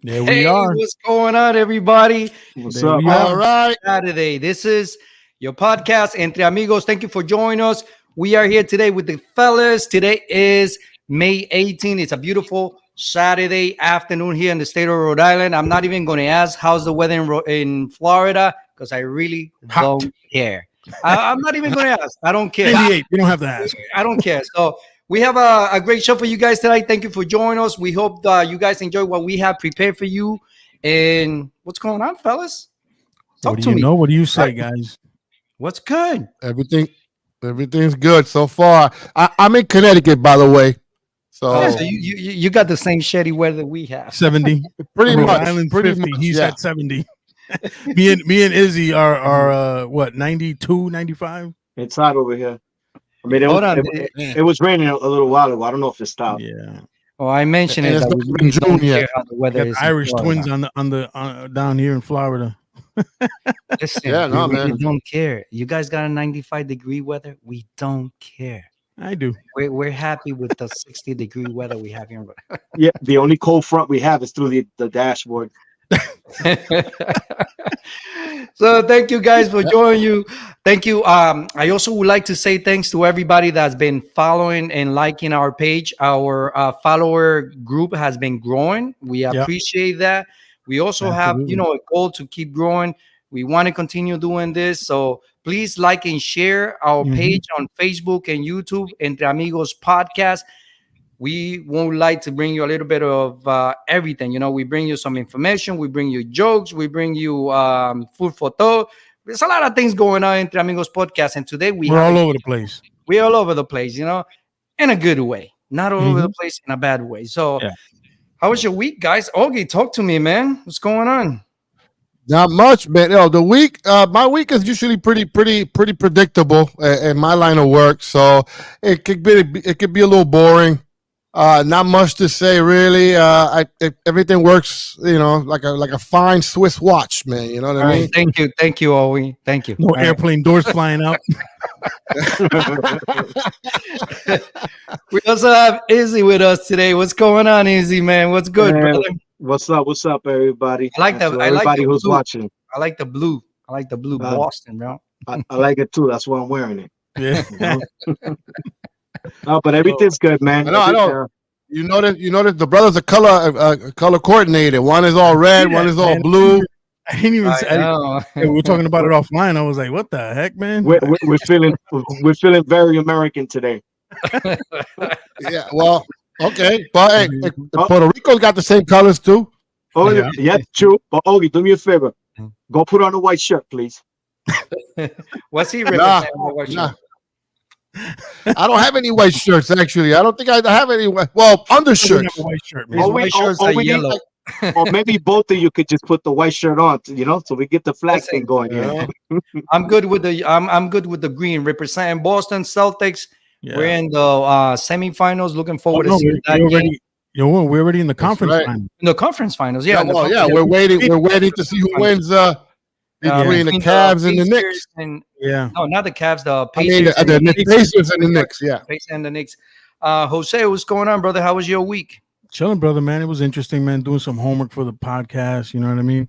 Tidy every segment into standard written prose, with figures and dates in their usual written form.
There we are. What's going on, everybody? What's There up? we All are. right. Saturday. This is your podcast, Entre Amigos. Thank you for joining us. We are here today with the fellas. Today is May 18th. It's a beautiful Saturday afternoon here in the state of Rhode Island. I'm not even going to ask how's the weather in Florida because I really Hot. don't care. I'm not even going to ask. I don't care. 98. You don't have to ask. I don't care. So we have a great show for you guys tonight. Thank you for joining us. We hope you guys enjoy what we have prepared for you. And what's going on, fellas? Talk What do to you me. know? What do you say, guys? What's good? Everything's good so far. I'm in Connecticut, by the way. So Oh, so you got the same shitty weather we have. 70. pretty Rhode much, Island's pretty 50. much, He's yeah. at 70. me and Izzy are what, 92, 95? It's hot over here. I mean, Hold on. it was raining a little while ago. I don't know if it stopped. Yeah. Oh, I mentioned And it. it's That not we even really don't June yet. care how the weather Got is. the in Irish Florida. twins on the down here in Florida. Listen, Yeah, no, we really man. don't care. You guys got a 95-degree weather. We don't care. I do. We're happy with the 60-degree weather we have here in Rhode Yeah, the only cold front we have is through the dashboard. So thank you guys for joining you. Thank you. I also would like to say thanks to everybody that's been following and liking our page. Our follower group has been growing. We Yep. appreciate that. We also have, Absolutely. a goal to keep growing. We want to continue doing this. So please like and share our Mhm. page on Facebook and YouTube, Entre Amigos Podcast. We would like to bring you a little bit of everything. We bring you some information. We bring you jokes. We bring you food for thought. There's a lot of things going on in Entre Amigos Podcast. And today We're all over the place. we're all over the place, in a good way. Not all over the place in a bad way. So Yeah. how was your week, guys? Augie, talk to me, man. What's going on? Not much, man. The week, my week is usually pretty predictable in my line of work. So it could be a little boring. Not much to say, really. Everything works, like a fine Swiss watch, man. You know what I mean? Thank you, Augie. Thank you. No All right. airplane doors flying out. We also have Izzy with us today. What's going on, Izzy, man? What's good, Man, brother? What's up? What's up, everybody? I like And that. to I like everybody the who's blue. watching. I like the blue. Uh, Boston, bro. I like it too. That's why I'm wearing it. Yeah. You know? No, but everything's good, man. I know. You notice the brothers are color coordinated. One is all red, one is all blue. I didn't even say. know. We were talking about it offline. I was like, "What the heck, man?" We're feeling very American today. Yeah, well, okay, but hey, Puerto Rico's got the same colors too. Oh Yeah. yeah, true. But Ogie, do me a favor. Go put on a white shirt, please. What's he Nah, representing? What nah. shirt? I don't have any white shirts actually. I don't think I have any. Well, We have undershirts. a white shirt, His man. Oh, wait, white shirts oh, are we need, yellow. or maybe both of you could just put the white shirt on, so we get the flag Listen, thing going here. I'm good with the green representing Boston Celtics. Yeah. We're in the semifinals. Looking Oh, forward no, to seeing that we're game. already. We're already in the conference right. final. In the conference finals. Yeah, Yeah, in the well, yeah, conference- we're waiting to see who wins between the Cavs and the Knicks. Pacers and- Yeah. no, not the Cavs. The I mean, Pacers. the Pacers and the Knicks. Yeah. Pacers and the Knicks. Jose, what's going on, brother? How was your week? Chilling, brother, man. It was interesting, man. Doing some homework for the podcast. You know what I mean?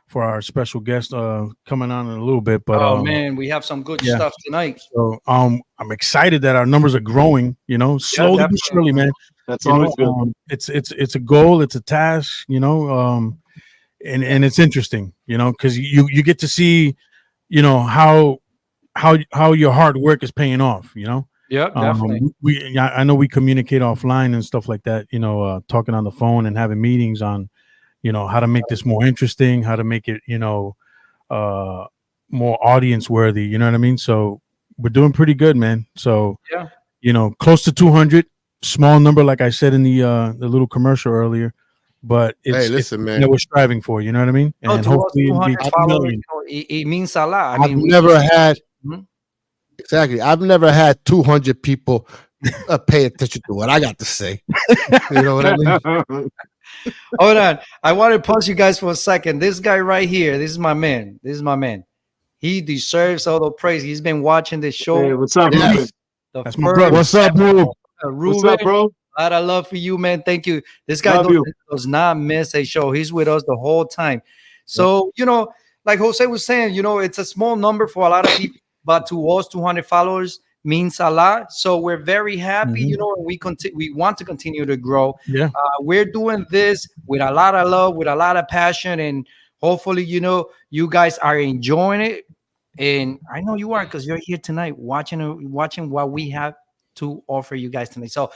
For our special guest coming on in a little bit. But Man, we have some good yeah. stuff tonight. So I'm excited that our numbers are growing. Slowly but definitely. surely, man. That's You always know, good. it's a goal, it's a task, and it's interesting, because you get to see, how your hard work is paying off. Yeah, definitely. I know we communicate offline and stuff like that. Talking on the phone and having meetings on, how to make this more interesting, how to make it, more audience worthy. You know what I mean? So we're doing pretty good, man. So Yeah. Close to 200. Small number, like I said in the little commercial earlier, but it's Hey, listen, man. that we're striving for. You know what I mean? No, And to us, hopefully it'll be 200 2 followers, million. it means a lot. I've never had Mhm. exactly. I've never had 200 people pay attention to what I got to say. You know what I mean? Hold on. I want to pause you guys for a second. This guy right here, this is my man. He deserves all the praise. He's been watching this show. Hey, what's up, Yes. Ruben? The That's my first brother. What's up, bro? What's up, bro? A lot of love for you, man. Thank you. This guy Love you. does not miss a show. He's with us the whole time. So, like Jose was saying, it's a small number for a lot of people, but to us, 200 followers means a lot. So we're very happy, and we want to continue to grow. Yeah. We're doing this with a lot of love, with a lot of passion, and hopefully, you guys are enjoying it. And I know you are, because you're here tonight watching what we have to offer you guys tonight. So,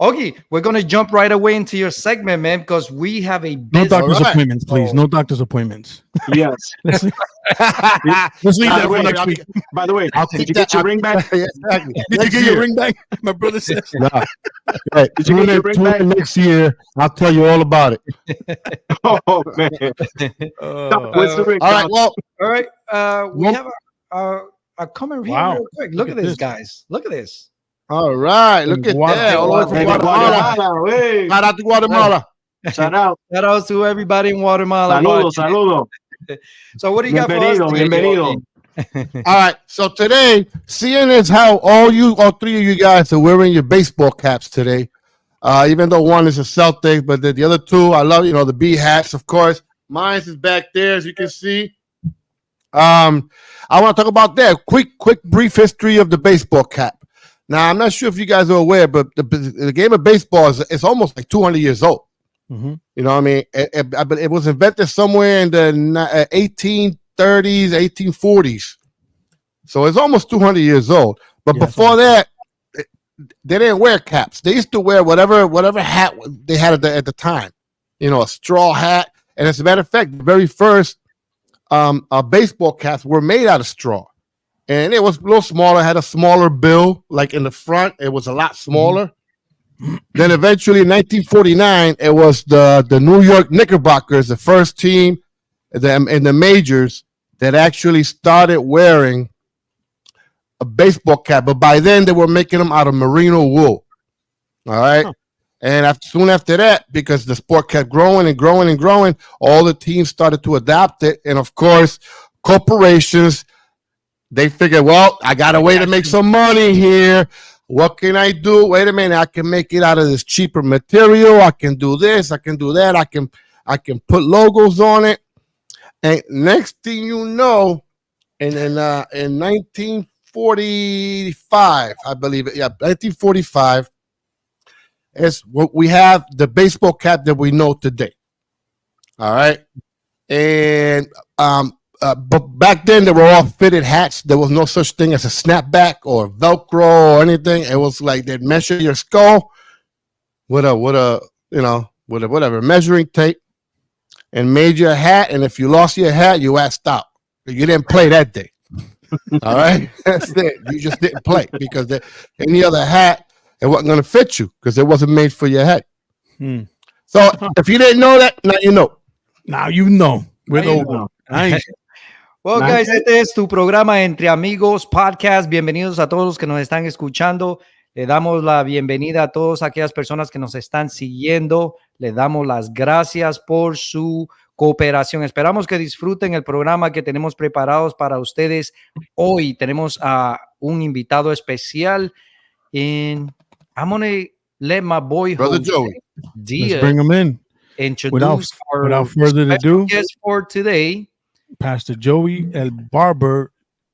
okay, we're gonna jump right away into your segment, man, because we have a No busy. doctor's appointments, please. No doctor's appointments. Yes. Let's leave By that the for way, next week. By the way, I'll did keep you get your that- ring back? Yeah, exactly. Did you Next get your year. ring back? My brother says. Nah. Hey, Did you get your ring back? next year? I'll tell you all about it. Oh man. Where's the ring? All right. Well, All right, we Nope. have a comment here Wow. real quick. Look at this, guys. Look at this. all right. Look at that. All the way Hey, from Guatemala. Guatemala, hey. Shout out to Guatemala. Shout out. Shout out to everybody in Guatemala. Saludos, watching. saludos. So, what do you got for us? Bienvenido, today, bienvenido. Yogi? All right. So today, seeing as how all three of you guys are wearing your baseball caps today, even though one is a Celtic, but the other two, I love, the B hats, of course. Mine is back there, as you can see. I want to talk about that. Quick, brief history of the baseball cap. Now, I'm not sure if you guys are aware, but the game of baseball is almost like 200 years old. Mhm. You know what I mean? It was invented somewhere in the 1830s, 1840s. So it's almost 200 years old. But Yeah, before that, they didn't wear caps. They used to wear whatever hat they had at the time. A straw hat. And as a matter of fact, the very first baseball caps were made out of straw. And it was a little smaller, had a smaller bill, like in the front. It was a lot smaller. Then eventually in 1949, it was the New York Knickerbockers, the first team in the majors that actually started wearing a baseball cap. But by then, they were making them out of merino wool. All right. Huh. And soon after that, because the sport kept growing and growing and growing, all the teams started to adopt it. And of course, corporations, they figured, well, I got a way to make some money here. What can I do? Wait a minute, I can make it out of this cheaper material. I can do this. I can do that. I can put logos on it. And next thing you know, in 1945, I believe it. Yeah, 1945 is what we have the baseball cap that we know today. All right, and but back then they were all fitted hats. There was no such thing as a snapback or Velcro or anything. It was like they'd measure your skull with a whatever measuring tape and made your hat. And if you lost your hat, you asked out. You didn't play that day. All right, that's it. You just didn't play because any other hat, it wasn't going to fit you because it wasn't made for your head. So if you didn't know that, now you know. Now you know. With over. Nice. Well, guys, este es tu programa Entre Amigos Podcast. Bienvenidos a todos los que nos están escuchando. Le damos la bienvenida a todas aquellas personas que nos están siguiendo. Le damos las gracias por su cooperación. Esperamos que disfruten el programa que tenemos preparados para ustedes hoy. Tenemos a un invitado especial. And I'm going to let my boy, Brother Joey, let's bring him in. Introduce without further ado, guest for today, Pastor Joey El Barber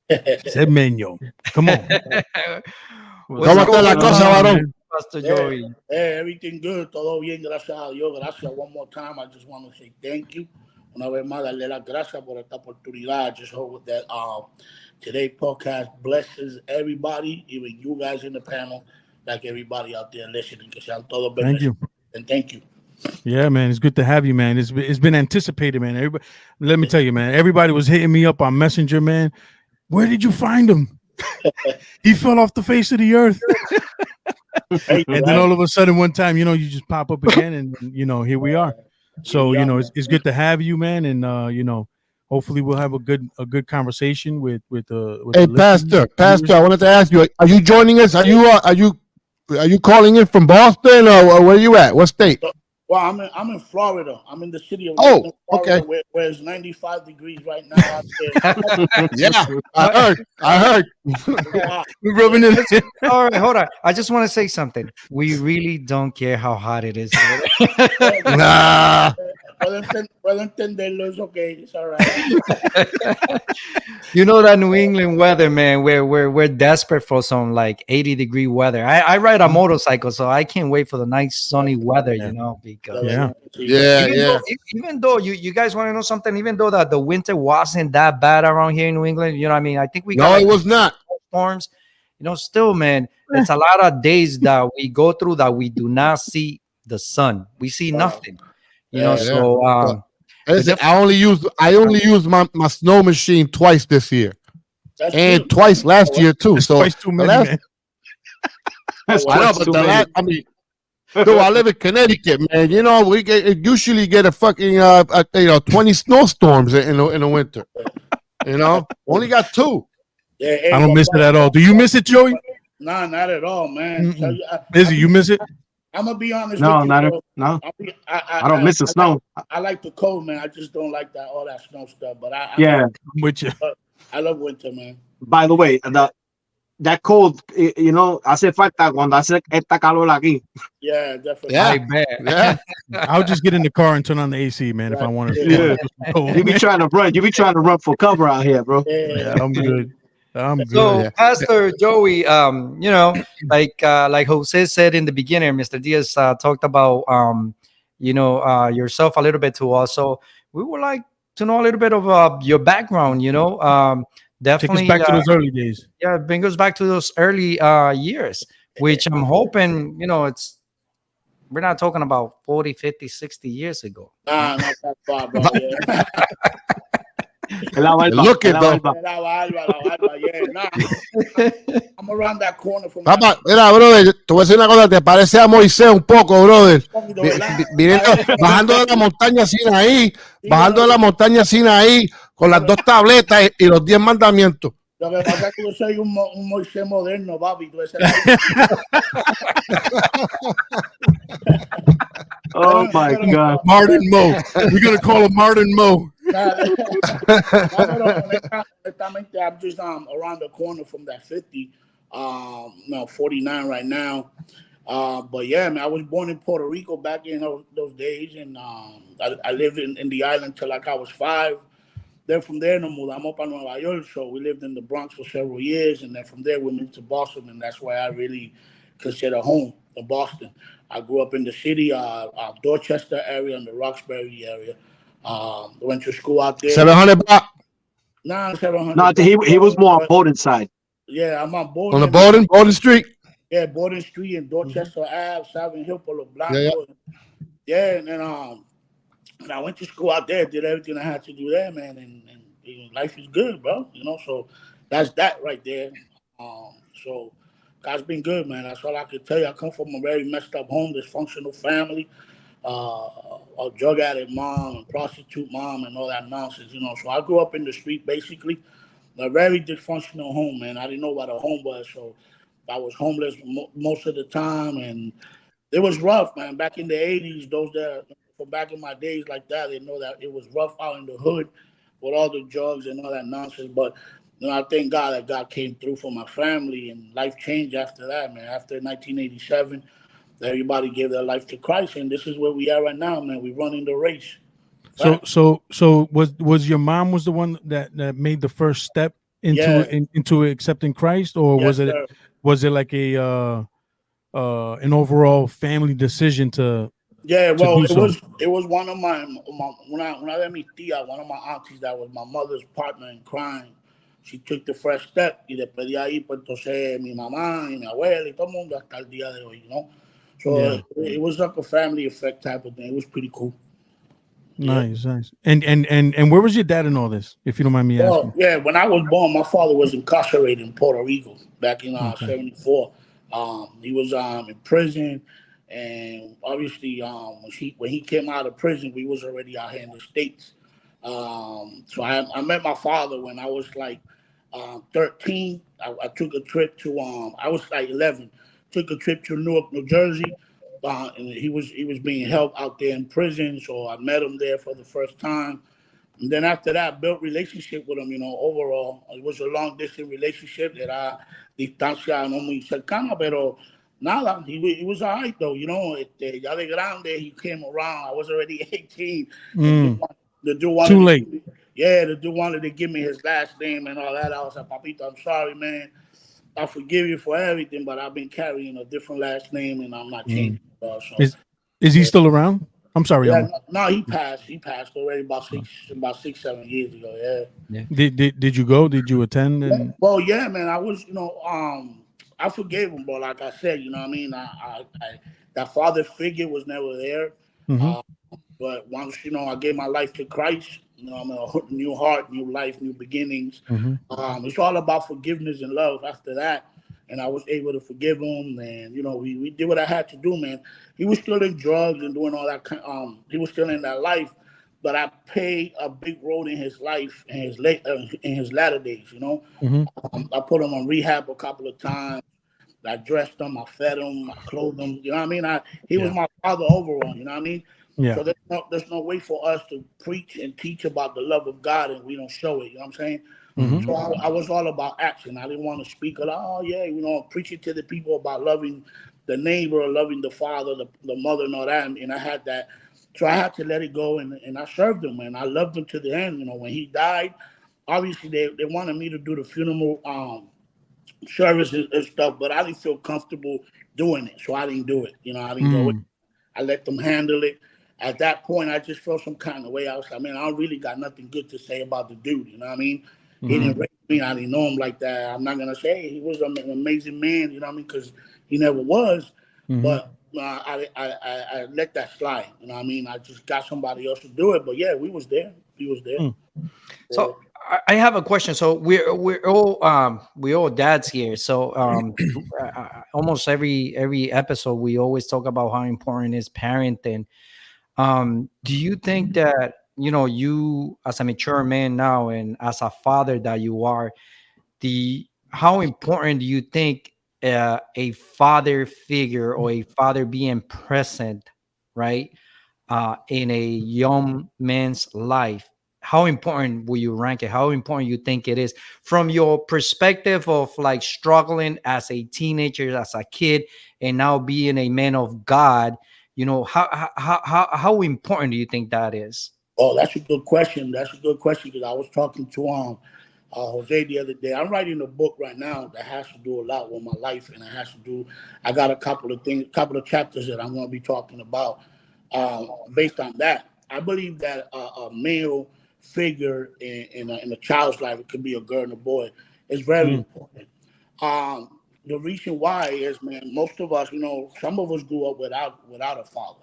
Semeño. Come on. ¿Cómo está la cosa, varón? Pastor Joey? Hey, everything good, todo bien, gracias a Dios, gracias. One more time, I just want to say thank you. Una vez más, darle las gracias por esta oportunidad. I just hope that today's podcast blesses everybody, even you guys in the panel, like everybody out there listening. Que sean todos Thank you. And thank you. Yeah, man, it's good to have you, man. It's been anticipated, man. Everybody, let me tell you, man. Everybody was hitting me up on Messenger, man. Where did you find him? He fell off the face of the earth. And then all of a sudden, one time, you just pop up again, and here we are. So it's good to have you, man, and hopefully we'll have a good conversation with Hey, Pastor, I wanted to ask you: are you joining us? Are you calling in from Boston or where you at? What state? Well, I'm in Florida. I'm in the city of Oh, Lakeland, Florida, okay. where it's 95 degrees right now out there. Yeah, I heard. It's hot. We're rubbing it in. All right, hold on. I just want to say something. We really don't care how hot it is. Nah. Puedo entenderlo, it's okay. It's all right. You know that New England weather, man. We're desperate for some like 80-degree weather. I ride a motorcycle, so I can't wait for the nice sunny weather. You know, because Yeah. Yeah, even yeah. though, even though you guys want to know something, even though that the winter wasn't that bad around here in New England, you know what I mean? I think we got No, like it was not. storms. You know, still, man, it's a lot of days that we go through that we do not see the sun. We see nothing. You know, Yeah. so Listen, I only used my snow machine twice this year, That's and good. twice last year too. It's So twice too the many, last, man. That's I know, twice but too the many. last, I mean, dude, I live in Connecticut, man. You know, usually get a fucking 20 snowstorms in the winter. You know, only got two. Yeah, hey, I don't miss it at all. Do you miss it, Joey? Nah, not at all, man. Tell you, Izzy, you miss it? I'm gonna be honest No, with you, not bro. no. I I don't miss the snow. I like the cold, man. I just don't like all that snow stuff. But Yeah. I'm with you. I love winter, man. By the way, that cold, hace falta cuando hace esta calor aquí. Yeah, definitely. Yeah, I bet. yeah. I'll just get in the car and turn on the AC, man, if I want to. Yeah. You be trying to run. You be trying to run for cover out here, bro. Yeah, I'm good. I'm So, good. Yeah. Pastor Joey, you know, like Jose said in the beginning, Mr. Diaz talked about, yourself a little bit to us. So we would like to know a little bit of your background. You know, Take us definitely, back to those early days. yeah, bring us back to those early years, which I'm hoping, we're not talking about 40, 50, 60 years ago. Nah, not that far, bro. Yeah. La barba, Look at la though. barba. La barba, yeah. Nah, I'm around that corner from Papá, mira, brother, te voy a decir una cosa, te parece a Moisés un poco, brother. Viniendo, bajando de la montaña Sinaí, bajando de la montaña Sinaí, con las dos tabletas y los 10 mandamientos. Lo que pasa es que yo soy un Moisés moderno, papi. Tú ese Oh my God. Martin Mo. We're going to call him Martin Mo. Honestamente, I'm just around the corner from that 50. 49 right now. But yeah, man, I was born in Puerto Rico back in those days, and I lived in the island till like I was 5. Then from there, nos mudamos para Nueva York, so we lived in the Bronx for several years, and then from there we moved to Boston, and that's why I really consider home in Boston. I grew up in the city, Dorchester area, and the Roxbury area. Went to school out there. 700 block. Nah, 700. No, he was more on Bowden side. Yeah, I'm on Bowden. On the Bowden Street. Yeah, Bowden Street and Dorchester Ave, Savin Hill, Palo Blanco. Yeah, and then and I went to school out there, did everything I had to do there, man, and life is good, bro. So that's that right there. So God's been good, man. That's all I can tell you. I come from a very messed up home, dysfunctional family, a drug addict mom, and prostitute mom, and all that nonsense. So I grew up in the street, basically, a very dysfunctional home, man. I didn't know what a home was, so I was homeless most of the time, and it was rough, man. Back in the 80s, those that from back in my days like that, they know that it was rough out in the hood with all the drugs and all that nonsense. But I thank God that God came through for my family, and life changed after that, man. After 1987, everybody gave their life to Christ, and this is where we are right now, man. We're running the race. So was your mom was the one that made the first step into accepting Christ, or was it like a an overall family decision to? Yeah, well, it was one of my una de mis tías, one of my aunties that was my mother's partner in crime. She took the first step, y después de ahí, pues entonces mi mamá y mi abuela y todo el mundo hasta el día de hoy, So it was like a family effect type of thing. It was pretty cool. Nice. And where was your dad in all this, if you don't mind me asking? Yeah, when I was born, my father was incarcerated in Puerto Rico back in 74. He was in prison, and obviously when he came out of prison, we was already out here in the States. So I met my father when I was like 13. I took a trip to I was like 11. Took a trip to Newark, New Jersey. and he was being held out there in prison. So I met him there for the first time. And then after that, I built relationship with him. Overall, it was a long distance relationship that distancia no muy cercana, pero nada, he was all right though. Ya de grande, he came around. I was already 18. The dude wanted Too to late. the dude wanted to give me his last name and all that. I was like, Papito, I'm sorry, man. I forgive you for everything, but I've been carrying a different last name and I'm not changing. So Is he still around? I'm sorry, yeah, Omar. no, he passed. He passed already about 6, 7 years ago. Yeah. Did you go? Did you attend? Yeah. And Well, yeah, man. I was, I forgave him, but like I said, you know what I mean. That father figure was never there. Mhm. Uh, but once I gave my life to Christ, I'm a new heart, new life, new beginnings. Mhm. It's all about forgiveness and love. After that, and I was able to forgive him, and we did what I had to do, man. He was still in drugs and doing all that. He was still in that life, but I played a big role in his life and in his latter days. Mhm. I put him on rehab a couple of times. I dressed him, I fed him, I clothed him. You know what I mean? He was Yeah. my father overall. You know what I mean? Yeah. So there's no way for us to preach and teach about the love of God and we don't show it. You know what I'm saying? Mhm. So I was all about action. I didn't want to speak a lot. Oh yeah, preaching to the people about loving the neighbor, loving the father, the mother, and all that. And I had that. So I had to let it go, and I served him, and I loved him to the end. When he died, obviously they wanted me to do the funeral service and stuff, but I didn't feel comfortable doing it, so I didn't do it. I didn't go in. Mm. I let them handle it. At that point, I just felt some kind of way. I was like, man, I don't really got nothing good to say about the dude. You know what I mean? He didn't raise me. I didn't know him like that. I'm not gonna say he was an amazing man. You know what I mean? Because he never was. But I let that slide. You know what I mean? I just got somebody else to do it. But yeah, we was there. He was there. Mm. So I have a question. So we're all dads here. So almost every episode we always talk about how important is parenting. Do you think that you as a mature man now and as a father that you are, the how important do you think a father figure or a father being present, right, in a young man's life? How important will you rank it? How important you think it is from your perspective of like struggling as a teenager, as a kid, and now being a man of God? How important do you think that is? Oh, that's a good question. That's a good question because I was talking to Jose the other day. I'm writing a book right now that has to do a lot with my life, and it has to do. I got a couple of things, couple of chapters that I'm going to be talking about based on that. I believe that a male figure in a child's life, it could be a girl and a boy, is very Mm. important. The reason why is, man, most of us, some of us grew up without a father.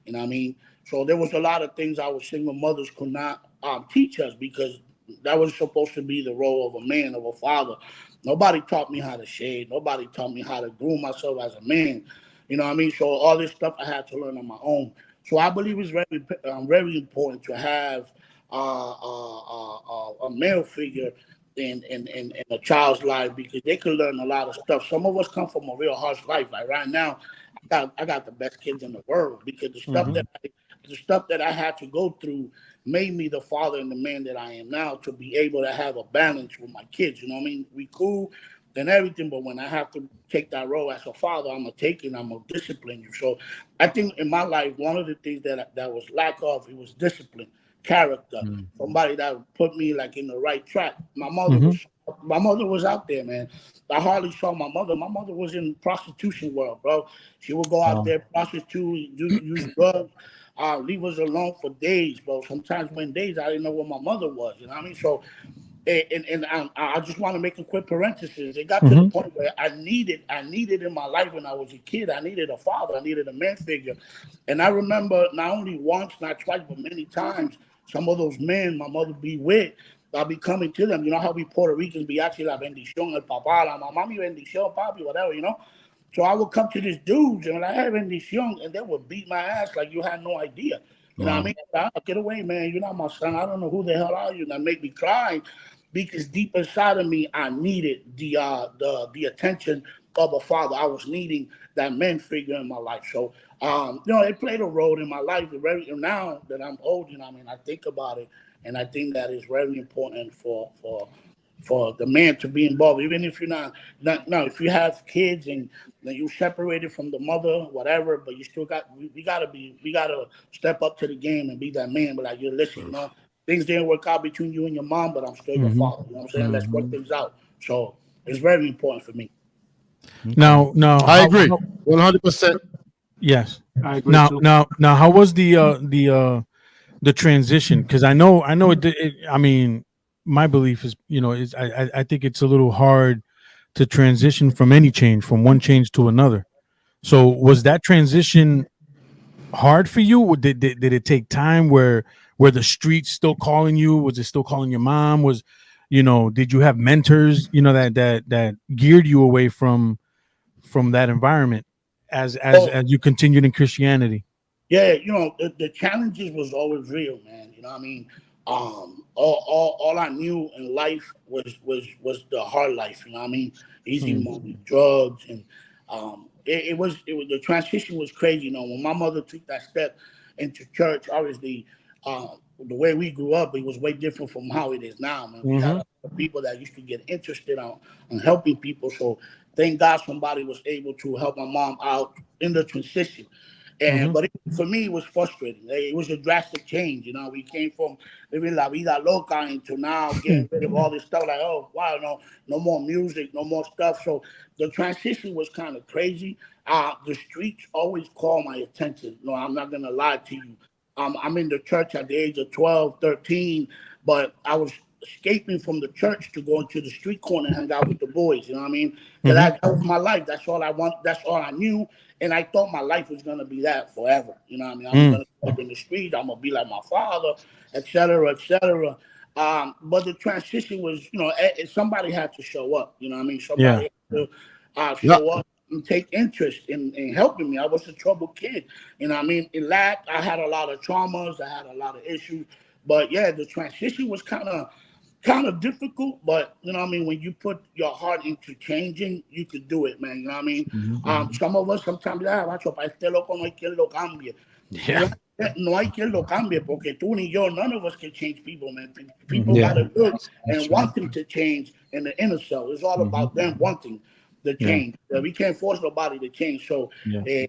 You know what I mean? So there was a lot of things our single mothers could not teach us because that was supposed to be the role of a man, of a father. Nobody taught me how to shave. Nobody taught me how to groom myself as a man. You know what I mean? So all this stuff I had to learn on my own. So I believe it's very important to have a male figure in a child's life because they can learn a lot of stuff. Some of us come from a real harsh life. Like right now, I got the best kids in the world because the stuff that I had to go through made me the father and the man that I am now to be able to have a balance with my kids. You know what I mean? We cool and everything, but when I have to take that role as a father, I'm gonna take it. I'm gonna discipline you. So I think in my life, one of the things that was lack of it was discipline, character, somebody that would put me like in the right track. Mhm. My mother was out there, man. I hardly saw my mother. My mother was in prostitution world, bro. She would go out there, prostitute, use drugs, leave us alone for days, bro. Sometimes when days I didn't know where my mother was. You know what I mean? So, and I just want to make a quick parenthesis. It got to the Mhm. point where I needed in my life when I was a kid. I needed a father. I needed a man figure, and I remember not only once, not twice, but many times. Some of those men my mother be with, I'll be coming to them. You know how we Puerto Ricans be actually la bendición, el papá, la mamá, mi bendición, papi, whatever. So I would come to these dudes and I had bendición, and they would beat my ass like you had no idea. You know what I mean? Get away, man. You're not my son. I don't know who the hell are you. And that make me cry because deep inside of me, I needed the attention of a father. I was needing that men figure in my life. So, it played a role in my life. Now that I'm old, I think about it, and I think that is very important for the man to be involved, even if you're not now. If you have kids and then you separated from the mother, whatever, but you still we gotta step up to the game and be that man. But like, you listen, things didn't work out between you and your mom, but I'm still your father. You know what I'm saying? Let's work things out. So it's very important for me. Now, I agree, 100%. yes. I agree Now, too. now, how was the transition? Because I know I mean, my belief is, is I think it's a little hard to transition from any change, from one change to another. So was that transition hard for you? Did it take time? Where the streets still calling you? Was it still calling your mom? Did you have mentors? That geared you away from that environment as you continued in Christianity. Yeah, the challenges was always real, man. All I knew in life was the hard life. Easy money, drugs, and it was the transition was crazy. When my mother took that step into church, obviously, the way we grew up, it was way different from how it is now, man. We had a lot of people that used to get interested on helping people. So thank God somebody was able to help my mom out in the transition. But for me, it was frustrating. It was a drastic change. We came from living la vida loca into now getting rid of all this stuff. Like, oh wow, no more music, no more stuff. So the transition was kind of crazy. The streets always call my attention. No, I'm not gonna lie to you. I'm in the church at the age of 12, 13, but I was escaping from the church to go into the street corner and hang out with the boys. You know what I mean? Because that was my life. That's all I want. That's all I knew. And I thought my life was gonna be that forever. You know what I mean? I'm gonna go up in the street. I'm gonna be like my father, etc., etc. But the transition was, somebody had to show up. You know what I mean? Somebody had to show up and take interest in helping me. I was a troubled kid. You know what I mean? In that, I had a lot of traumas. I had a lot of issues. But yeah, the transition was kind of difficult, but you know what I mean, when you put your heart into changing, you could do it, man. You know what I mean? Some of us sometimes, macho, para este loco no hay quien lo cambie. Yeah. No hay quien lo cambie, porque tú ni yo, none of us can change people, man. People gotta do it and wanting to change in the inner self. It's all about them wanting the change. We can't force nobody to change. So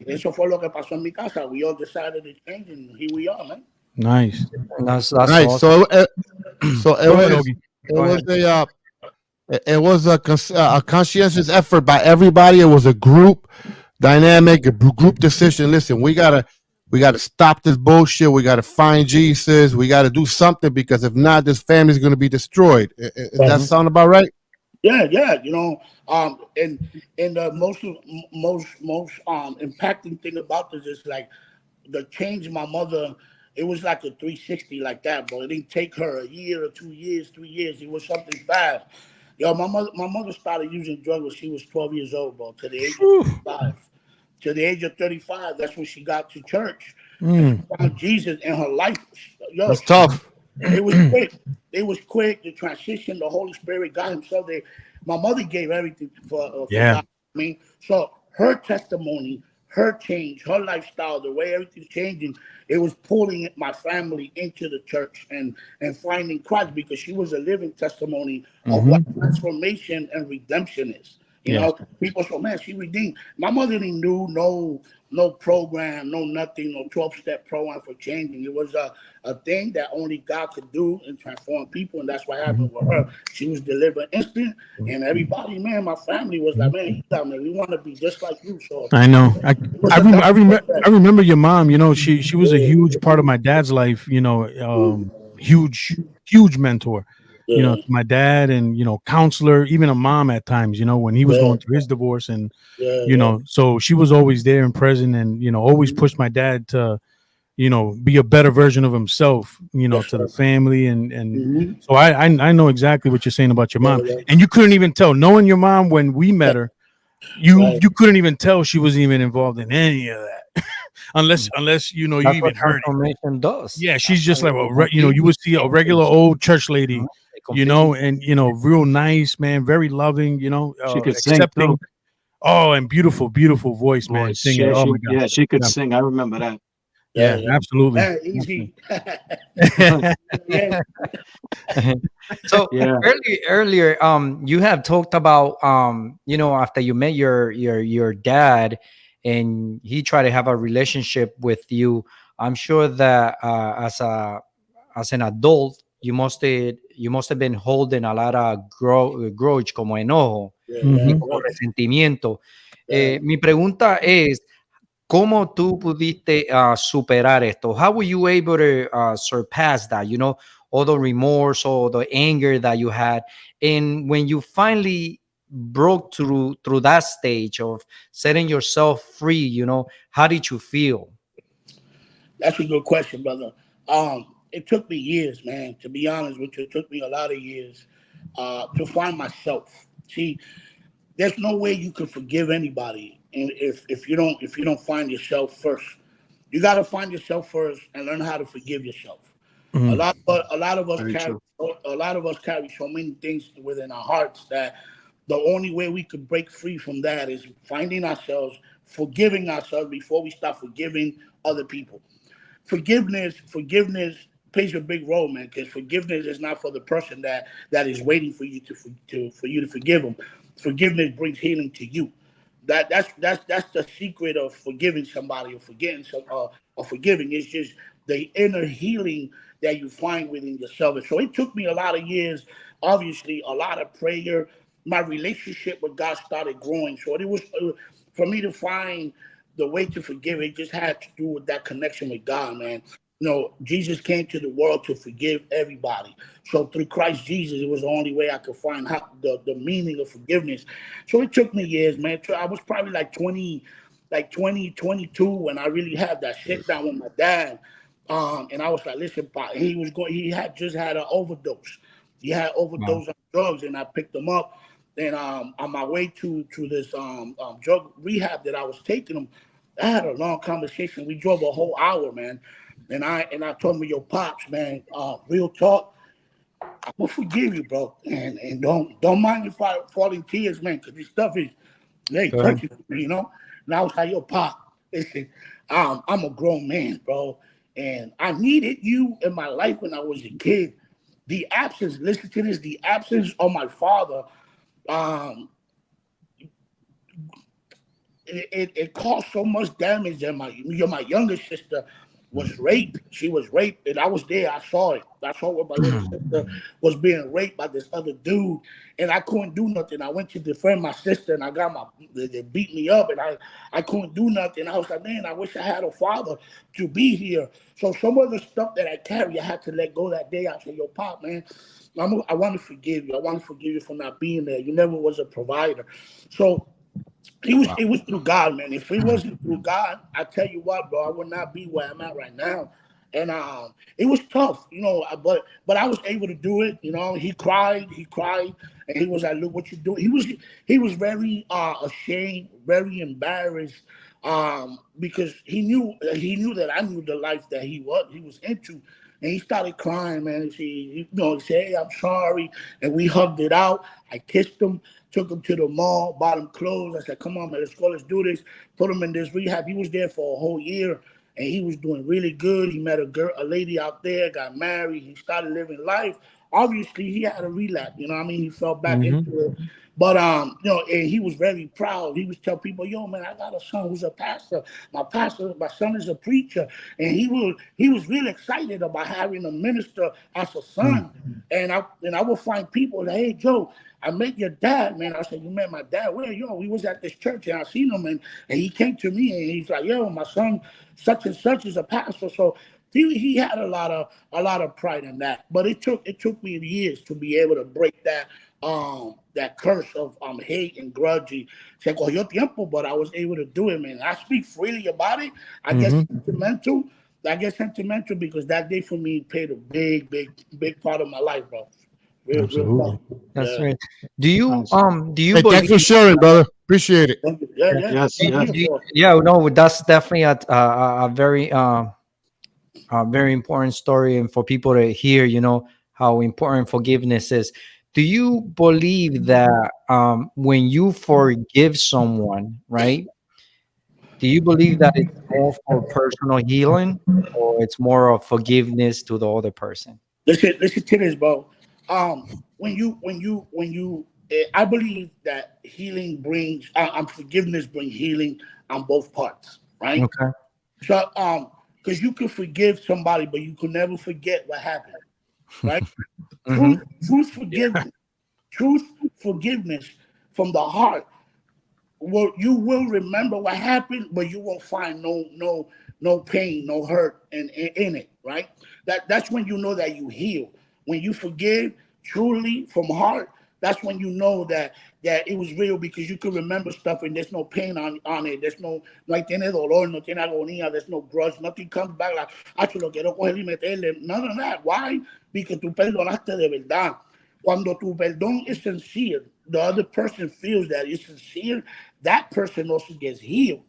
eso fue lo que pasó en mi casa. We all decided to change, and here we are, man. Nice. That's Nice. awesome. So Go ahead, Ogie. it was a conscientious effort by everybody. It was a group dynamic, a group decision. Listen, we gotta stop this bullshit. We gotta find Jesus. We gotta do something, because if not, this family's gonna be destroyed. Does that sound about right? Yeah. And the most impacting thing about this is like the change my mother. It was like a 360 like that, bro. It didn't take her a year or 2 years, 3 years. It was something fast. My mother started using drugs when she was 12 years old, bro. To the age of 35. To the age of 35, that's when she got to church. And she found Jesus in her life. That's tough. It was quick. It was quick. The transition, the Holy Spirit, God Himself there. My mother gave everything for God. So her testimony, her change, her lifestyle, the way everything's changing, it was pulling my family into the church and finding Christ, because she was a living testimony of what transformation and redemption is. People say, man, she redeemed. My mother didn't do no program, no nothing, no 12-step program for changing. It was a thing that only God could do and transform people, and that's what happened with her. She was delivered instant, and everybody, man, my family was like, man, we want to be just like you. So I know. I remember your mom. She was a huge part of my dad's life. Huge mentor. To my dad, and counselor, even a mom at times. When he was going through his divorce, and so she was always there and present, and always pushed my dad to be a better version of himself. To the family, and so I know exactly what you're saying about your mom, and you couldn't even tell, knowing your mom when we met her. You couldn't even tell she was even involved in any of that, unless you even heard it. Does. Yeah, she's just like you would see a regular old church lady, and real nice, man, very loving, She could sing accepting. too. Oh, and beautiful, beautiful voice, man, singing. Yeah, Oh my God. she could Yeah, sing. I remember that. yeah, absolutely. Easy. Absolutely. Yeah. So Yeah. earlier, you have talked about, after you met your dad, and he tried to have a relationship with you. I'm sure that as an adult, you must have been holding a lot of grudge, como enojo Yeah, y yeah, Mhm. como right. resentimiento. Yeah. Mi pregunta es, ¿cómo tú pudiste superar esto? How were you able to surpass that? All the remorse, all the anger that you had, and when you finally broke through that stage of setting yourself free, how did you feel? That's a good question, brother. It took me years, man. To be honest with you, it took me a lot of years to find myself. See, there's no way you can forgive anybody, and if you don't find yourself first, you got to find yourself first and learn how to forgive yourself. A Mhm. lot, a lot of us Very carry, true. a lot of us carry so many things within our hearts that the only way we could break free from that is finding ourselves, forgiving ourselves before we start forgiving other people. Forgiveness plays a big role, man, because forgiveness is not for the person that is waiting for you for you to forgive them. Forgiveness brings healing to you. That's the secret of forgiving somebody or forgetting or forgiving. It's just the inner healing that you find within yourself. And so it took me a lot of years, obviously a lot of prayer. My relationship with God started growing. So it was for me to find the way to forgive. It just had to do with that connection with God, man. Jesus came to the world to forgive everybody. So through Christ Jesus, it was the only way I could find the meaning of forgiveness. So it took me years, man. I was probably like 20, 22 when I really had that sit down with my dad. And I was like, listen, Pop, he had just had an overdose. He had Wow. overdose on drugs, and I picked him up. And on my way to this drug rehab that I was taking him, I had a long conversation. We drove a whole hour, man. And I told him, yo, Pops, man, real talk, I will forgive you, bro. And don't mind if I fall in tears, man, because this stuff is very Go ahead. touchy for me, And I was like, yo, Pop, listen, I'm a grown man, bro. And I needed you in my life when I was a kid. Listen to this, the absence of my father, um, it caused so much damage that my younger sister was raped. She was raped, and I was there. I saw it. I saw where my little sister was being raped by this other dude, and I couldn't do nothing. I went to defend my sister, and I got they beat me up, and I couldn't do nothing. I was like, man, I wish I had a father to be here. So some of the stuff that I carry, I had to let go that day. I said, yo, Pop, man, I want to forgive you. I want to forgive you for not being there. You never was a provider. So it was through God, man. If it wasn't through God, I tell you what, bro, I would not be where I'm at right now. And it was tough, but I was able to do it. He cried, and he was like, "Look what you do." He was very ashamed, very embarrassed, because he knew that I knew the life that he was into, and he started crying, man. He said, "Hey, I'm sorry," and we hugged it out. I kissed him, took him to the mall, bought him clothes. I said, "Come on, man, let's go, let's do this." Put him in this rehab. He was there for a whole year, and he was doing really good. He met a lady out there, got married. He started living life. Obviously, he had a relapse. You know what I mean? He fell back Mhm. into it. But and he was very proud. He was tell people, "Yo, man, I got a son who's a pastor. My son is a preacher." And he was really excited about having a minister as a Mm. son. And I would find people that, "Hey, Joe, I met your dad, man." I said, "You met my dad? Where?" We was at this church, and I seen him, and he came to me, and he's like, "Yo, my son, such and such is a pastor." So he had a lot of pride in that. But it took me years to be able to break that curse of hate and grudge. Se cogió tiempo, but I was able to do it, man. I speak freely about it. I get Mhm. sentimental. I get sentimental because that day for me played a big, big, big part of my life, bro. Real Absolutely. tough. That's Yeah. right. Do you Nice. do you Hey, thanks for believe? sharing, brother. Appreciate it. Yeah, yeah. Yes, I'm here yes. for it. Yeah, no, that's definitely a very very important story, and for people to hear, how important forgiveness is. Do you believe that when you forgive someone, right? Do you believe that it's more for personal healing or it's more of forgiveness to the other person? Listen to this, bro. I believe that forgiveness brings healing on both parts, right? Okay. So, because you can forgive somebody, but you can never forget what happened, right? Hmm. Truth, truth, Yeah. forgiveness, truth, forgiveness from the heart. Well, you will remember what happened, but you won't find no pain, no hurt in it, right? That's when you know that you heal. When you forgive truly from heart, that's when you know that it was real because you can remember stuff and there's no pain on it. There's no tiene dolor, no tiene agonía, there's no grudge, nothing comes back like, ah, lo quiero coger y meterle. None of that. Why? Because tú perdonaste de verdad. Cuando tu perdón is sincere, the other person feels that it's sincere, that person also gets healed.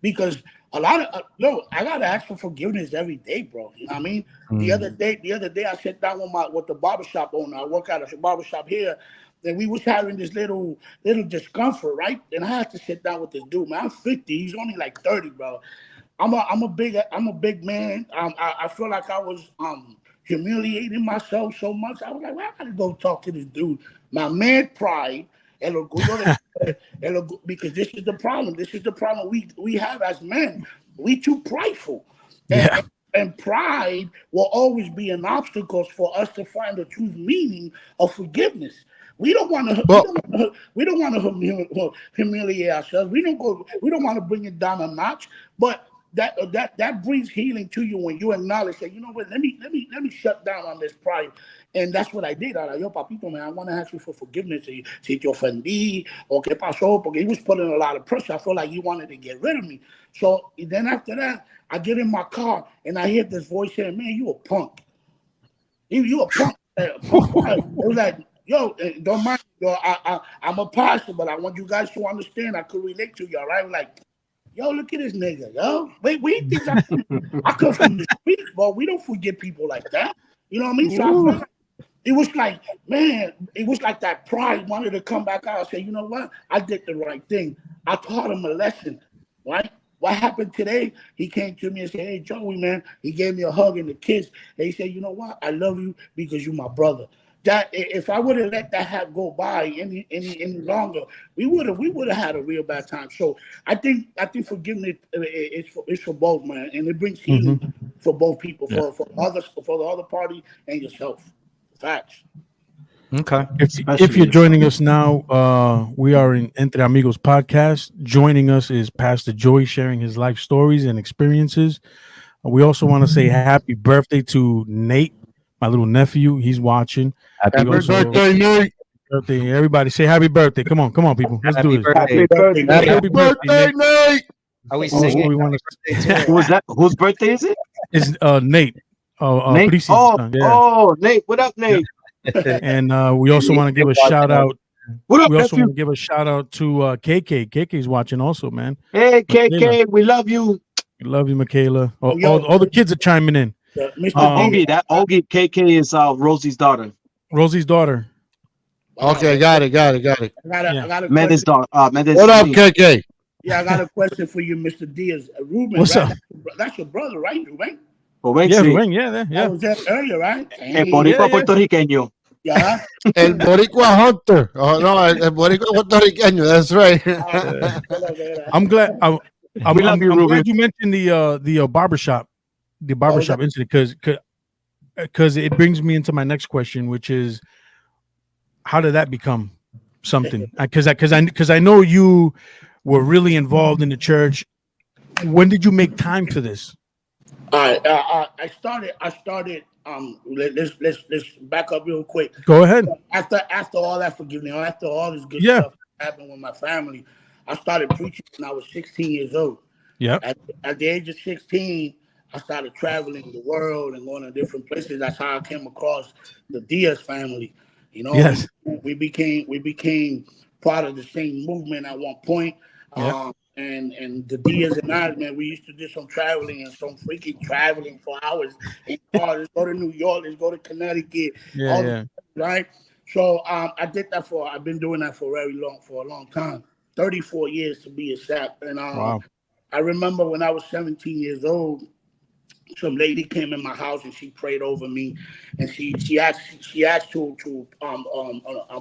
Because a lot of no, I gotta ask for forgiveness every day, bro. You know what I mean? The other day, I sat down with the barbershop owner. I work at a barbershop here, and we was having this little discomfort, right? And I had to sit down with this dude, man. I'm 50, he's only like 30, bro. I'm a big man. I feel like I was humiliating myself so much. I was like, well, I gotta go talk to this dude. My man pride, el orgullo because this is the problem. This is the problem we have as men. We too prideful. And, Yeah. and and pride will always be an obstacle for us to find the true meaning of forgiveness. We don't want to. We Well, don't. We don't want to humiliate ourselves. We don't go. We don't want to bring it down a notch. But that brings healing to you when you acknowledge that. You know what? Let me shut down on this pride, and that's what I did. I like, yo, papito, man, I want to ask you for forgiveness. Si te ofendí o qué pasó, porque he was putting a lot of pressure. I felt like he wanted to get rid of me. So then after that, I get in my car and I hear this voice saying, "Man, you a punk. You a punk." Punk. It was like, yo, don't mind, yo. I'm a pastor, but I want you guys to understand. I could relate to you, all right? Like, yo, look at this nigga, yo. Wait, we think I come from the streets, but we don't forget people like that. You know what I mean? So I feel like it was like, man, it was like that pride wanted to come back out and say, you know what? I did the right thing. I taught him a lesson, right? What happened today? He came to me and said, hey, Joey, man. He gave me a hug and a kiss. And he said, you know what? I love you because you're my brother. That if I would have let that have go by any longer, we would have had a real bad time. So I think forgiveness is for both, man, and it brings healing Mhm. for both people, Yeah. for the other party and yourself. Facts. Okay. If Especially you're joining yourself. us now, we are in Entre Amigos podcast. Joining us is Pastor Joy sharing his life stories and experiences. We also want to say happy birthday to Nate, my little nephew. He's watching. Happy We happy also birthday. birthday, Nate. birthday. Everybody say happy birthday. Come on, people. Let's do Happy this. birthday. Happy Happy birthday, Happy, man. birthday. Happy happy birthday, birthday, Nate. Nate. Are we Also, singing we want happy birthday to him? Who is that? Whose birthday is it? is Nate, Nate. Prisi's Oh, son. Yeah. oh, Nate. What up, Yeah. Nate? And we also He's want to give still a shout watching us. out. What up, We also nephew? want to give a shout out to KK. KK's watching also, man. Hey, Michaela. KK, we love you. We love you, Michaela. Yo, All the kids are chiming in. Mr. D. Ogie, that Ogie KK is Rosie's daughter. Rosie's daughter. Wow, Okay, got it, got it, got it. I Yeah. got a Mendes question. daughter. Mendes What up, niece. KK? Yeah, I got a question for you, Mr. Diaz. Ruben, What's right? up? That's your brother, right? Ruben? Joven, Yeah, sí. Ruben. Yeah, I yeah. was there earlier, right? El Hey, Yeah, boricua yeah. puertorriqueño. yeah. El Boricua Hunter. Oh, no, el Boricua puertorriqueño. That's right. Uh, Ah, I'm glad. We love you, I'm Ruben. glad you mentioned the barbershop, what was that? incident, because it brings me into my next question, which is how did that become something? Because I know you were really involved in the church. When did you make time for this? All right. I started. Let's back up real quick. Go ahead. After all that forgiveness, after all this good Yeah. stuff happened with my family, I started preaching when I was 16 years old. Yep. At the age of 16, I started traveling the world and going to different places. That's how I came across the Diaz family. You know, Yes. we became part of the same movement at one point. Yep. And the Diaz and I, man, we used to do some traveling and some freaking traveling for hours in cars. Let's go to New York, let's go to Connecticut, Yeah. all the Yeah. right. So I've been doing that for a long time, 34 years to be exact. And Wow. I remember when I was 17 years old, some lady came in my house and she prayed over me, and she asked to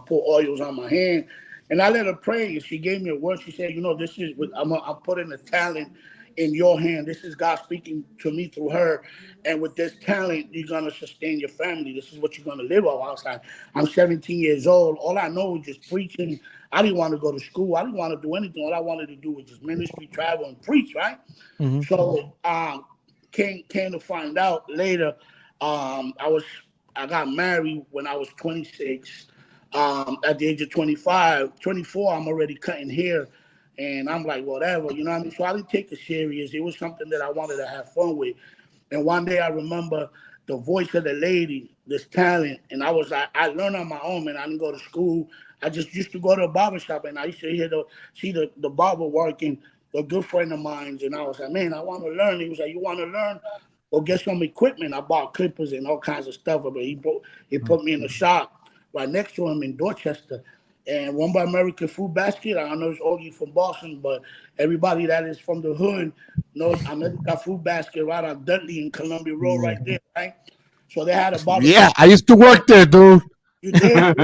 put oils on my hand, and I let her pray, and she gave me a word. She said, this is what I'm putting a talent in your hand. This is God speaking to me through her, and with this talent, you're gonna sustain your family. This is what you're gonna live off. I was like, I'm 17 years old. All I know is just preaching. I didn't want to go to school. I didn't want to do anything. All I wanted to do was just ministry, travel, and preach. Right. Hmm. So came to find out later, um, I was I got married when I was 26. At the age of 25, 24, I'm already cutting hair, and I'm like, whatever, you know what I mean? So I didn't take it serious. It was something that I wanted to have fun with. And one day I remember the voice of the lady, this talent, and I learned on my own, man. I didn't go to school. I just used to go to a barber shop, and I used to see the barber working, a good friend of mine, and I was like, man, I want to learn. He was like, you want to learn? Or get some equipment. I bought clippers and all kinds of stuff, but he put me in a shop right next to him in Dorchester. And One by American Food Basket. I don't know it's Augie from Boston, but everybody that is from the hood knows American Food Basket right on Dudley and Columbia Road right there, right? So they had a barber Yeah, shop. I used to work there, dude. You did?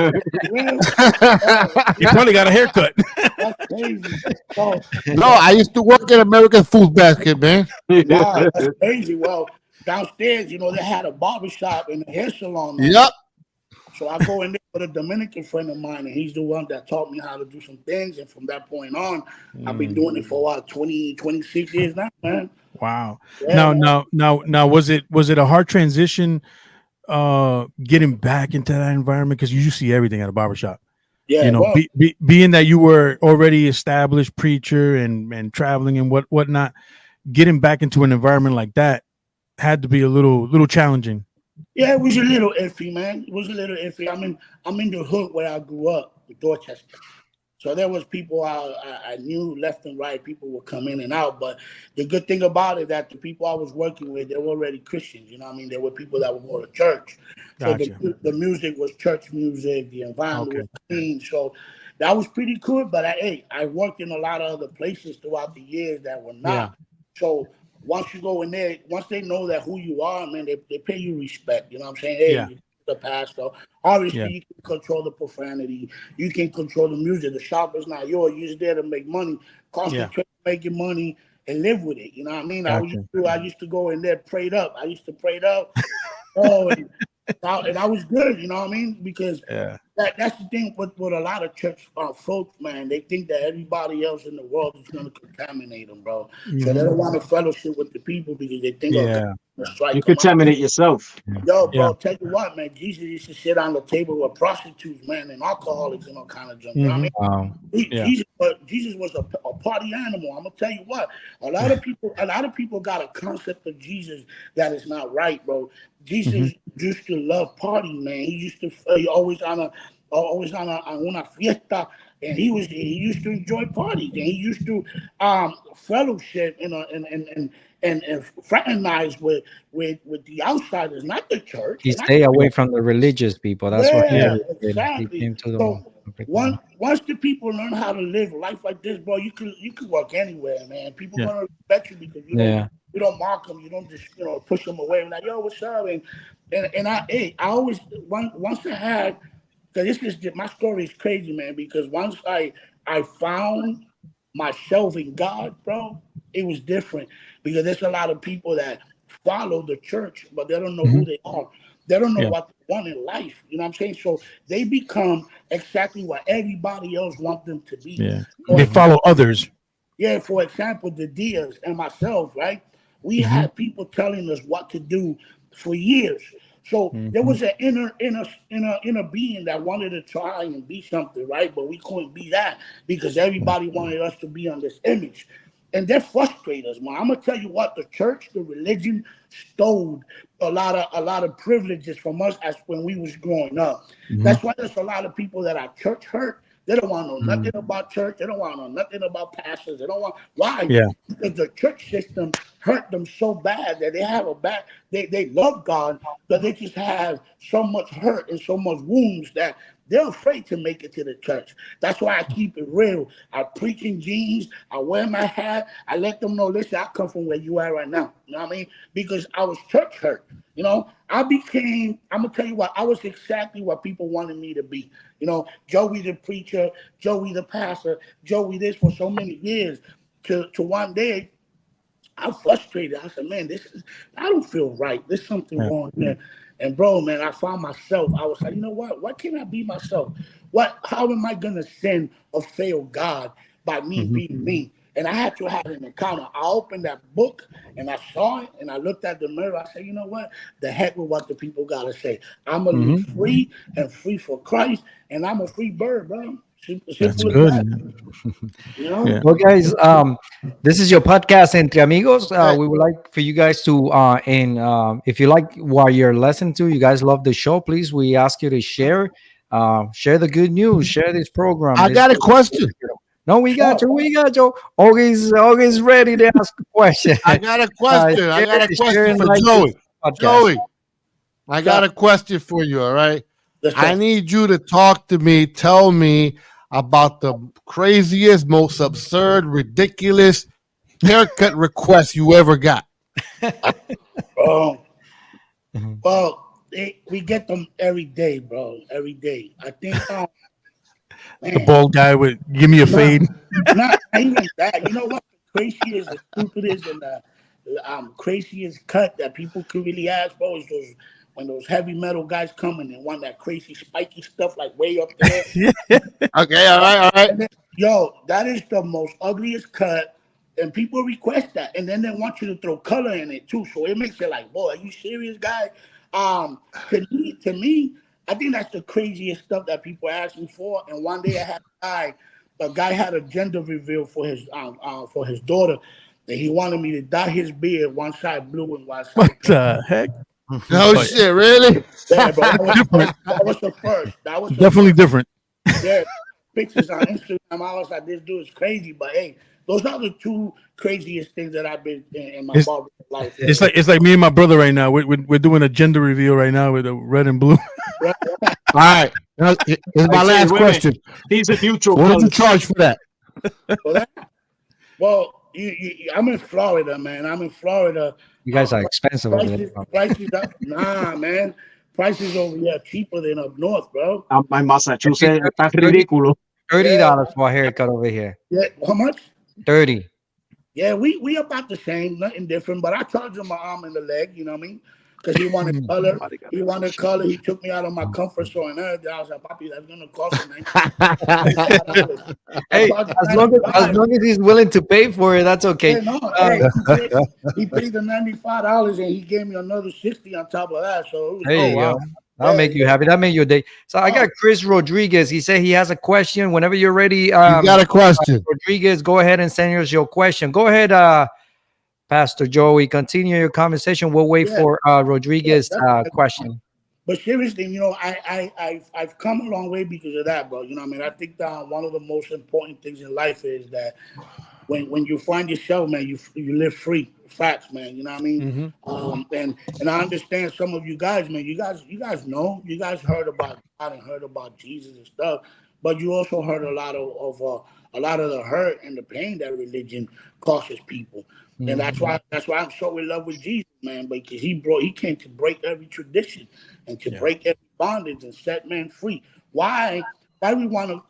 Well, oh, He probably got a haircut. that's crazy. So, No, so I used to work at American Food Basket, man. wow, that's crazy. Well, downstairs, they had a barber shop and a hair salon on Yep. it. So I go in there with a Dominican friend of mine, and he's the one that taught me how to do some things. And from that point on, I've been doing it for 26 years now, man. Wow. Yeah, man. Now, was it a hard transition getting back into that environment? Because you see everything at a barbershop. Yeah, well, Being that you were already established preacher and traveling and whatnot, getting back into an environment like that had to be a little challenging. yeah, it was a little iffy, man. It was a little iffy. I'm in the hood where I grew up, Dorchester. So there was people I knew left and right. People would come in and out. But the good thing about it that the people I was working with, they were already Christians. You know what I mean? There were people that would go to church. So Gotcha. the music was church music. The environment Okay. was clean. So that was pretty cool. But I worked in a lot of other places throughout the years that were not. Yeah. So once you go in there, once they know that who you are, man, they pay you respect. You know what I'm saying? Hey, Yeah. the pastor. Obviously, Yeah. you can control the profanity. You can control the music. The shop is not yours. You're just there to make money. Concentrate on making money and live with it. You know what I mean? Gotcha. I used to go in there prayed up. I used to pray up. Oh, and I was good. You know what I mean? Because Yeah. that's the thing with a lot of church folks, man. They think that everybody else in the world is going to contaminate them, bro. So they Mhm. don't want to fellowship with the people because they think, oh, Yeah. God, strike You them out. contaminate yourself. Yo, Yeah. bro, tell you what, man. Jesus used to sit on the table with prostitutes, man, and alcoholics and all kind of junk. You know what I Mhm. mean? Wow. Yeah. Jesus was a party animal. I'm gonna tell you what. A lot of people got a concept of Jesus that is not right, bro. Mhm. Jesus used to love party, man. He used to always on una fiesta, and he used to enjoy parties, and he used to fellowship, and fraternize with the outsiders, not the church, He and not stay away from the religious people. That's what he Yeah. yeah, always did. He exactly. came to the So African. once the people learn how to live life like this, bro, you can work anywhere, man. People Yeah. gonna respect you because Yeah. you don't mock them, you don't just push them away. Like, yo, what's up? And I always once I had, because my story is crazy, man. Because once I found myself in God, bro, it was different. Because there's a lot of people that follow the church, but they don't know who Mhm. they are. They don't know Yeah. what they want in life. You know what I'm saying? So they become exactly what everybody else wants them to be. Yeah. For They follow others. yeah, for example, the Diaz and myself, right? We Mhm. had people telling us what to do for years. So there Mhm. was an inner being that wanted to try and be something, right? But we couldn't be that because everybody wanted us to be on this image. And that frustrates us, man. I'm gonna tell you what, the church, the religion stole a lot of privileges from us as when we was growing up. Mhm. That's why there's a lot of people that are church hurt. They don't want to know Mm. nothing about church. They don't want to know nothing about pastors. They don't want why? Yeah. Because the church system hurt them so bad that they have a bad. They love God, but they just have so much hurt and so much wounds that they're afraid to make it to the church. That's why I keep it real. I preach in jeans. I wear my hat. I let them know, listen, I come from where you are right now. You know what I mean? Because I was church hurt. You know, I'm going to tell you what, I was exactly what people wanted me to be. You know, Joey the preacher, Joey the pastor, Joey this for so many years. To one day, I'm frustrated. I said, man, I don't feel right. There's something wrong here. And bro, man, I found myself. I was like, you know what? Why can't I be myself? How am I gonna sin or fail God by me being me? And I had to have an encounter. I opened that book and I saw it and I looked at the mirror. I said, you know what? The heck with what the people gotta say. I'm gonna live free and free for Christ, and I'm a free bird, bro. That's Simple as good, that. man. You know? Yeah. Well, guys, this is your podcast Entre Amigos. Right. We would like for you guys to, if you like what you're listening to, you guys love the show, please, we ask you to share the good news, share this program. I got a question. No, we got you. We got you. Always ready to ask a question. I got a question. I got a Share question and for like Joey. this podcast. Joey, I got a question for you. All right. Yes, I sir. need you to talk to me. Tell me about the craziest, most absurd, ridiculous haircut request you ever got. Bro. Mhm. Well, we get them every day, bro. Every day. I think, The bald guy with give me a fade. not even that. You know what? The craziest, the stupidest, and the craziest cut that people could really ask, bro, is when those heavy metal guys come and they want that crazy spiky stuff like way up there. Okay. All right. All right. And then, yo, that is the most ugliest cut, and people request that, and then they want you to throw color in it too. So it makes it like, boy, are you serious, guy? To me, I think that's the craziest stuff that people ask me for. And one day I had a guy had a gender reveal for his daughter, and he wanted me to dye his beard one side blue and one side What pink. the heck? No shit. Really? Yeah, bro, that was the first. That was the Definitely first. different. Yeah, pictures on Instagram. I was like, this dude is crazy. But hey, those are the two craziest things that I've been in my It's- barber life. It's like me and my brother right now. We're doing a gender reveal right now with a red and blue. Right? All right. Now, here's my I'd say, last wait a minute. question. These are neutral What did you colors. charge for that? Well, I'm in Florida, man. I'm in Florida. You guys are expensive over Prices, there. prices up. Nah, man. Prices over here cheaper than up north, bro. En Massachusetts está ridículo. $30 for a haircut over here. Yeah, how much? 30. Yeah, we about the same, nothing different. But I charged him my arm and the leg. You know what I mean? Because he wanted color. He wanted color. He took me out of my comfort zone and everything. I was like, Papi, that's gonna cost me $95. Hey, as long as he's willing to pay for it, that's okay. Hey, no, he paid the $95 and he gave me another 60 on top of that. So it was, There you go. That'll make you happy. That made your day. So I got Chris Rodriguez. He said he has a question. Whenever you're ready, You got a question. Rodriguez, go ahead and send us your question. Go ahead, Pastor Joey. Continue your conversation. We'll wait for Rodriguez' question. But seriously, you know, I've come a long way because of that, bro. You know what I mean? I think that one of the most important things in life is that when you find yourself, man, you live free. Facts, man. You know what I mean? And I understand some of you guys, man. You guys know, you guys heard about God and heard about Jesus and stuff, but you also heard a lot of the hurt and the pain that religion causes people. And that's why I'm so in love with Jesus, man, because he came to break every tradition and to break every bondage and set man free. Why we want to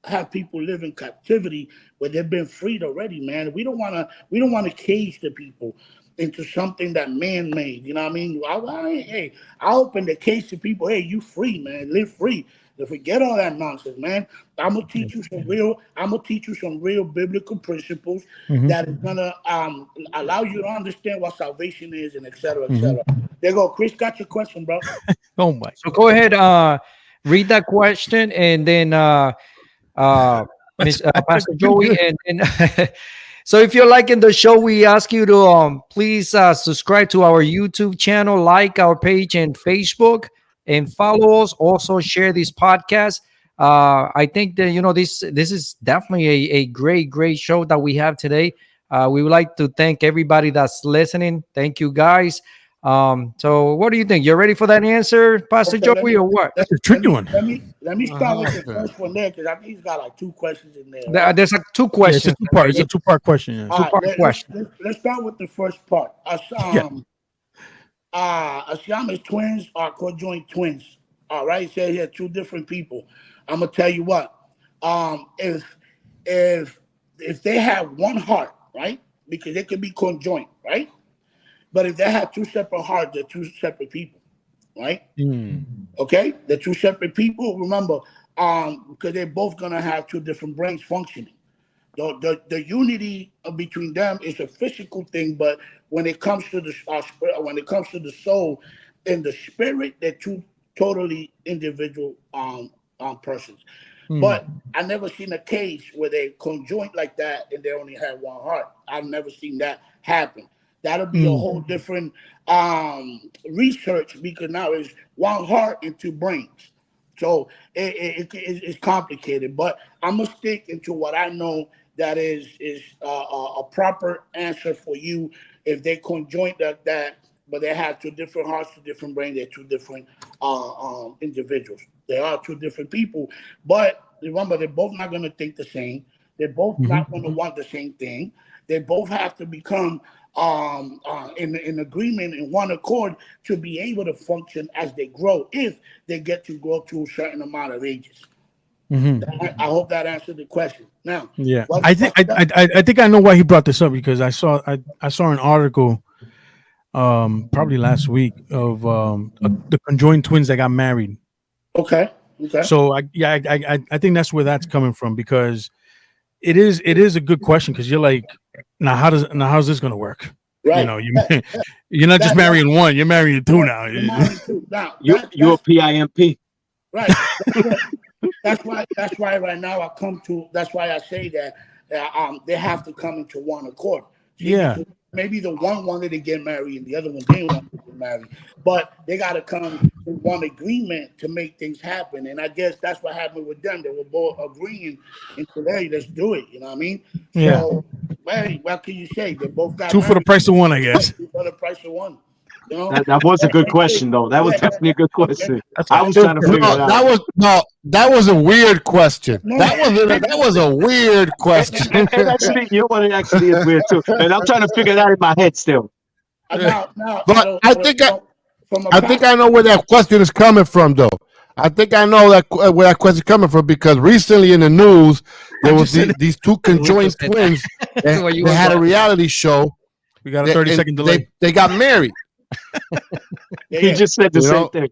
have people live in captivity where they've been freed already, man? We don't want to cage the people into something that man made. You know what I mean? I open the cage to people. Hey, you free, man. Live free. To forget all that nonsense, man. I'm gonna teach you some real biblical principles that is gonna allow you to understand what salvation is and et cetera, et cetera. There you go. Chris got your question, bro. Oh my! So go ahead, read that question, and then Pastor Joey, and so if you're liking the show, we ask you to please subscribe to our YouTube channel, like our page and Facebook, and follow us. Also share this podcast. I think that this is definitely a great show that we have today. We would like to thank everybody that's listening. Thank you, guys. So what do you think? You're ready for that answer, Pastor Okay, Joey, or what? That's a tricky one. Let me start with the Okay. first one there because I think he's got like two questions in there. Right? There's like two Yeah, it's a questions. two-part. It's a two-part question. Yeah. All right, Two-part question. let's start with the first part. Yeah. Asiama's twins are conjoined twins. All right, it says here two different people. I'm gonna tell you what. If they have one heart, right? Because they can be conjoined, right? But if they have two separate hearts, they're two separate people, right? Okay, they're two separate people. Remember, because they're both gonna have two different brains functioning. The unity between them is a physical thing, but when it comes to the when it comes to the soul and the spirit, they're two totally individual persons. But I never seen a case where they conjoined like that and they only had one heart. I've never seen that happen. That'll be a whole different research because now it's one heart and two brains. So it's complicated. But I'm gonna stick into what I know that is a proper answer for you. If they conjoined that, but they have two different hearts, two different brains, they're two different individuals. They are two different people, but remember, they're both not going to think the same. They're both not going to want the same thing. They both have to become in agreement, in one accord, to be able to function as they grow, if they get to grow to a certain amount of ages. I hope that answered the question. Now, yeah, I think I know why he brought this up because I saw an article probably last week of the conjoined twins that got married. Okay. So I think that's where that's coming from because it is a good question because you're like, how's this gonna work? Right. You know, you're not just marrying one, you're marrying two now. You're married too. Now, You're a PIMP. right. That's why right now that's why I say that they have to come into one accord. Yeah. Maybe the one wanted to get married and the other one didn't want to get married, but they got to come to one agreement to make things happen. And I guess that's what happened with them. They were both agreeing and said, "Hey, let's do it." You know what I mean? Yeah. So, hey, what can you say? They both got Two for the married. price of one, I guess. Two for the price of one. You know? That was a good question, though. That was definitely a good question. I was No, trying to figure it out. that was a weird question. No. That was a weird question. And actually, you know what? It actually is weird too. And I'm trying to figure that in my head still. Now, But I think from I know where that question is coming from, though. I think I know where that question is coming from because recently in the news there was these two conjoined twins that they had a reality show. We got a 30-second delay. They got married. He just said the same thing.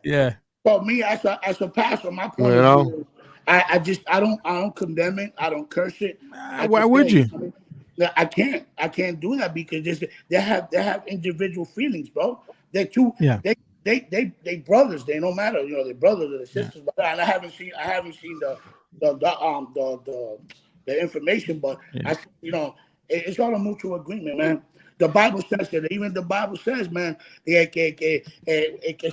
Yeah. So me as a pastor, my point of view, I don't condemn it. I don't curse it. Why would you? I can't do that because they have individual feelings, bro. They're two. Yeah. They brothers. They no matter. You know, they're brothers or they're sisters. But and I haven't seen the information, but it's all a mutual agreement, man. The Bible says that. Even the Bible says, man, que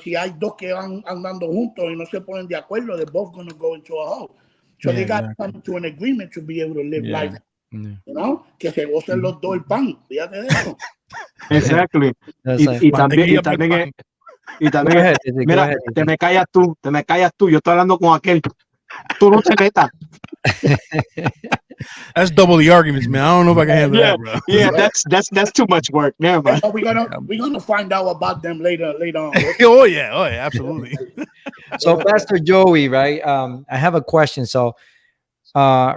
si hay dos que van andando juntos y no se ponen de acuerdo, they're both going to go into a hole. So they got to come to an agreement to be able to live life. You know, que se gocen los dos el pan. Fíjate de eso. Exactly. Y también, mira, te me callas tú. Yo estoy hablando con aquel. Tú no te metas. That's double the arguments, man. I don't know if I can handle that, bro. Yeah, that's too much work. Never mind. We're gonna find out about them later on. Oh yeah, absolutely. So, Pastor Joey, right? I have a question. So,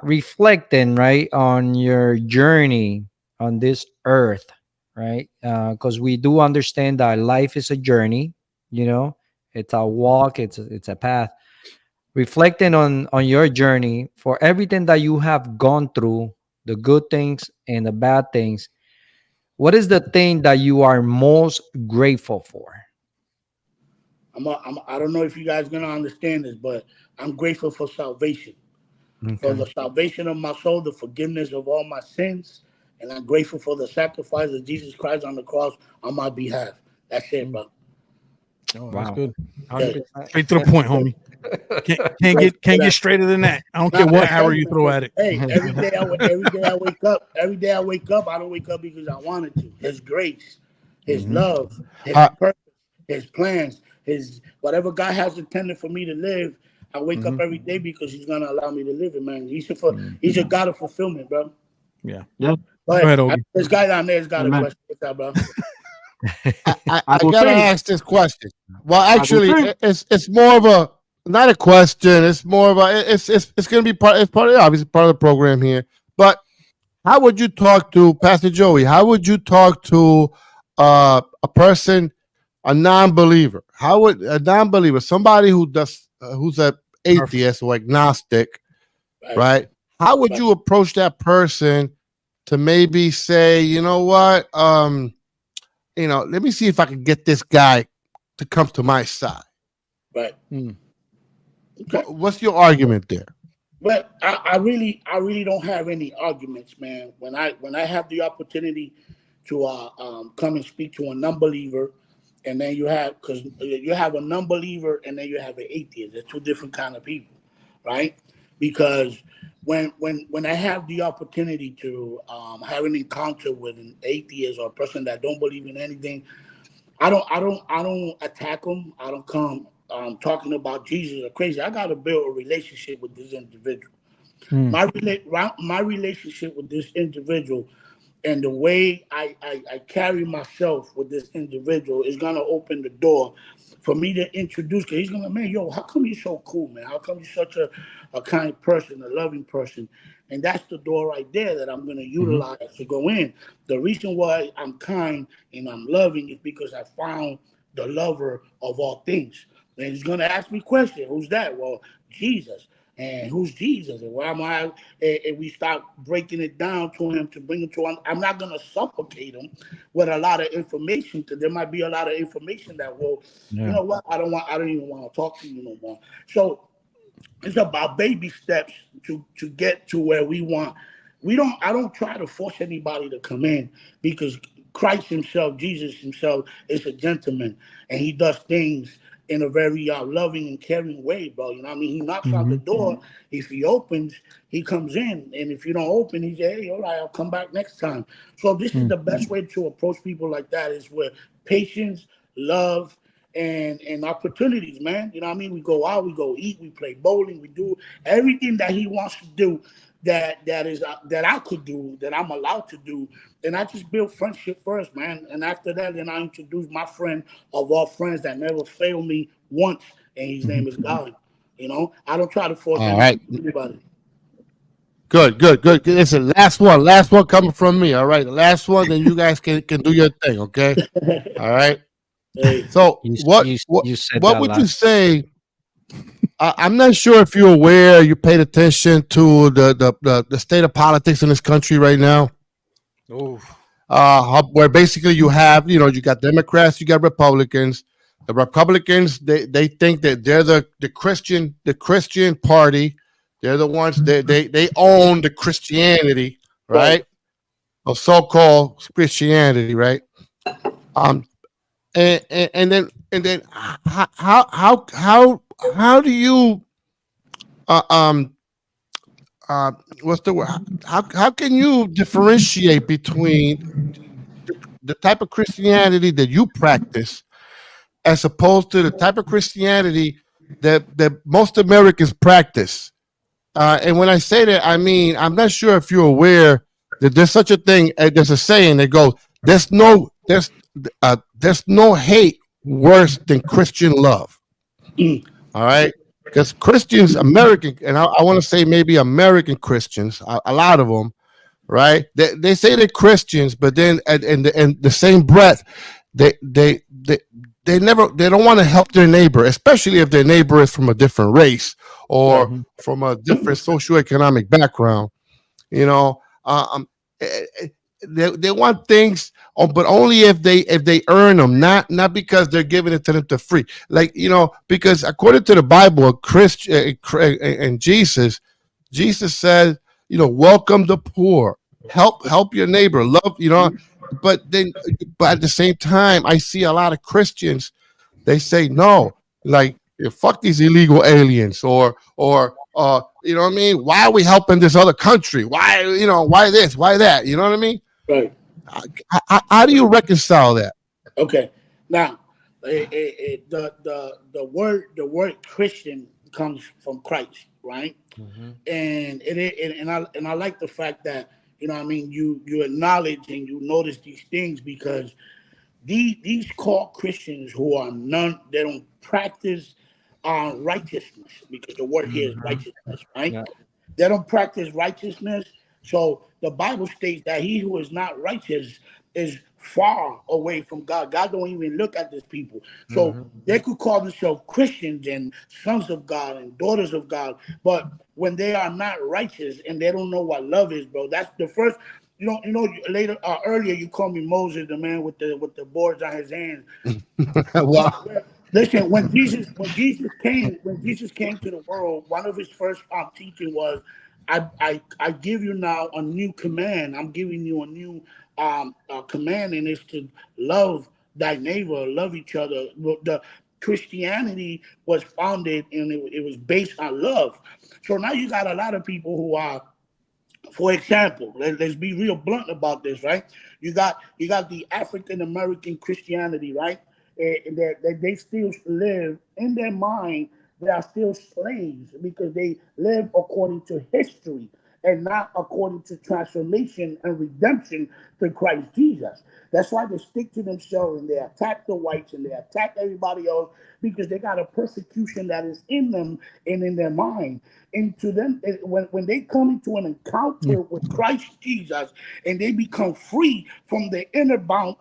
reflecting, right, on your journey on this earth, right? Because we do understand that life is a journey. You know, it's a walk. It's a path. Reflecting on your journey, for everything that you have gone through, the good things and the bad things, what is the thing that you are most grateful for? I don't know if you guys are going to understand this, but I'm grateful for salvation. For the salvation of my soul, the forgiveness of all my sins, and I'm grateful for the sacrifice of Jesus Christ on the cross on my behalf. That's it, bro. Oh, wow. That's good. Straight to the point, homie. Can't get straighter than that. I don't care what arrow you throw at it. Hey, every day I wake up. I don't wake up because I wanted to. It's grace. his love, his purpose, his plans, his whatever God has intended for me to live. I wake up every day because he's gonna allow me to live it, man. He's a God of fulfillment, bro. Yeah. Yeah. Go ahead, this guy down there's got a question. What's up, bro? I gotta ask this question. Well, actually, it's more of a not a question. It's more of a it's gonna be part. It's part of obviously part of the program here. But how would you talk to Pastor Joey? How would you talk to a person, a non-believer? How would a non-believer, somebody who does who's an atheist or agnostic, right? How would you approach that person to maybe say, you know what, let me see if I can get this guy to come to my side. Right. Okay. What's your argument there? But I really don't have any arguments, man. When I have the opportunity to come and speak to a non-believer, and then because you have a non-believer and then you have an atheist. They're two different kind of people, right? Because when I have the opportunity to have an encounter with an atheist or a person that don't believe in anything, I don't attack them. I don't come talking about Jesus or crazy. I got to build a relationship with this individual. My relationship with this individual and the way I carry myself with this individual is gonna open the door for me to introduce. Cause he's gonna, man, yo, how come you're so cool, man? How come you're such a kind person, a loving person? And that's the door right there that I'm gonna utilize to go in. The reason why I'm kind and I'm loving is because I found the lover of all things. And he's gonna ask me questions. Who's that? Well, Jesus. And who's Jesus? And why am I? And we start breaking it down to him to bring him to him. I'm not going to supplicate him with a lot of information because there might be a lot of information that you know what? I don't even want to talk to you no more. So it's about baby steps to get to where we want. I don't try to force anybody to come in because Christ himself, Jesus himself, is a gentleman and he does things in a very loving and caring way, bro. You know what I mean? He knocks on the door. If he opens, he comes in. And if you don't open, he says, hey, all right, I'll come back next time. So this is the best way to approach people like that is with patience, love, and opportunities, man. You know what I mean? We go out, we go eat, we play bowling, we do everything that he wants to do that I could do, that I'm allowed to do. And I just build friendship first, man. And after that, then I introduce my friend of all friends that never failed me once, and his name is God. You know, I don't try to force anybody. Good. It's the last one coming from me. All right, the last one, then you guys can do your thing. Okay, all right. Hey. So what would you say? I'm not sure if you're aware, you paid attention to the state of politics in this country right now. Where basically you have, you got Democrats, you got Republicans. The Republicans, they think that they're the Christian party. They're the ones they own the Christianity, right? Or so-called Christianity, right? And then how do you what's the word? How can you differentiate between the type of Christianity that you practice as opposed to the type of Christianity that most Americans practice? And when I say that, I mean, I'm not sure if you're aware that there's such a thing. There's a saying that goes, there's no hate worse than Christian love. All right. Because Christians, American, and I want to say maybe American Christians, a lot of them, right? They say they're Christians, but then in the same breath, they don't want to help their neighbor, especially if their neighbor is from a different race or from a different socioeconomic background. They want things, but only if they earn them, not because they're giving it to them for free. Like, because according to the Bible, Christian and Jesus said, welcome the poor, help your neighbor, love, But at the same time, I see a lot of Christians. They say no, like fuck these illegal aliens, or you know what I mean? Why are we helping this other country? Why this? Why that? You know what I mean? Right. How do you reconcile that? Okay. Now, the word Christian comes from Christ, right? Mhm. And I like the fact that what I mean you acknowledge and you notice these things because these called Christians who are none they don't practice righteousness because the word here is Mhm. righteousness, right? Yeah. They don't practice righteousness. So the Bible states that he who is not righteous is far away from God. God don't even look at these people. So Mhm. they could call themselves Christians and sons of God and daughters of God. But when they are not righteous and they don't know what love is, bro, that's the first. Later earlier you called me Moses, the man with the boards on his hands. Wow. Listen, when Jesus came to the world, one of his first teaching was, I give you now a new command. I'm giving you a new command, and it's to love thy neighbor, love each other. The Christianity was founded and it was based on love. So now you got a lot of people who are, for example, let's be real blunt about this, right? You got the African American Christianity, right? And that they still live in their mind. They are still slaves because they live according to history and not according to transformation and redemption through Christ Jesus. That's why they stick to themselves and they attack the whites and they attack everybody else because they got a persecution that is in them and in their mind. And to them, when they come into an encounter with Christ Jesus and they become free from the inner bounds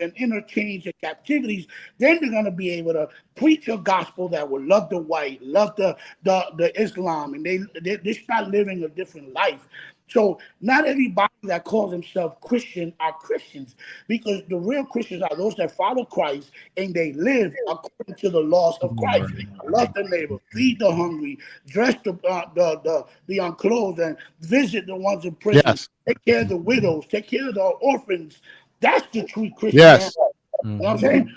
and interchange and captivities, then they're gonna be able to preach a gospel that will love the white, love the Islam, and they start living a different life. So not everybody that calls themselves Christian are Christians because the real Christians are those that follow Christ and they live according to the laws of Christ. Love the neighbor, feed the hungry, dress the unclothed, and visit the ones in prison. Yes. Take care of the widows, take care of the orphans. That's the true Christianity. Yes. You know what I'm Mhm. saying?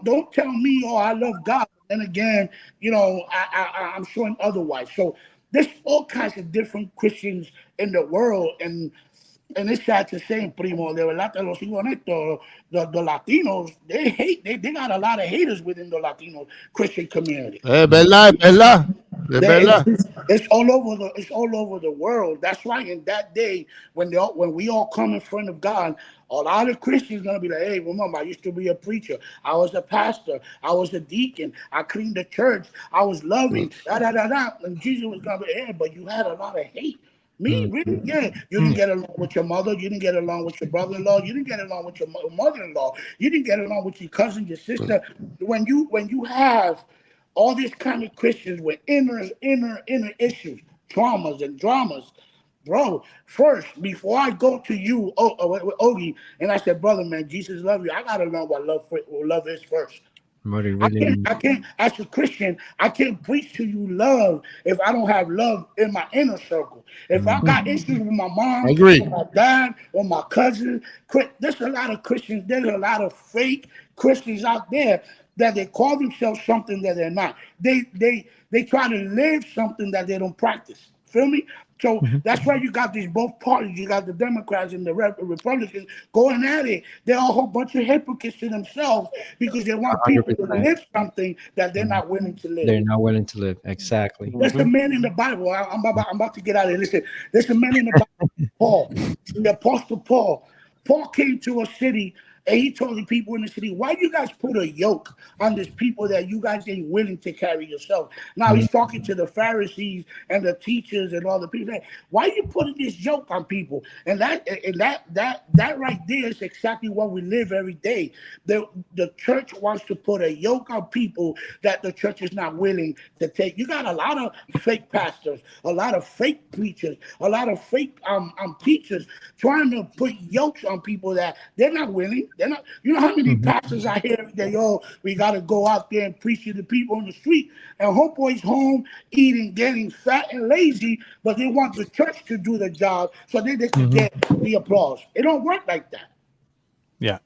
Don't tell me, oh, I love God. And again, I'm showing otherwise. So there's all kinds of different Christians in the world, and it's sad to say, primo, de verdad te lo sigo honesto, the Latinos, they got a lot of haters within the Latino Christian community. Verdad, verdad. Es verdad. It's all over the world. That's why in that day when we all come in front of God, a lot of Christians gonna be like, "Hey, remember, I used to be a preacher. I was a pastor. I was a deacon. I cleaned the church. I was loving." Da da da da. And Jesus was gonna be, "Hey, but you had a lot of hate." Me, really? Mhm. Yeah. You didn't get along with your mother. You didn't get along with your brother-in-law. You didn't get along with your mother-in-law. You didn't get along with your cousin, your sister. When you have all these kind of Christians with inner issues, traumas and dramas, bro. First, before I go to you, Ogie, and I said, brother, man, Jesus love you. I gotta learn what love is first. What it I really can't, means. I can't, as a Christian, I can't preach to you love if I don't have love in my inner circle. If I got Mhm. issues with my mom, I agree. or my dad, or my cousin, there's a lot of Christians, there's a lot of fake Christians out there that they call themselves something that they're not. They try to live something that they don't practice. Feel me? So Mhm. that's why you got these both parties. You got the Democrats and the Republicans going at it. They're a whole bunch of hypocrites to themselves because they want people to 100%. live something that they're Mhm. not willing to live. They're not willing to live. Exactly. There's a man in the Bible. I'm about to get out of here. Listen, there's a man in the Bible, Paul, the Apostle Paul. Paul came to a city and he told the people in the city, why you guys put a yoke on these people that you guys ain't willing to carry yourself? Now he's talking to the Pharisees and the teachers and all the people. Why you putting this yoke on people? And that right there is exactly what we live every day. The church wants to put a yoke on people that the church is not willing to take. You got a lot of fake pastors, a lot of fake preachers, a lot of fake teachers trying to put yokes on people that they're not willing. They're not. You know how many Mhm. pastors I hear every day? Oh, we got to go out there and preach to the people on the street, and homeboys home eating, getting fat and lazy, but they want the church to do the job so that they could Mhm. get the applause. It don't work like that. Yeah,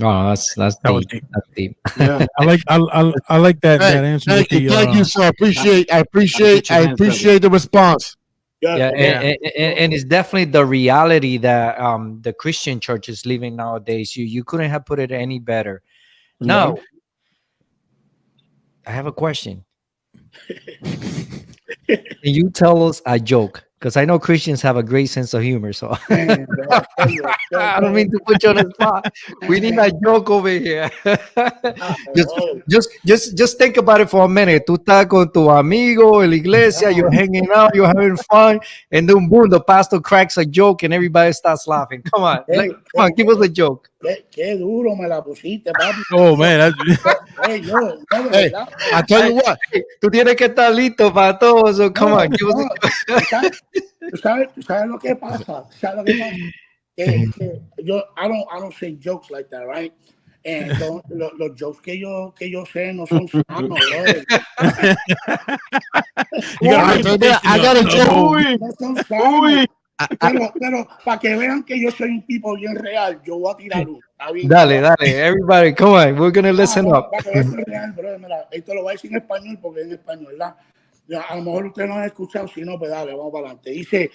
Oh, that's that was deep. deep. That's deep. Yeah. I like that Hey, answer with the thank you, sir. That, I that's a appreciate good answer. the response. Yeah, and it's definitely the reality that the Christian church is living nowadays. You couldn't have put it any better. Now, I have a question. Can you tell us a joke? Because I know Christians have a great sense of humor. So Man, I don't mean to put you on the spot. We need a joke over here. just think about it for a minute. Tú estás con tu amigo en la iglesia, you're hanging out, you're having fun, and then boom, the pastor cracks a joke and everybody starts laughing. Come on, come on, give us a joke. Qué duro me la pusiste, papi. Oh man, Hey, I tell you what, Tú tienes que estar listo para todo. So come on, give us a joke. ¿Tú sabes lo que pasa? ¿Sabes lo que pasa? Que yo, I don't say jokes like that, right? And los jokes que yo sé no son sanos, I got a joke. no son sanos. Pero para que vean que yo soy un tipo bien real, yo voy a tirar uno. Dale, everybody, come on, we're gonna listen up. Para que vean real, bro, mira, esto lo voy a decir en español porque es en español, ¿verdad? A lo mejor ustedes no han escuchado, si no, pues dale, vamos para adelante. Dice,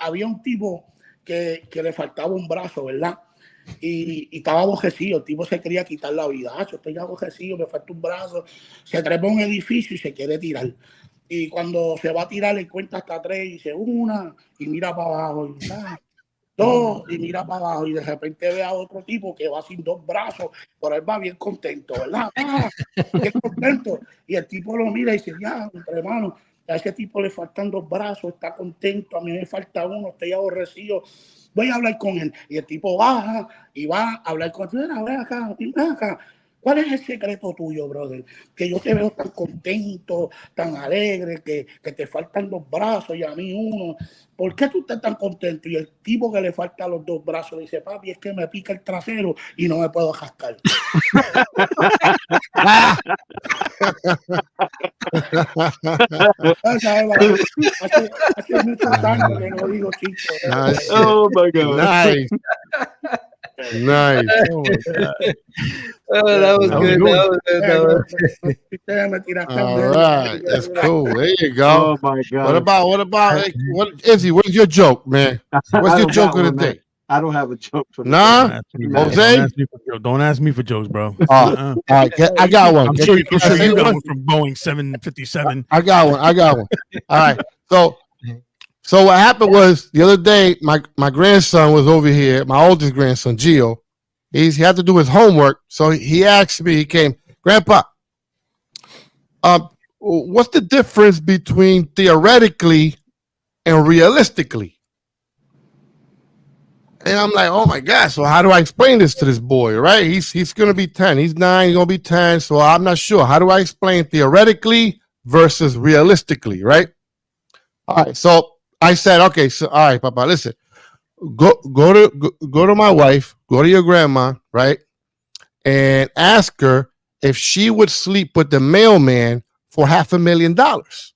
había un tipo que le faltaba un brazo, ¿verdad? Y estaba abojecido, el tipo se quería quitar la vida. Yo estoy abojecido, me falta un brazo. Se trepa a un edificio y se quiere tirar. Y cuando se va a tirar, le cuenta hasta 3 y dice 1 y mira para abajo. Y 2 y mira para abajo. Y de repente ve a otro tipo que va sin 2 brazos, pero él va bien contento, ¿verdad? Qué contento. Y el tipo lo mira y dice, ya, hermano, a ese tipo le faltan 2 brazos, está contento, a mí me falta 1, estoy aborrecido. Voy a hablar con él. Y el tipo baja y va a hablar con él. Ven acá. ¿Cuál es el secreto tuyo, brother? Que yo te veo tan contento, tan alegre, que te faltan 2 brazos y a mí 1. ¿Por qué tú estás tan contento? Y el tipo que le falta los 2 brazos dice, papi, es que me pica el trasero y no me puedo jascar. Hace muchos años que no digo chicos. Nice. Oh my God. Nice. Nice. oh my God. Oh, that was good. Ustedes me tiraste All right. That's cool. There you go. Oh my God. What Izzy, what's your joke, man? What's your joke of the day? I don't have a joke for Nah? Jose? Don't ask me for jokes, bro. All right, I got one. I'm sure you got one from Boeing 757. I got one. All right. So what happened was the other day, my grandson was over here, my oldest grandson, Gio. He had to do his homework. So he asked me, he came, Grandpa, what's the difference between theoretically and realistically? And I'm like, oh my gosh, so how do I explain this to this boy, right? He's going to be 10. He's 9, he's going to be 10. So I'm not sure. How do I explain theoretically versus realistically, right? All right. So I said, okay, so all right, Papa, listen. Go to my wife, go to your grandma, right? And ask her if she would sleep with the mailman for $500,000.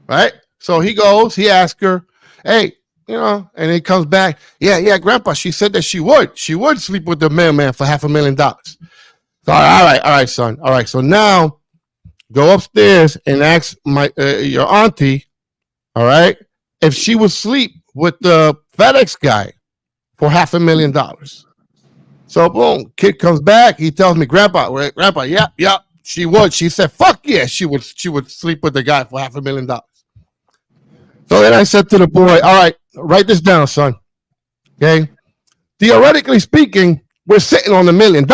Right? So he goes, he asks her, hey, and he comes back. Yeah, Grandpa, she said that she would sleep with the mailman for $500,000. So, all right, son. All right. So now go upstairs and ask your auntie, all right, if she would sleep with the FedEx guy for $500,000. So boom, kid comes back. He tells me, Grandpa, yeah, she would. She said, fuck yeah, she would sleep with the guy for $500,000. So then I said to the boy, all right, write this down, son. Okay. Theoretically speaking, we're sitting on $1 million.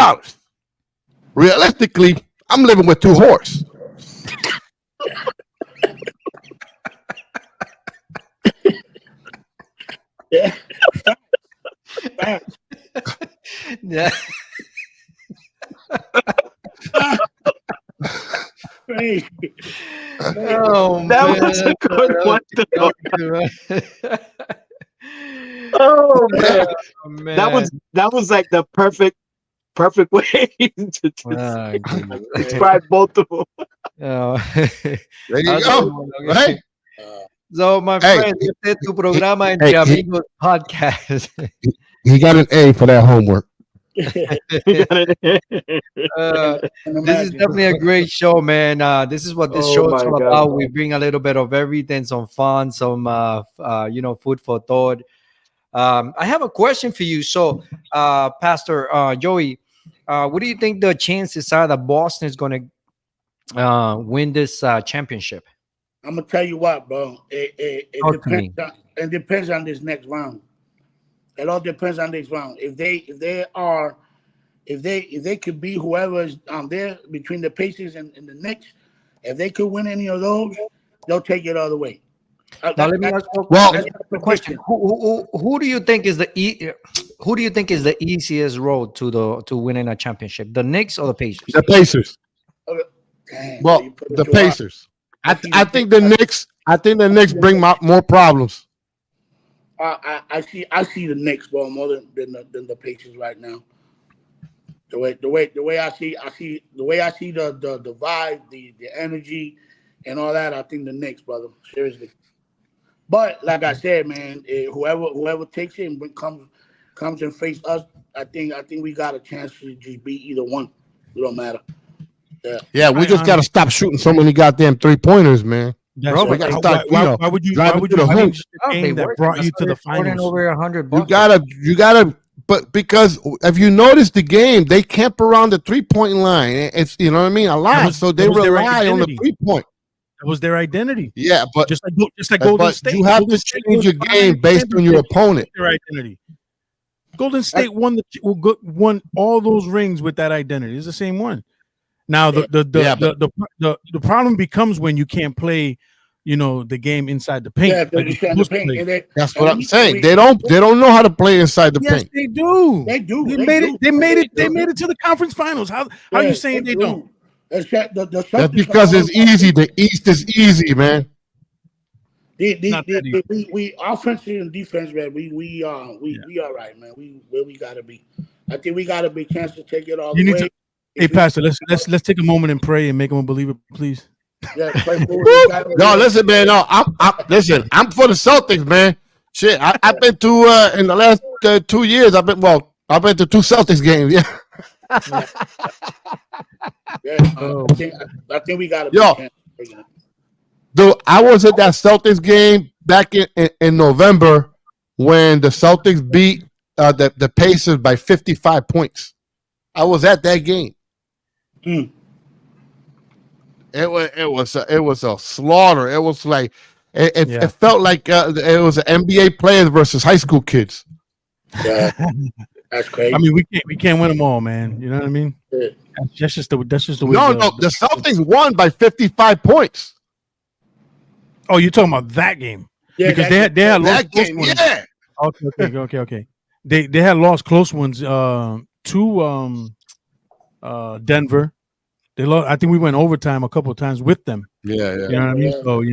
Realistically, I'm living with 2 whores. Yeah. Yeah. Oh, that man. was a good one. Oh man. Oh, man. That was like the perfect way to describe both of them. Oh. There you go. Right? So, my friend, este es tu programa Entre Amigos podcast. He got an A for that homework. This is definitely a great show, man. This is what this show is all about. We bring a little bit of everything, some fun, some food for thought. I have a question for you. So, Pastor Joey, what do you think the chances are that Boston is going to win this championship? I'm gonna tell you what, bro. It depends on this next round. It all depends on this round. If they could be whoever is there between the Pacers and the Knicks, if they could win any of those, they'll take it all the way. Now let me ask a question. Who do you think is the easiest road to winning a championship? The Knicks or the Pacers? The Pacers. Damn, well, the Pacers. I think the Knicks. I think the Knicks bring more problems. I see the Knicks, bro, more than the Pacers right now. The way I see the vibe, the energy, and all that. I think the Knicks, brother. Seriously. But like I said, man, whoever takes it and comes and face us, I think we got a chance to just beat either one. It don't matter. Yeah, we just gotta stop shooting so many goddamn 3-pointers, man. Bro, why would you game that brought you to the finals? Over $100. You gotta. But because if you notice the game, they camp around the 3-point line. It's you know what I mean a lot, so they rely on the 3-point. That was their identity. Yeah, but just like Golden State, you have to change your game based on your opponent. Their identity. Golden State won all those rings with that identity. It's the same one. Now the problem becomes when you can't play, the game inside the paint. That's what I'm saying. They don't know how to play inside the paint. They do. They do. They made it to the conference finals. How are you saying they don't? That's because it's easy. The East is easy, man. We offensive and defense, man. We are right, man. Where we gotta be. I think we got a big chance to take it all the way. Hey, Pastor, let's take a moment and pray and make him a believer, please. Yeah, pray for no, listen, man. No, I'm for the Celtics, man. Shit, I've been to in the last 2 years. I've been to 2 Celtics games. Yeah. I think we got to. Dude, I was at that Celtics game back in November when the Celtics beat the Pacers by 55 points. I was at that game. It was a slaughter. It was like it felt like it was NBA players versus high school kids. Yeah. That's crazy. I mean, we can't win them all, man. You know what I mean? Yeah. That's just the way. The Celtics won by 55 points. Oh, you're talking about that game? Yeah, because they had lost close ones. Yeah. Okay. They had lost close ones to Denver. They lost. I think we went overtime a couple of times with them. Yeah. You know what I mean? So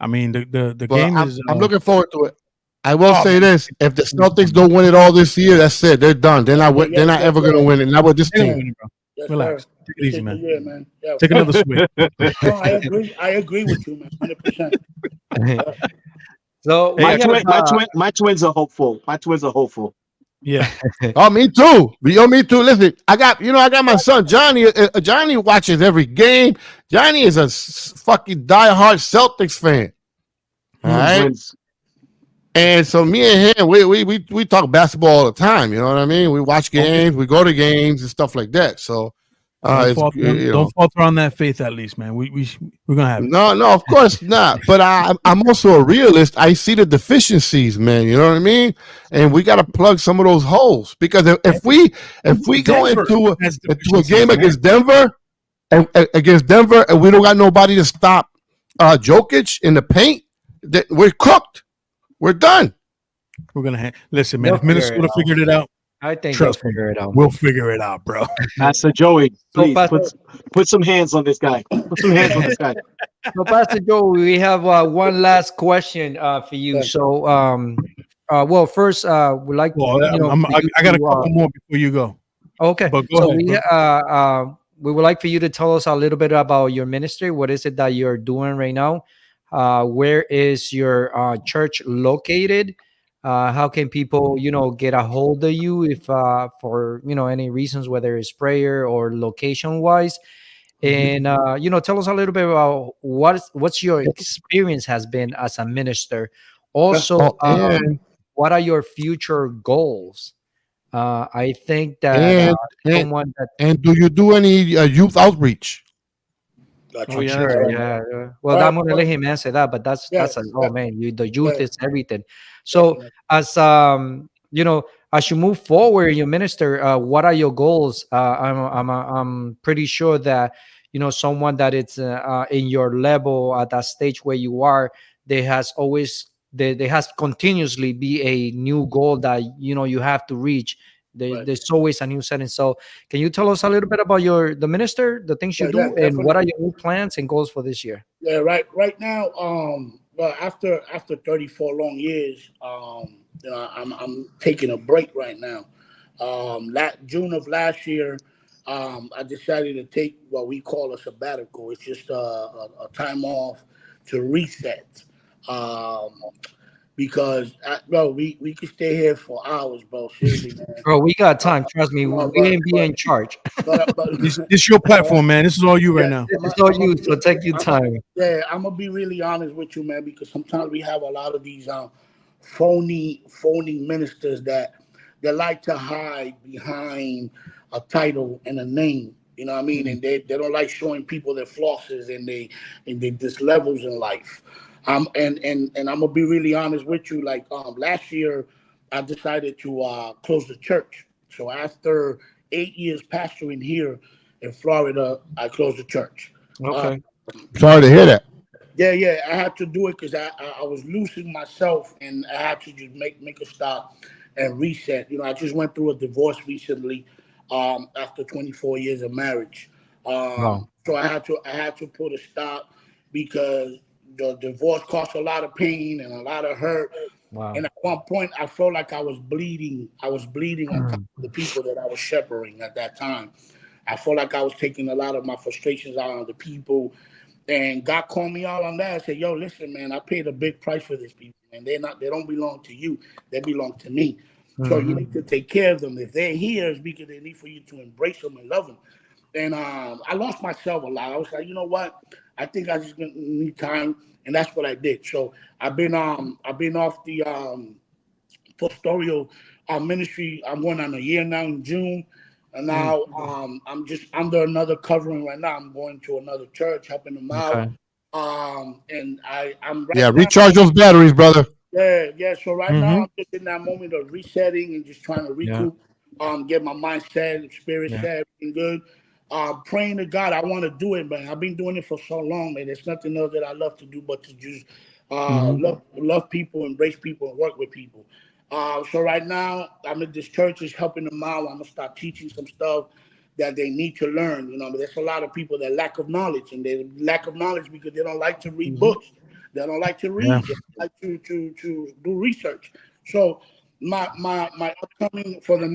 I mean the game is. I'm looking forward to it. I will say this: if the Celtics don't win it all this year, that's it. They're done. They're not ever going to win it. Not with this team. Relax. Take it easy, man. Take another swig. No, I agree with you, man. 100%. So my twins are hopeful. Yeah. Oh, me too. Me too. Listen, I got my son Johnny. Johnny watches every game. Johnny is a fucking diehard Celtics fan. All right. And so me and him, we talk basketball all the time. You know what I mean? We watch games, we go to games and stuff like that. So don't falter on that faith, at least, man. We're gonna have it. No, of course not. But I'm also a realist. I see the deficiencies, man. You know what I mean? And we got to plug some of those holes because if we go into a game against Denver and we don't got nobody to stop Jokic in the paint, we're cooked. We're done. We're gonna listen, man. If Minnesota figured it out, I think they'll figure it out. We'll figure it out, bro. Pastor Joey, please put some hands on this guy. So, Pastor Joey, we have one last question for you. So, first, we'd like. I got a couple more before you go. Okay. But go ahead, we would like for you to tell us a little bit about your ministry. What is it that you're doing right now? Where is your church located? How can people, get a hold of you if for any reasons, whether it's prayer or location wise? And tell us a little bit about what's your experience has been as a minister. Also, Oh, and what are your future goals? I think that and and someone that and do you do any youth outreach? Oh Gotcha. yeah, that's sure, right. yeah. Well, All I'm right. gonna let him answer that, but that's Yeah, oh man, the youth yeah, is everything. So definitely. as as you move forward, you minister, what are your goals? I'm pretty sure that someone that it's in your level at that stage where you are, there has always there has continuously be a new goal that you have to reach. Right. There's always a new setting. So can you tell us a little bit about the minister, the things you Yeah, do, and what are definitely. your new plans and goals for this year? Yeah, right now, well, after 34 long years, I'm taking a break right now. June of last year, I decided to take what we call a sabbatical. It's just a time off to reset. Um, because bro, we could stay here for hours, bro. Seriously, man. Bro, we got Uh, time. Trust me, no, we ain't be in charge. This your platform, man. This is all you right yeah, now. This is all you, so take your time. yeah, I'm gonna be really honest with you, man, because sometimes we have a lot of these phony ministers that they like to hide behind a title and a name. You know what I mean? And they don't like showing people their flosses and they just levels in life. And I'm gonna be really honest with you. Like last year, I decided to close the church. So after 8 years pastoring here in Florida, I closed the church. Uh, Okay. Sorry to hear that. yeah, I had to do it because I was losing myself, and I had to just make a stop and reset. I just went through a divorce recently, after 24 years of marriage. Wow. So I had to put a stop because the divorce caused a lot of pain and a lot of hurt. Wow. And at one point, I felt like I was bleeding. I was bleeding on top of the people that I was shepherding at that time. I felt like I was taking a lot of my frustrations out on the people, and God called me out on that and said, "Yo, listen, man, I paid a big price for these people, and they don't belong to you. They belong to me. So you Hmm. need to take care of them. If they're here, it's because they need for you to embrace them and love them." And I lost myself a lot. I was like, you know what? I think I just gonna need time, and that's what I did. So I've been off the pastoral ministry. I'm going on a year now in June. And Mm. now I'm just under another covering right now. I'm going to another church, helping them out. Okay. And I'm right Yeah, now. recharge those batteries, brother. Yeah. So right now Mm-hmm. I'm just in that moment of resetting and just trying to Yeah. recoup, get my mindset, spirit Yeah. set, and good. Praying to God, I want to do it, man. I've been doing it for so long, man. There's nothing else that I love to do but to just Hmm. love people, embrace people, and work with people. So right now I'm at this church, is helping them out. I'm gonna start teaching some stuff that they need to learn. But there's a lot of people that lack of knowledge, and they lack of knowledge because they don't like to read Hmm. books. They don't like to Yeah. read. They don't like to do research. So my upcoming for the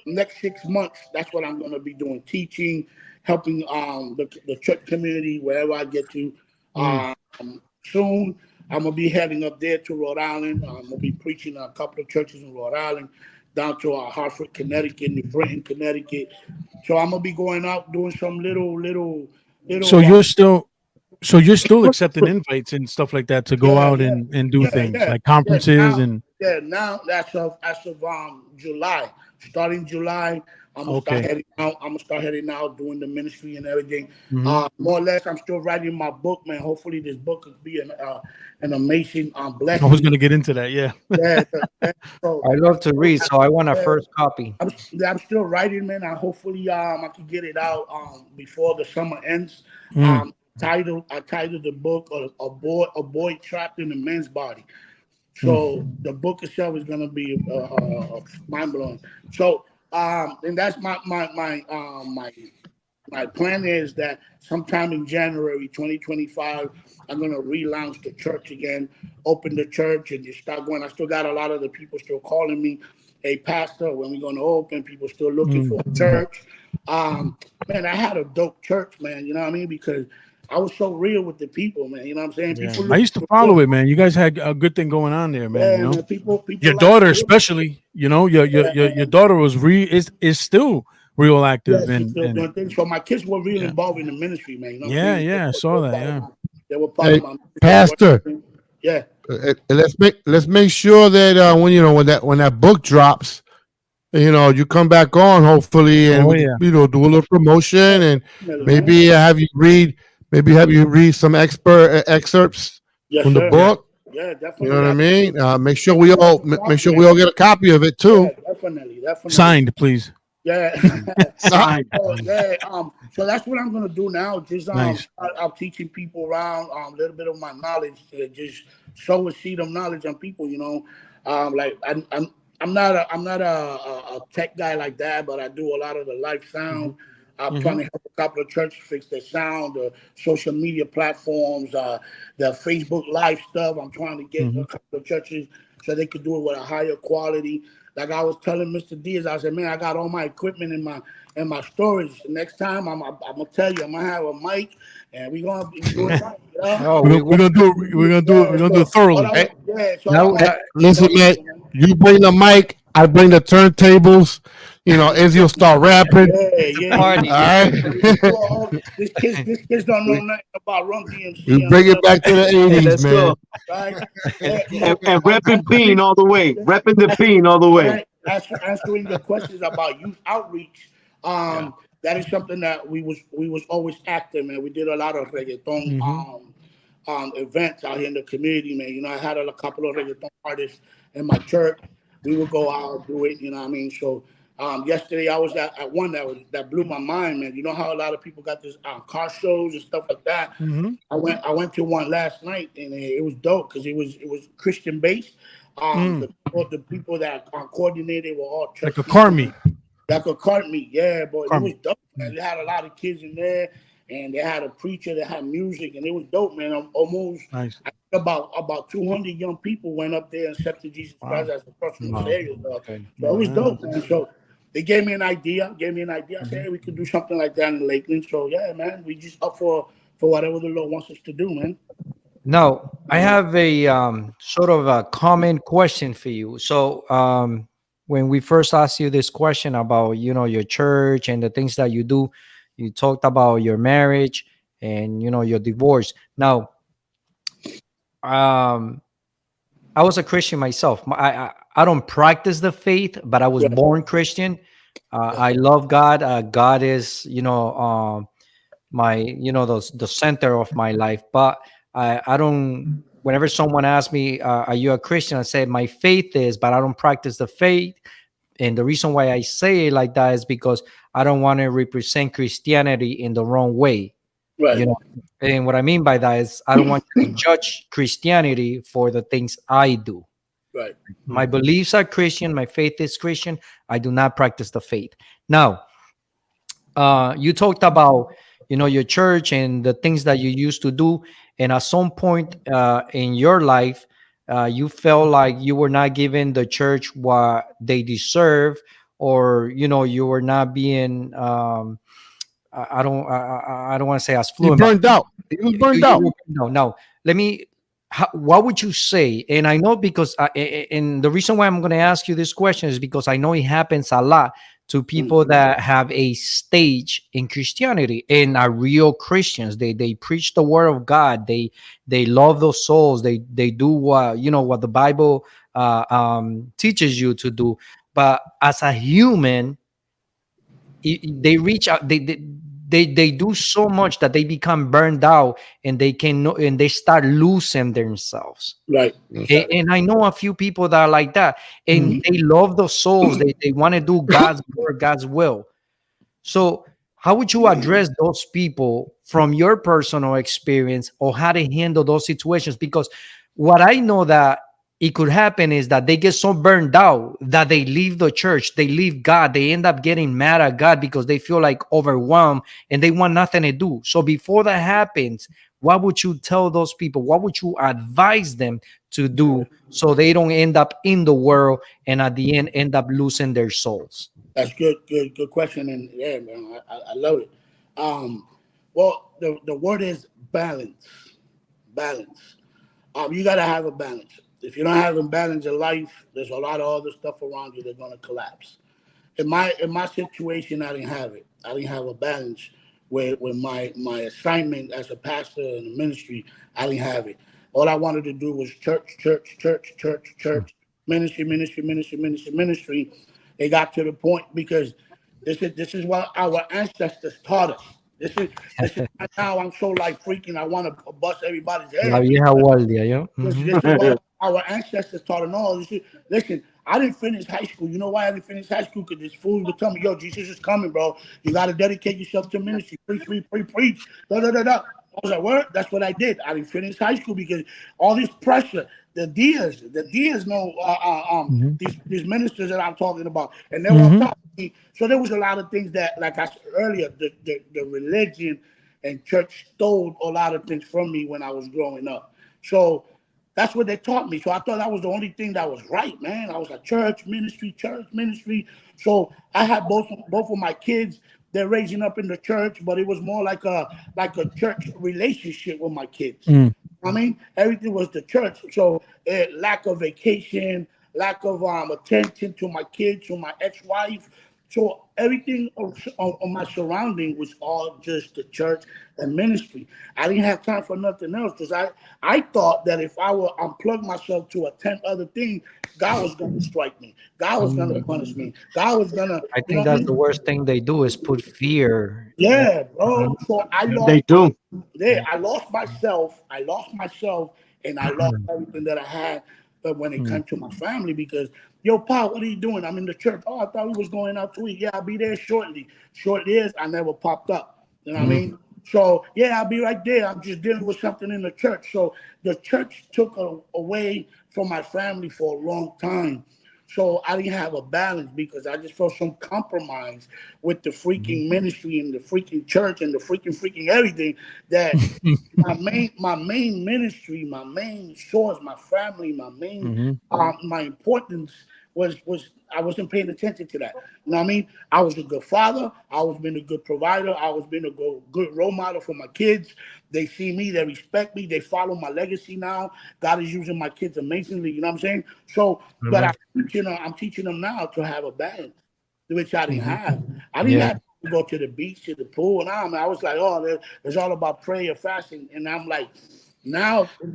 next 6 months, that's what I'm going to be doing: teaching, helping the church community wherever I get to. Mm. Um, Soon I'm gonna be heading up there to Rhode Island. I'm gonna be preaching at a couple of churches in Rhode Island, down to Hartford, Connecticut, New Britain, Connecticut. So I'm gonna be going out doing some So little. you're still accepting invites and stuff like that to go Yeah, out yeah, and do yeah, things yeah, like yeah. conferences Now, and yeah, now as of July, starting July, I'm gonna start okay. heading out. I'm gonna start heading out, doing the ministry and everything. Hmm. More or less, I'm still writing my book, man. Hopefully, this book could be an amazing I was blessing. gonna get into that. Yeah. Yeah, yeah. So I love to read, so I want a yeah, first copy. I'm still writing, man. I hopefully I can get it out before the summer ends. Mm. I titled the book a boy trapped in a man's body. So the book itself is gonna be mind blowing. So and that's my plan is that sometime in January 2025, I'm gonna relaunch the church again, open the church, and just start going. I still got a lot of the people still calling me, "Hey, pastor, when we gonna open?" People still looking Mm. for a church. Man, I had a dope church, man. You know what I mean? Because I was so real with the people, man. You know what I'm saying? Yeah. People I look used to follow it, man. You guys had a good thing going on there, man. yeah, You know, man. People your like daughter, it. especially. You know, your And daughter was is still real yeah, active she's and still doing things. So my kids were really yeah, involved in the ministry, man. You know what I'm yeah, saying? yeah. I saw that. Yeah. They were part Hey, of my ministry. Pastor, Yeah. let's make sure that when that book drops, you come back on hopefully, and Oh we can, yeah. do a little promotion, and Definitely, man. maybe have you read some expert excerpts Yes, from the sir. book. Yeah, You know definitely. what I mean? Make sure If we you want all to make copy, sure we man. all get a copy of it Yeah, too. definitely. Signed, please. Yeah. Ah, Sign. So, yeah. So that's what I'm gonna do now. Just Nice. I'm teaching people around a little bit of my knowledge to just sow a seed of knowledge on people. You know, like I'm not a tech guy like that, but I do a lot of the live sound. I'm trying to help a couple of churches fix their sound, the social media platforms, the Facebook Live stuff. I'm trying to get a couple of churches so they could do it with a higher quality. Like I was telling Mr. Diaz, I said, man, I got all my equipment in my storage. Next time, I'm gonna tell you, I'm gonna have a mic, and we're gonna do it right. You know? No, We're gonna do it. We're gonna do it thoroughly. hey, So now, all I want listen, man. You bring the mic, I bring the turntables. Izzy'll start rapping. party. All right. This kids don't know nothing about Run DMC You and bring all it that, back to the Hey, 80s, let's man. go. right? And, Yeah, and repping Bean all the way. yeah. Repping the Bean all the way. Right. Answering your questions about youth outreach. That is something that we was always active, man. We did a lot of reggaeton events out here in the community, man. I had a couple of reggaeton artists in my church. We would go out and do it, you know what I mean? So yesterday I was at one that blew my mind, man. You know how a lot of people got this car shows and stuff like that. I went to one last night and it was dope because it was Christian based. The people that coordinated were all church Like a car people. meet. Like a cart meet, yeah, but Car it was meet. dope, man. They had a lot of kids in there, and they had a preacher, they had music, and it was dope, man. Almost Nice. I think about 200 young people went up there and accepted Jesus Christ as a personal Wow. savior. So Okay. it was Wow. dope, man. So they gave me an idea. I said, hey, we could do something like that in Lakeland. So yeah, man, we just up for whatever the Lord wants us to do, man. Now, I have a sort of a common question for you. So, when we first asked you this question about, your church and the things that you do, you talked about your marriage and, your divorce. Now, um, I was a Christian myself. I don't practice the faith, but I was Yeah, born Christian. yeah, I love God. God is, my the center of my life, but I don't, whenever someone asks me, are you a Christian, I say my faith is, but I don't practice the faith. And the reason why I say it like that is because I don't want to represent Christianity in the wrong way, right, you know and what I mean by that is I don't want you to judge Christianity for the things I do. right. My beliefs are Christian, my faith is Christian. I do not practice the faith. Now, you talked about your church and the things that you used to do, and at some point in your life you felt like you were not giving the church what they deserve, or you were not being I don't want to say as You fluent, but burned out. He was burned out. no. Let me. What would you say? And I know because, and the reason why I'm going to ask you this question is because I know it happens a lot to people that have a stage in Christianity and are real Christians. They preach the word of God. They love those souls. They do what the Bible teaches you to do. But as a human, they reach out, they do so much that they become burned out, and they start losing themselves. Right. And I know a few people that are like that, and they love the souls. They want to do God's work, God's will. So how would you address those people from your personal experience, or how to handle those situations? Because what I know that it could happen is that they get so burned out that they leave the church, they leave God, they end up getting mad at God because they feel like overwhelmed and they want nothing to do. So before that happens, what would you tell those people? What would you advise them to do so they don't end up in the world and at the end up losing their souls? That's good question, and yeah, man, I love it. Well, the word is balance. Balance. You gotta have a balance. If you don't have a balance in life, there's a lot of other stuff around you that's gonna collapse. In my situation, I didn't have it. I didn't have a balance with my assignment as a pastor in the ministry. I didn't have it. All I wanted to do was church, church, church, church, church, ministry, ministry, ministry, ministry, ministry. It got to the point because this is what our ancestors taught us. This is now I'm so like freaking. I want to bust everybody's La head. vieja guardia, yo. This is what our ancestors taught us. No, listen, I didn't finish high school. You know why I didn't finish high school? Because this fool would tell me, yo, Jesus is coming, bro. You got to dedicate yourself to ministry. Preach, preach, preach, preach. Da, da, da, da. I was like, what? That's what I did. I didn't finish high school because all this pressure, the Diaz know these ministers that I'm talking about. And they were on top of me. So there was a lot of things that, like I said earlier, the religion and church stole a lot of things from me when I was growing up. So that's what they taught me. So I thought that was the only thing that was right, man. I was like church ministry. So I had both of my kids. They're raising up in the church, but it was more like a church relationship with my kids. I mean, everything was the church. So lack of vacation, lack of attention to my kids, to my ex-wife. So everything on my surrounding was all just the church and ministry. I didn't have time for nothing else because I thought that if I would unplug myself to attend other things, God was going to strike me. God was going to punish me. God was going to. I think that's the worst thing they do is put fear. Yeah, bro. So I lost. They do. Yeah, I lost myself. And I lost everything that I had. But when it came to my family, because yo, Pa, what are you doing? I'm in the church. Oh, I thought we was going out to eat. Yeah, I'll be there shortly. Short is I never popped up. You know what I mean? So yeah, I'll be right there. I'm just dealing with something in the church. So the church took away from my family for a long time. So I didn't have a balance because I just felt some compromise with the freaking ministry and the freaking church and the freaking everything that my main ministry, my main source, my family, my main my importance was I wasn't paying attention to that. You know what I mean? I was a good father. I was being a good provider. I was being a good role model for my kids. They see me. They respect me. They follow my legacy now. God is using my kids amazingly. You know what I'm saying? So, but I'm teaching them now to have a balance, which I didn't have. I didn't have to go to the beach, to the pool. And I was like, oh, it's all about prayer, fasting. And I'm like, now in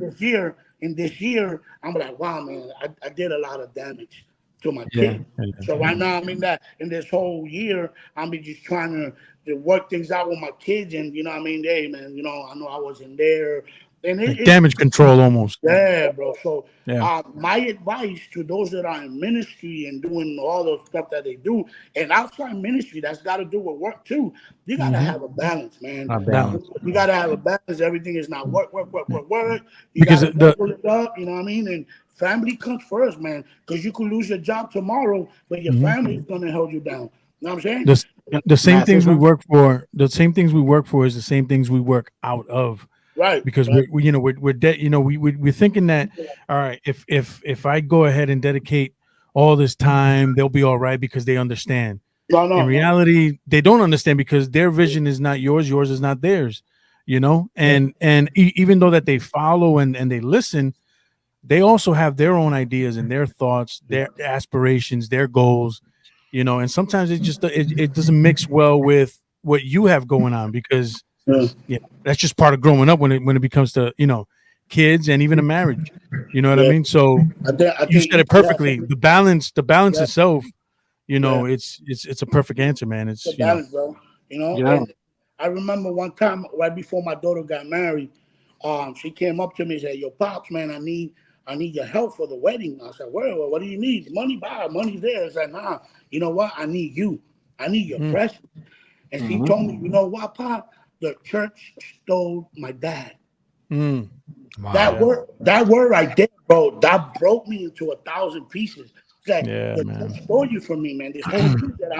this year, I'm like, wow, man, I did a lot of damage to my kids. So right now I'm in this whole year, I'm just trying to work things out with my kids. And you know what I mean? Hey man, you know, I know I wasn't there. And like damage control almost. Yeah, bro. So my advice to those that are in ministry and doing all the stuff that they do, and outside ministry, that's got to do with work too. You got to have a balance, man. You got to have a balance. Everything is not work. You got to pull it up, you know what I mean? And family comes first, man, because you could lose your job tomorrow, but your family is going to hold you down. You know what I'm saying? The same things we work for, is the same things we work out of. Right. Because we're thinking that, all right, if I go ahead and dedicate all this time, they'll be all right because they understand. In reality, they don't understand because their vision is not yours is not theirs, you know. And even though that they follow and they listen, they also have their own ideas and their thoughts, their aspirations, their goals, you know. And sometimes it doesn't mix well with what you have going on because that's just part of growing up when it becomes to, you know, kids and even a marriage. You know what I mean? So I think you said it perfectly. The balance itself, you know, it's a perfect answer, man. It's a balance, bro. You know, and I remember one time right before my daughter got married, she came up to me and said, "Yo, Pops, man, I need your help for the wedding." I said, "Well, what do you need? Money, money's there." I said, "Nah, you know what? I need you. I need your presence." And she told me, "You know what, Pop? The church stole my dad." Wow. That word right there, bro, that broke me into 1,000 pieces. Like the church stole you from me, man. This whole thing that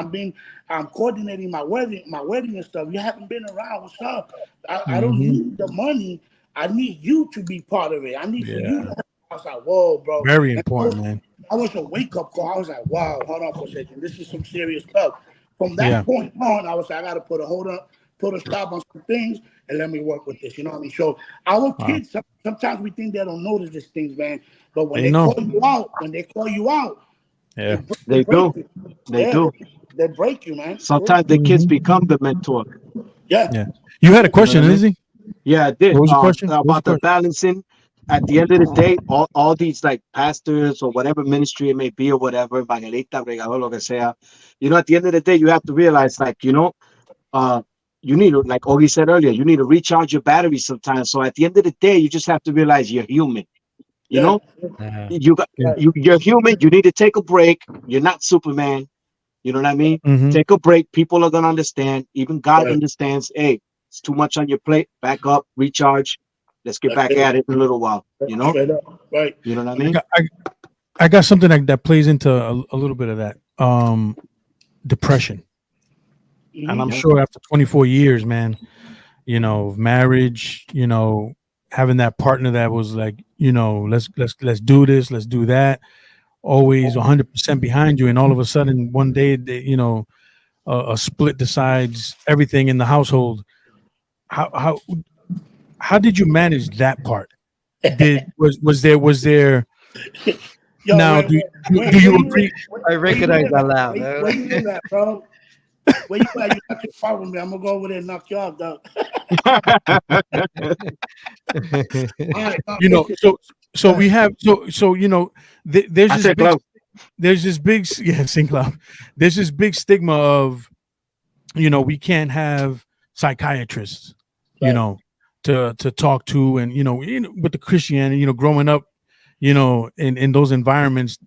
I'm coordinating my wedding and stuff. You haven't been around. What's up? I don't need the money. I need you to be part of it. I need for you to. I was like, whoa, bro. Very important, man. I was a wake up call. I was like, wow, hold on for a second. This is some serious stuff. From that point on, I was like, I got to put a hold up. put a stop on some things and let me work with this. You know what I mean? So our kids, sometimes we think they don't notice these things, man. But when they call you out, yeah, they break do. you. They do. They break you, man. Sometimes the kids become the mentor. Yeah. You had a You know question, what I mean? Lizzie? Yeah, I did. What was your question? About the balancing. At the end of the day, all these like pastors or whatever ministry it may be or whatever, evangelista, regador, lo que sea, at the end of the day, you have to realize, like, uh, you need to, like Ogie said earlier, you need to recharge your batteries sometimes. So at the end of the day, you just have to realize you're human. You know, you're human. You need to take a break. You're not Superman. You know what I mean? Take a break. People are gonna understand. Even God understands. Hey, it's too much on your plate. Back up, recharge. Let's get back at it in a little while. Straight up, right? You know what I mean? I got something that plays into a little bit of that. Depression. And I'm sure after 24 years, man, of marriage, having that partner that was like, let's do this, let's do that, always 100% behind you, and all of a sudden one day, a split decides everything in the household. How did you manage that part? Was there Yo, now? Do you agree? I recognize that laugh. Where you in that, bro? Where you at? You got your part with me. I'm gonna go over there and knock you off, dog. So we have there's this big Sinclair. There's this big stigma of we can't have psychiatrists to talk to, and with the Christianity, growing up in those environments,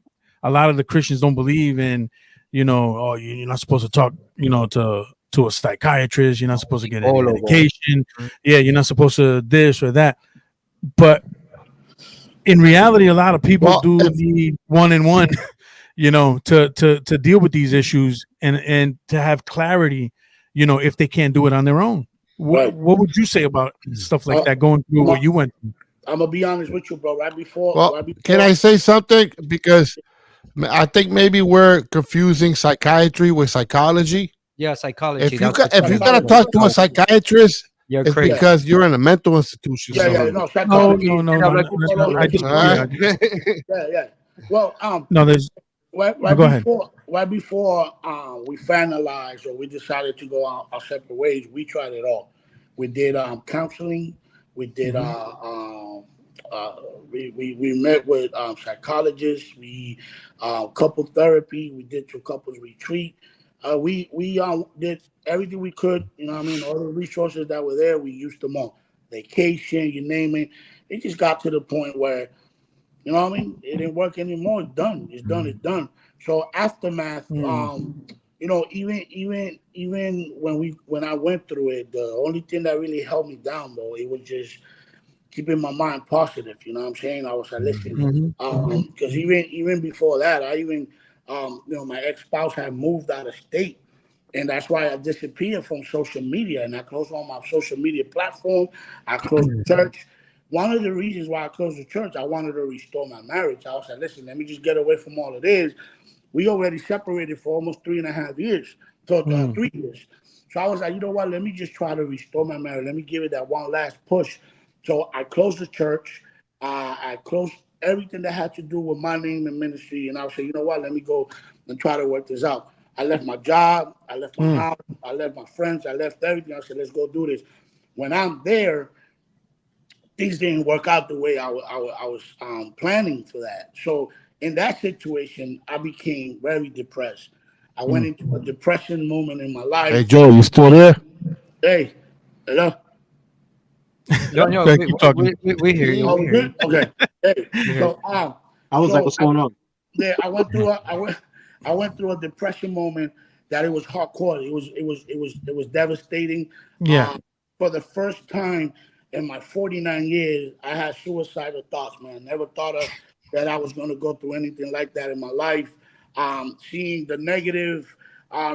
a lot of the Christians don't believe in you're not supposed to talk to a psychiatrist, you're not supposed to get any medication, you're not supposed to this or that. But in reality, a lot of people do need one-on-one, to deal with these issues and to have clarity, if they can't do it on their own. What would you say about stuff like that, going through what you went through? I'm gonna be honest with you, bro. Right before, can I say something? Because I think maybe we're confusing psychiatry with psychology. Yeah, psychology. If you gotta talk to a psychiatrist, it's crazy. because you're in a mental institution. No, psychology. No. I disagree. Yeah. Well, no, there's right before we finalized or we decided to go our separate ways, we tried it all. We did counseling. We did we met with psychologists. We couple therapy. We did 2 couples retreat. We did everything we could. You know what I mean? All the resources that were there, we used them all. Vacation, you name it. It just got to the point where, you know what I mean? It didn't work anymore. It's done. It's done. It's done. So aftermath, even when I went through it, the only thing that really held me down, though, it was just keeping my mind positive. You know what I'm saying? I was like, listen, because even before that, my ex-spouse had moved out of state. And that's why I disappeared from social media. And I closed all my social media platform. I closed the church. One of the reasons why I closed the church, I wanted to restore my marriage. I was like, listen, let me just get away from all of this. We already separated for almost 3.5 years. So 3 years. So I was like, you know what? Let me just try to restore my marriage. Let me give it that one last push. So I closed the church. I closed everything that had to do with my name and ministry. And I was like, you know what? Let me go and try to work this out. I left my job. I left my house. I left my friends. I left everything. I said, let's go do this. When I'm there, things didn't work out the way I was planning for that. So in that situation, I became very depressed. I went into a depression moment in my life. Hey, Joe, you still there? Hey, hello? We hear you. We hear you. Okay. Hey, so I was like, what's going on? Yeah, I went through a depression moment that it was hardcore. It was devastating. Yeah. For the first time in my 49 years, I had suicidal thoughts, man. Never thought that I was going to go through anything like that in my life. Seeing the negative,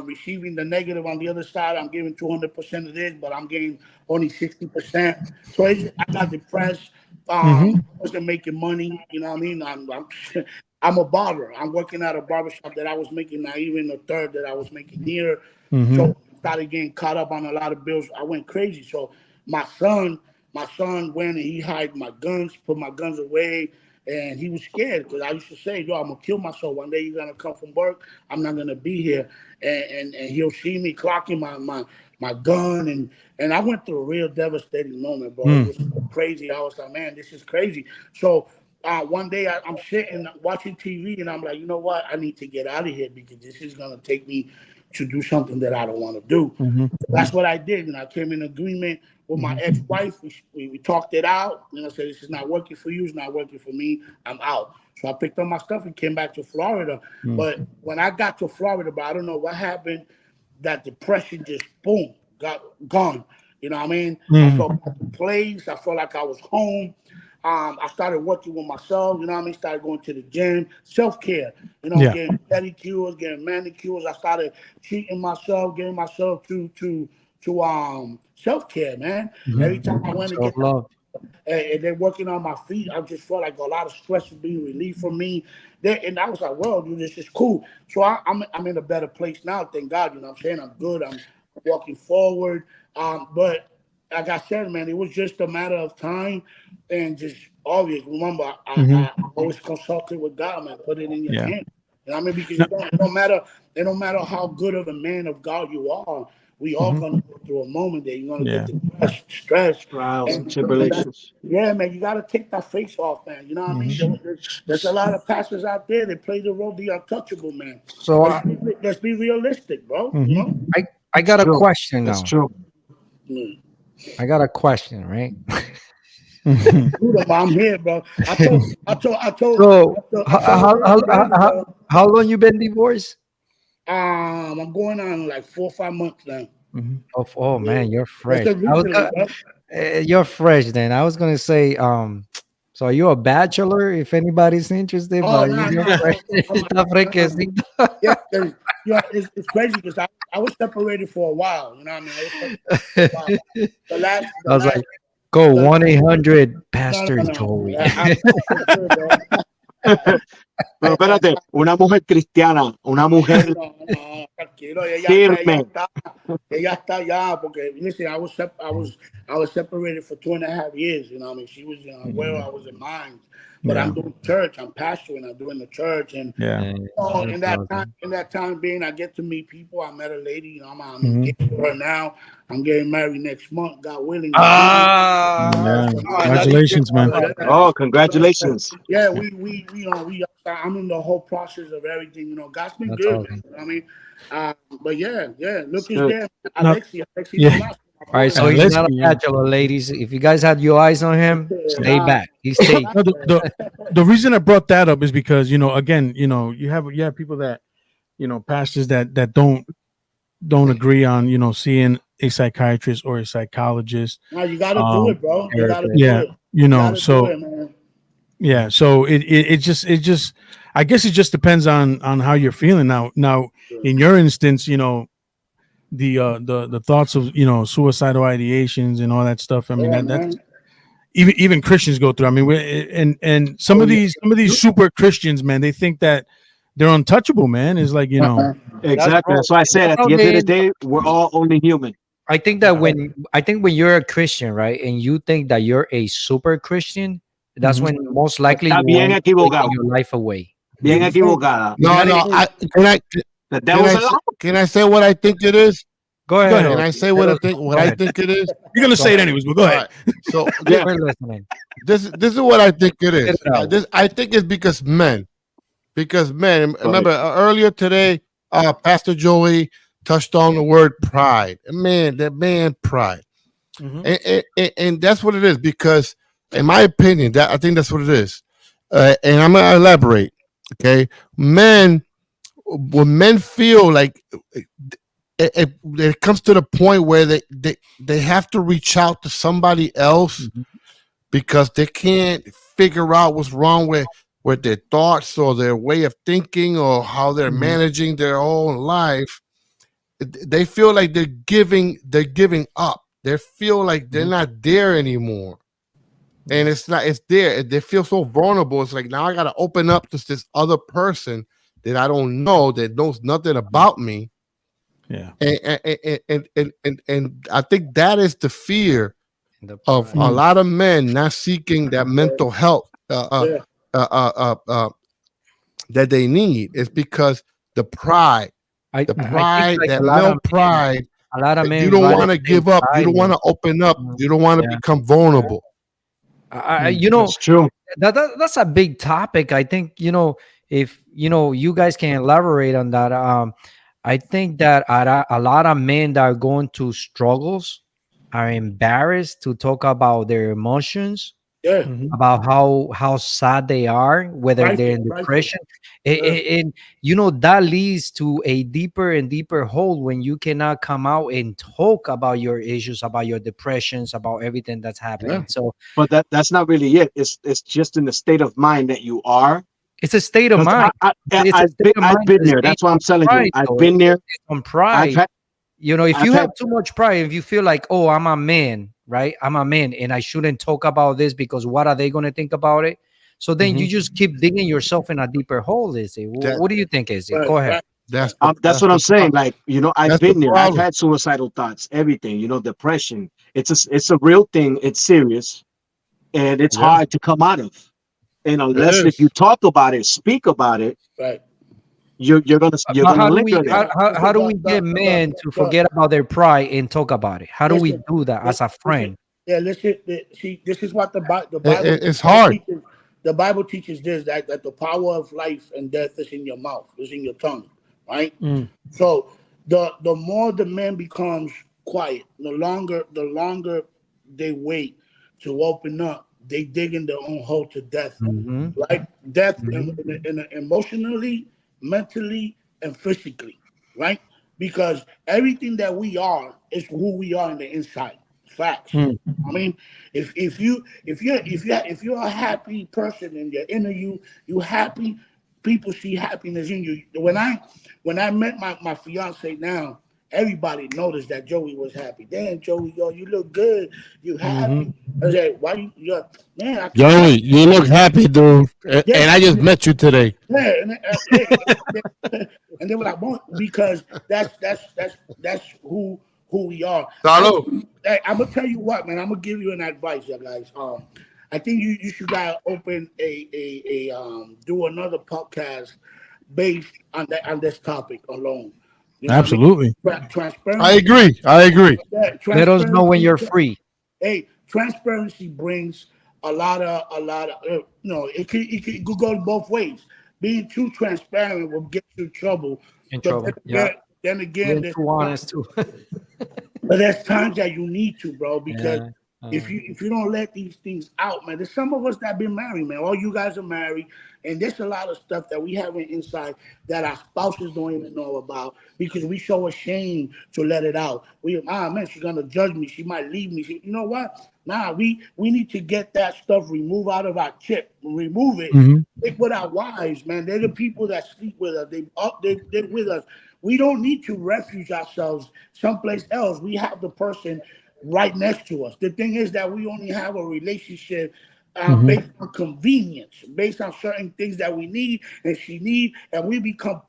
receiving the negative on the other side. I'm giving 200% of this, but I'm getting only 60%. So I got depressed. I wasn't making money. You know what I mean? I'm a barber. I'm working at a barber shop that I was making not even a third that I was making here. So started getting caught up on a lot of bills. I went crazy. So my son went and he hid my guns, put my guns away, and he was scared because I used to say, "Yo, I'm gonna kill myself one day. You're gonna come from work. I'm not gonna be here," and he'll see me clocking my gun, and I went through a real devastating moment, bro. It was so crazy. I was like, man, this is crazy. So one day I'm sitting watching TV and I'm like, you know what? I need to get out of here because this is gonna take me to do something that I don't want to do. That's what I did, and I came in agreement with my ex-wife. We talked it out. You know, said this is not working for you. It's not working for me. I'm out. So I picked up my stuff and came back to Florida. But when I got to Florida, but I don't know what happened. That depression just boom got gone. You know what I mean? I felt at the place. I felt like I was home. I started working with myself. You know what I mean? Started going to the gym, self-care. You know, getting pedicures, getting manicures. I started treating myself, getting myself to self-care, man. Every time I went to get Self-love. and they're working on my feet. I just felt like a lot of stress was being relieved from me. And I was like, well, dude, this is cool. So I'm in a better place now, thank God. You know what I'm saying? I'm good. I'm walking forward. But like I said, man, it was just a matter of time and just obvious. Remember, I always consulted with God, man. Put it in your hand. You know what I mean? Because it don't matter how good of a man of God you are. We all gonna go through a moment that you're gonna get depressed, stressed, trials and and tribulations. yeah, man, you gotta take that face off, man. You know what I mean? There's a lot of pastors out there that play the role the untouchable, man. So Let's be realistic, bro. You know? I got a True. question That's now. true. I got a question, right? Dude, I'm here, bro. I told. So Bro. how long you been divorced? I'm going on like 4 or 5 months now. Oh man, you're fresh. That's recently, bro. You're fresh then. I was gonna say, so are you a bachelor? If anybody's interested, Oh, but nah, you're nah. fresh. Está fresquecito. Yeah, it's crazy because I was separated for a while. You know what I mean? I was separated for a while. I was like, go the- 1-800 no, Pastor no. Joey. I'm good, bro. Pero espérate, una mujer cristiana, una mujer No, tranquilo. firme. Ella está ya porque listen, I was separated for 2.5 years. You know what I mean? She was in her well, I was in mine. But I'm doing church. I'm pastoring. I'm doing the church, and in that time being, I get to meet people. I met a lady. You know, I'm engaged with her now. I'm getting married next month, God willing. Congratulations, man. Oh, congratulations. Yeah, I'm in the whole process of everything. You know, God's been That's good, awesome. man. I mean, but yeah, look who's good. there. No, Alexi yeah. All right, so Yeah, he's let's not a be- bachelor, ladies. If you guys had your eyes on him, stay back. He's taken. No, the reason I brought that up is because again, you have people that pastors that don't agree on seeing a psychiatrist or a psychologist. No, you gotta do it, bro. You gotta do Yeah, it. You gotta do it, man. yeah, so it just I guess it just depends on how you're feeling now. In your instance, the thoughts of suicidal ideations and all that stuff. I mean Yeah, that's man. even Christians go through. I mean, and some of these super Christians, man, they think that they're untouchable, man. It's like Exactly. That's why I said at the end of the day, we're all only human. I think when you're a Christian, right, and you think that you're a super Christian, that's when most likely Está you bien want to take equivocado. your life away. Bien equivocada. No, The devil's a liar. can I say what I think it is? Go ahead. ahead. Can I say what I think it is? you're gonna say it anyways, but go All ahead. right. So Yeah. We're listening. this is what I think it is. Get it out. I think it's because men. Remember earlier today, Pastor Joey touched on the word pride. Man, pride, and that's what it is. Because, in my opinion, I think that's what it is. And I'm gonna elaborate. Okay, when men feel like it comes to the point where they have to reach out to somebody else because they can't figure out what's wrong with their thoughts or their way of thinking or how they're managing their own life. They feel like they're giving up. They feel like they're not there anymore. And it's there. They feel so vulnerable. It's like, now I got to open up to this other person that I don't know, that knows nothing about me. Yeah. And I think that is the fear And the of pride. a lot of men not seeking that mental health Yeah. uh, uh, uh, uh, that they need is because the pride, I the I think pride, like that male pride. a lot of You men don't rather want to stay give up. You don't want silent. to open up. Mm, You don't want to yeah. become vulnerable. You know, That's true. that's a big topic. I think, if you guys can elaborate on that. I think that a lot of men that are going through struggles are embarrassed to talk about their emotions, Yeah. Mhm. about how sad they are, whether they're Prideful. in Prideful. depression. Yeah. And that leads to a deeper and deeper hole when you cannot come out and talk about your issues, about your depressions, about everything that's Yeah. happening. So But that's not really it. It's just in the state of mind that you are. it's a state of Because mind. It's a state of I've mind been that is there. based That's what on I'm telling you. pride, I've though. been there. It's based on I've pride. had If I've you had have too much pride, if you feel like, oh, I'm a man, right? I'm a man and I shouldn't talk about this because what are they going to think about it? So then you Mhm. just keep digging yourself in a deeper hole, Izzy. That What do you think, Izzy? Right. Go ahead. Right. Right. that's what I'm saying. problem. Like, I've That's the been there. I've problem. had suicidal thoughts, everything, depression. It's a real thing. It's serious and it's Yeah. hard to come out of. And It unless if you is. talk about it, speak about it, Right. you're But gonna how do linger we there. how do we get men to forget about their pride and talk about it? How do we Listen, do that as a listen, friend? yeah, listen. See, this is what the It's Bible hard. teaches. The Bible teaches this that the power of life and death is in your mouth, is in your tongue, right? Mm. So the more the man becomes quiet, the longer they wait to open up, they dig in their own hole to death, Mhm. right? Death Mhm. emotionally, mentally, and physically, right? Because everything that we are is who we are in the inside. Facts. Mm. I mean, if you're a happy person and you're inner you happy, people see happiness in you. When I met my fiance now, everybody noticed that Joey was happy. Damn, Joey, yo, you look good. You Mhm. happy. I said, why you man, I can't Joey, you look happy, dude. yeah, And I just met you today. yeah, and they were like, "Boy," because that's who we are. Salud. I'm gonna tell you what, man. I'm gonna give you an advice, you guys. I think you should gotta open do another podcast based on this topic alone. You know what I mean? Absolutely. I Transparency, agree. I agree. yeah, Let us know when transparency. you're free. Hey, transparency brings a lot of it could go both ways. Being too transparent will get you in trouble. In But then trouble. Yeah. again, then again, Being too honest too. but there's times that you need to, bro, because Yeah. if you don't let these things out, man, there's some of us that been married, man. All you guys are married, and there's a lot of stuff that we have inside that our spouses don't even know about because we so ashamed to let it out. Man, she's gonna judge me. She might leave me. You know what? Nah, we need to get that stuff removed out of our chip. Remove it. Mhm. Stick with our wives, man. They're the people that sleep with us. They're with us. We don't need to refuge ourselves someplace else. We have the person right next to us. The thing is that we only have a relationship Mhm. based on convenience, based on certain things that we need and she need, and we become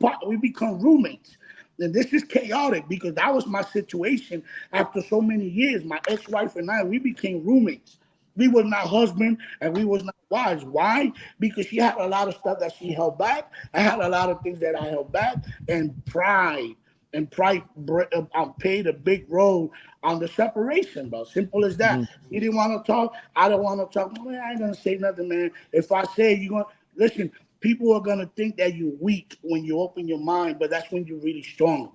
roommates. And this is chaotic because that was my situation after so many years. My ex-wife and I, we became roommates. We was not husband and we was not wives. Why? Because she had a lot of stuff that she held back. I had a lot of things that I held back, and played a big role on the separation, bro. Simple as that. Mhm. He didn't want to talk. I don't want to talk. Man, I ain't gonna say nothing, man. If I say you're gonna listen, people are gonna think that you're weak when you open your mind, but that's when you're really strong.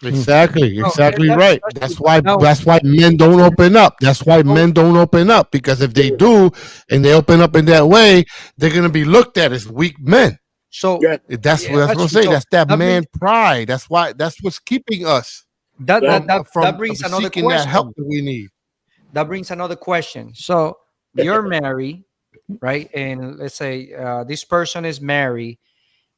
Exactly. No, Exactly right. that's true. That's why Now, men don't open up. That's why oh, men don't open up. Because if they do and they open up in that way, they're gonna be looked at as weak men. so Yeah, yeah, That's what that's I'm true. saying. So That's that that brings man pride. That's what's keeping us that yeah, that that that from brings another seeking that help question. that we need. That brings another question. So you're married, right? And let's say this person is married,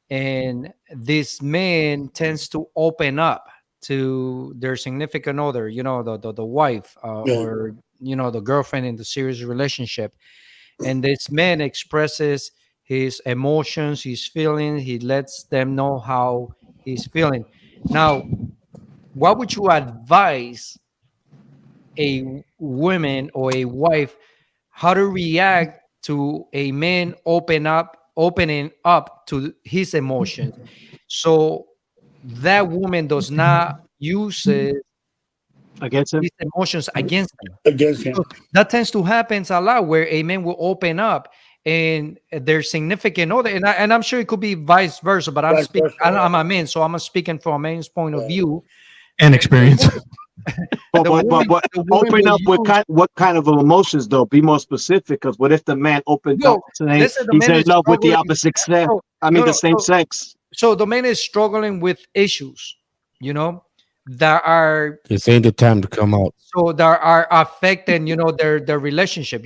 and this man tends to open up to their significant other, the wife, yeah. or the girlfriend in the serious relationship, and this man expresses his emotions, his feelings. He lets them know how he's feeling. Now, what would you advise a woman or a wife how to react to a man opening up to his emotions, so that woman does not use Against him. his emotions against them? against him. Because that tends to happen a lot where a man will open up and their significant other, and I'm sure it could be vice versa, but Vice versa, I'm a man, so I'm speaking from a man's point of right. view. And experience. But The woman, but the woman open will up with use, what kind of emotions though? Be more specific, because what if the man opens up well, saying let's say the he's man in is love with the struggling. opposite sex? So, I mean no, the no. same sex. So the man is struggling with issues, that are This ain't the time to come out. that are affecting, their relationship,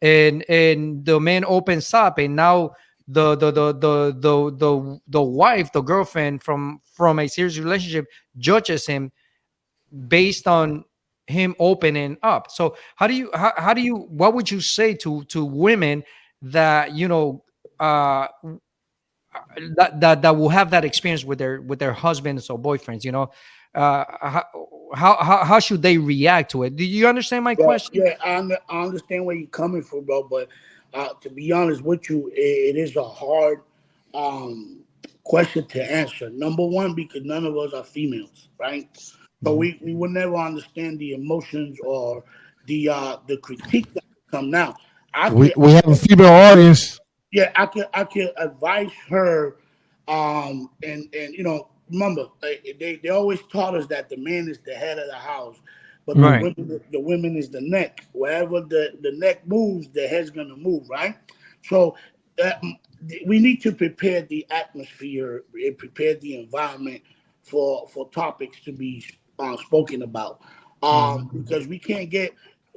and the man opens up, and now the wife, the girlfriend from a serious relationship judges him based on him opening up. So how do you what would you say to women that uh that will have that experience with their husbands or boyfriends, how should they react to it? Do you understand my Well, question? yeah, I understand where you're coming from, bro. But to be honest with you, it is a hard um, question to answer. Number one, because none of us are females, right? So Mhm. we will never understand the emotions or the critique that come now. I We could we have a female audience. yeah, I could advise her, and remember they always taught us that the man is the head of the house, but the Right. women is the neck. Wherever the neck moves, the head's gonna move, right? So uh, we need to prepare the atmosphere and prepare the environment for topics to be spoken about, Mhm. because we can't get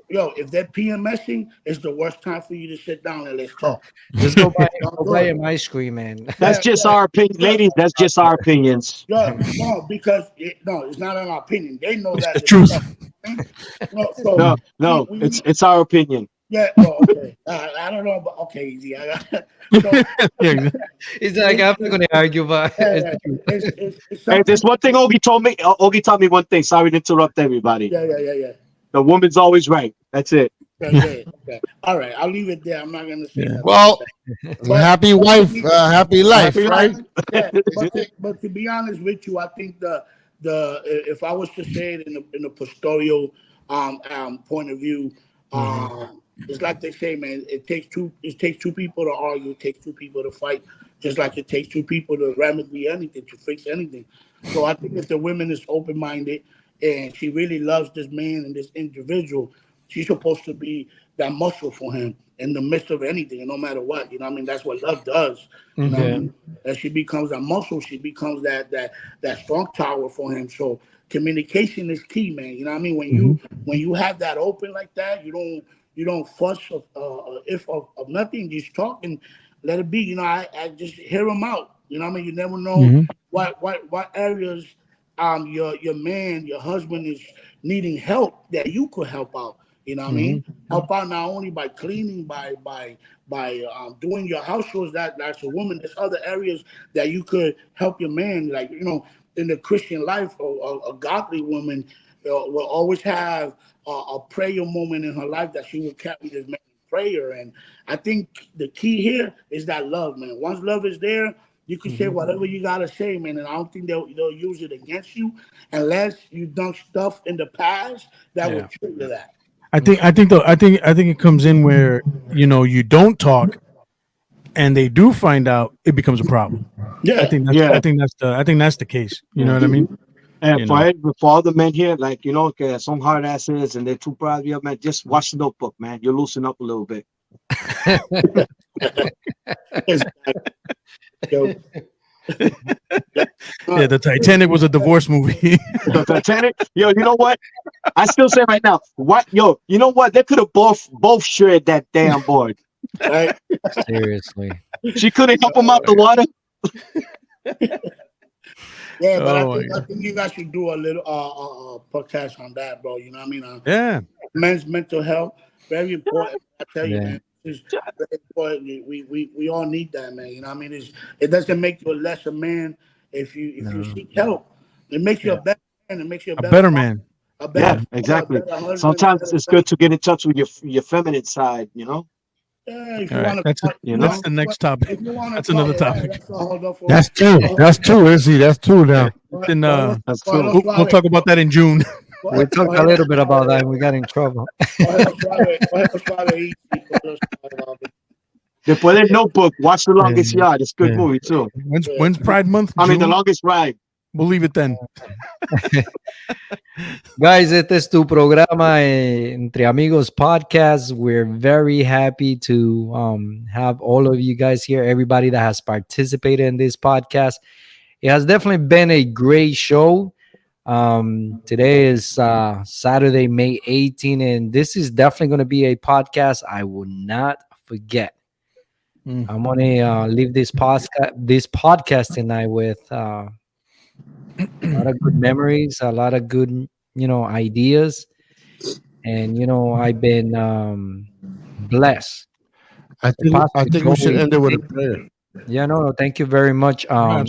if they're PMSing, it's the worst time for you to sit down and let's talk. Just Don't go do buy it. him ice cream, man. That's Yeah, just yeah, our opinion, yeah, ladies. That's just our opinions. yeah. No, because no, it's not an opinion. They know It's that the themselves. truth. Okay? No, so No, we, no, we it's need, it's our opinion. yeah. Well, okay. I don't know, about okay, easy. I got so Yeah. It's like, it's, I'm not it's, gonna argue, but it's yeah, the truth. it's Hey, something. there's one thing Ogie told me. Ogie taught me one thing. Sorry to interrupt everybody. Yeah, yeah, yeah, yeah. The woman's always right. That's it. Yeah, yeah. Okay. All right. I'll leave it there. I'm not gonna say Yeah. nothing. Well, happy But to wife, be, happy life, Happy life. right? yeah, but to be honest with you, I think the if I was to say it in a pastoral point of view, Mhm. it's like they say, man. It takes two people to argue. It takes two people to fight. Just like it takes two people to remedy anything, to fix anything. So I think if the woman is open minded and she really loves this man and this individual, she's supposed to be that muscle for him in the midst of anything, and no matter what. You know what I mean? That's what love does. You know what I Yeah. mean? As she becomes that muscle, she becomes that strong tower for him. So communication is key, man. You know what I mean? Mhm. When you have that open like that, you don't fuss of nothing. Just talk and let it be. I just hear him out. You know what I mean? You never know Mhm. what areas your man, your husband is needing help that you could help out. You know what I Mhm. mean? Help out not only by cleaning, by doing your house chores. That's a woman. There's other areas that you could help your man. Like in the Christian life, a godly woman will always have a prayer moment in her life that she will carry this man in prayer. And I think the key here is that love, man. Once love is there, you can say Mhm. whatever you gotta say, man, and I don't think they'll use it against you unless you done stuff in the past that Yeah. would trigger that. I think it comes in where you don't talk and they do find out, it becomes a problem. I Yeah. think that's I Yeah. think that's the I think that's the case. You know Yeah. what I mean? And You for know. for all the men here, like que some hard asses and they're too proud of you, man. Just watch the Notebook, man. You'll loosen up a little bit. Exactly. Yo, Yeah, uh, the Titanic was a divorce movie. The Titanic, yo, you know what? I still say right now, what, yo, you know what? They could have both shared that damn board. right? Seriously. She couldn't help him out the water. Yeah, but I Oh my think I god. think you guys should do a little podcast on that, bro. You know what I mean? Yeah. Men's mental health, very important. I tell you, Yeah. man, it's very important. We all need that, man. You know what I mean? It doesn't make you a lesser man if you No. seek help. It makes you a Yeah. better and it makes you A better man. A better, Yeah, exactly. a better husband, Sometimes it's good to get in touch with your feminine side, you know. Yeah, if All you right, want that's to, You that's know? the next topic. if you want to That's another talk, topic. that's a hold up for. That's two. That's two, Izzy. That's two now. It's in, That's true. we'll talk about that in June. We talked a little bit about that and we got in trouble. Después del Notebook, watch The Longest Yeah. Yard. It's a good Yeah. movie too. When's Pride Month? I mean, The June? Longest Ride. We'll leave it then. Guys, este es tu programa Entre Amigos podcast. We're very happy to have all of you guys here, everybody that has participated in this podcast. It has definitely been a great show. Today is Saturday, May 18, and this is definitely going to be a podcast I will not forget. I'm going to leave this podcast tonight with a lot of good memories, a lot of good, ideas. And, I've been blessed. I think we should end it with a prayer. Yeah, no, thank you very much for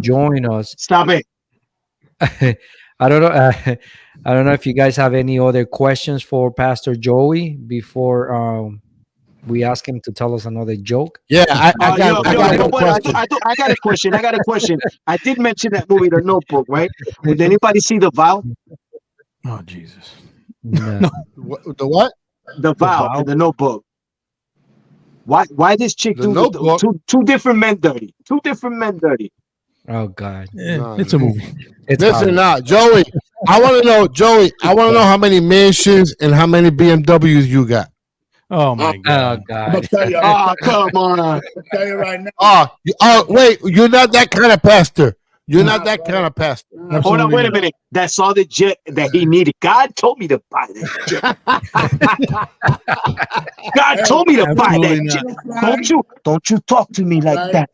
joining us. Stop it. I don't know. I don't know if you guys have any other questions for Pastor Joey before we ask him to tell us another joke. Yeah, I got a question. I got a question. I got a question. I did mention that movie, The Notebook, right? Did anybody see The Vow? Oh Jesus! No. The what? The Vow in The Notebook. Why this chick The do Notebook? two different men dirty? Two different men dirty. Oh God! Yeah, it's a movie. It's Listen hard. now, Joey. I want to know, how many mansions and how many BMWs you got. Oh my Oh God! I'm gonna God! tell you, Oh, come on. I'm gonna tell you right now. Oh, wait, you're not that kind of pastor. You're not that kind of pastor. Hold on, wait a minute. That's all the jet that he needed. God told me to buy that jet. God told me to buy Absolutely that not. jet. Don't you talk to me like that.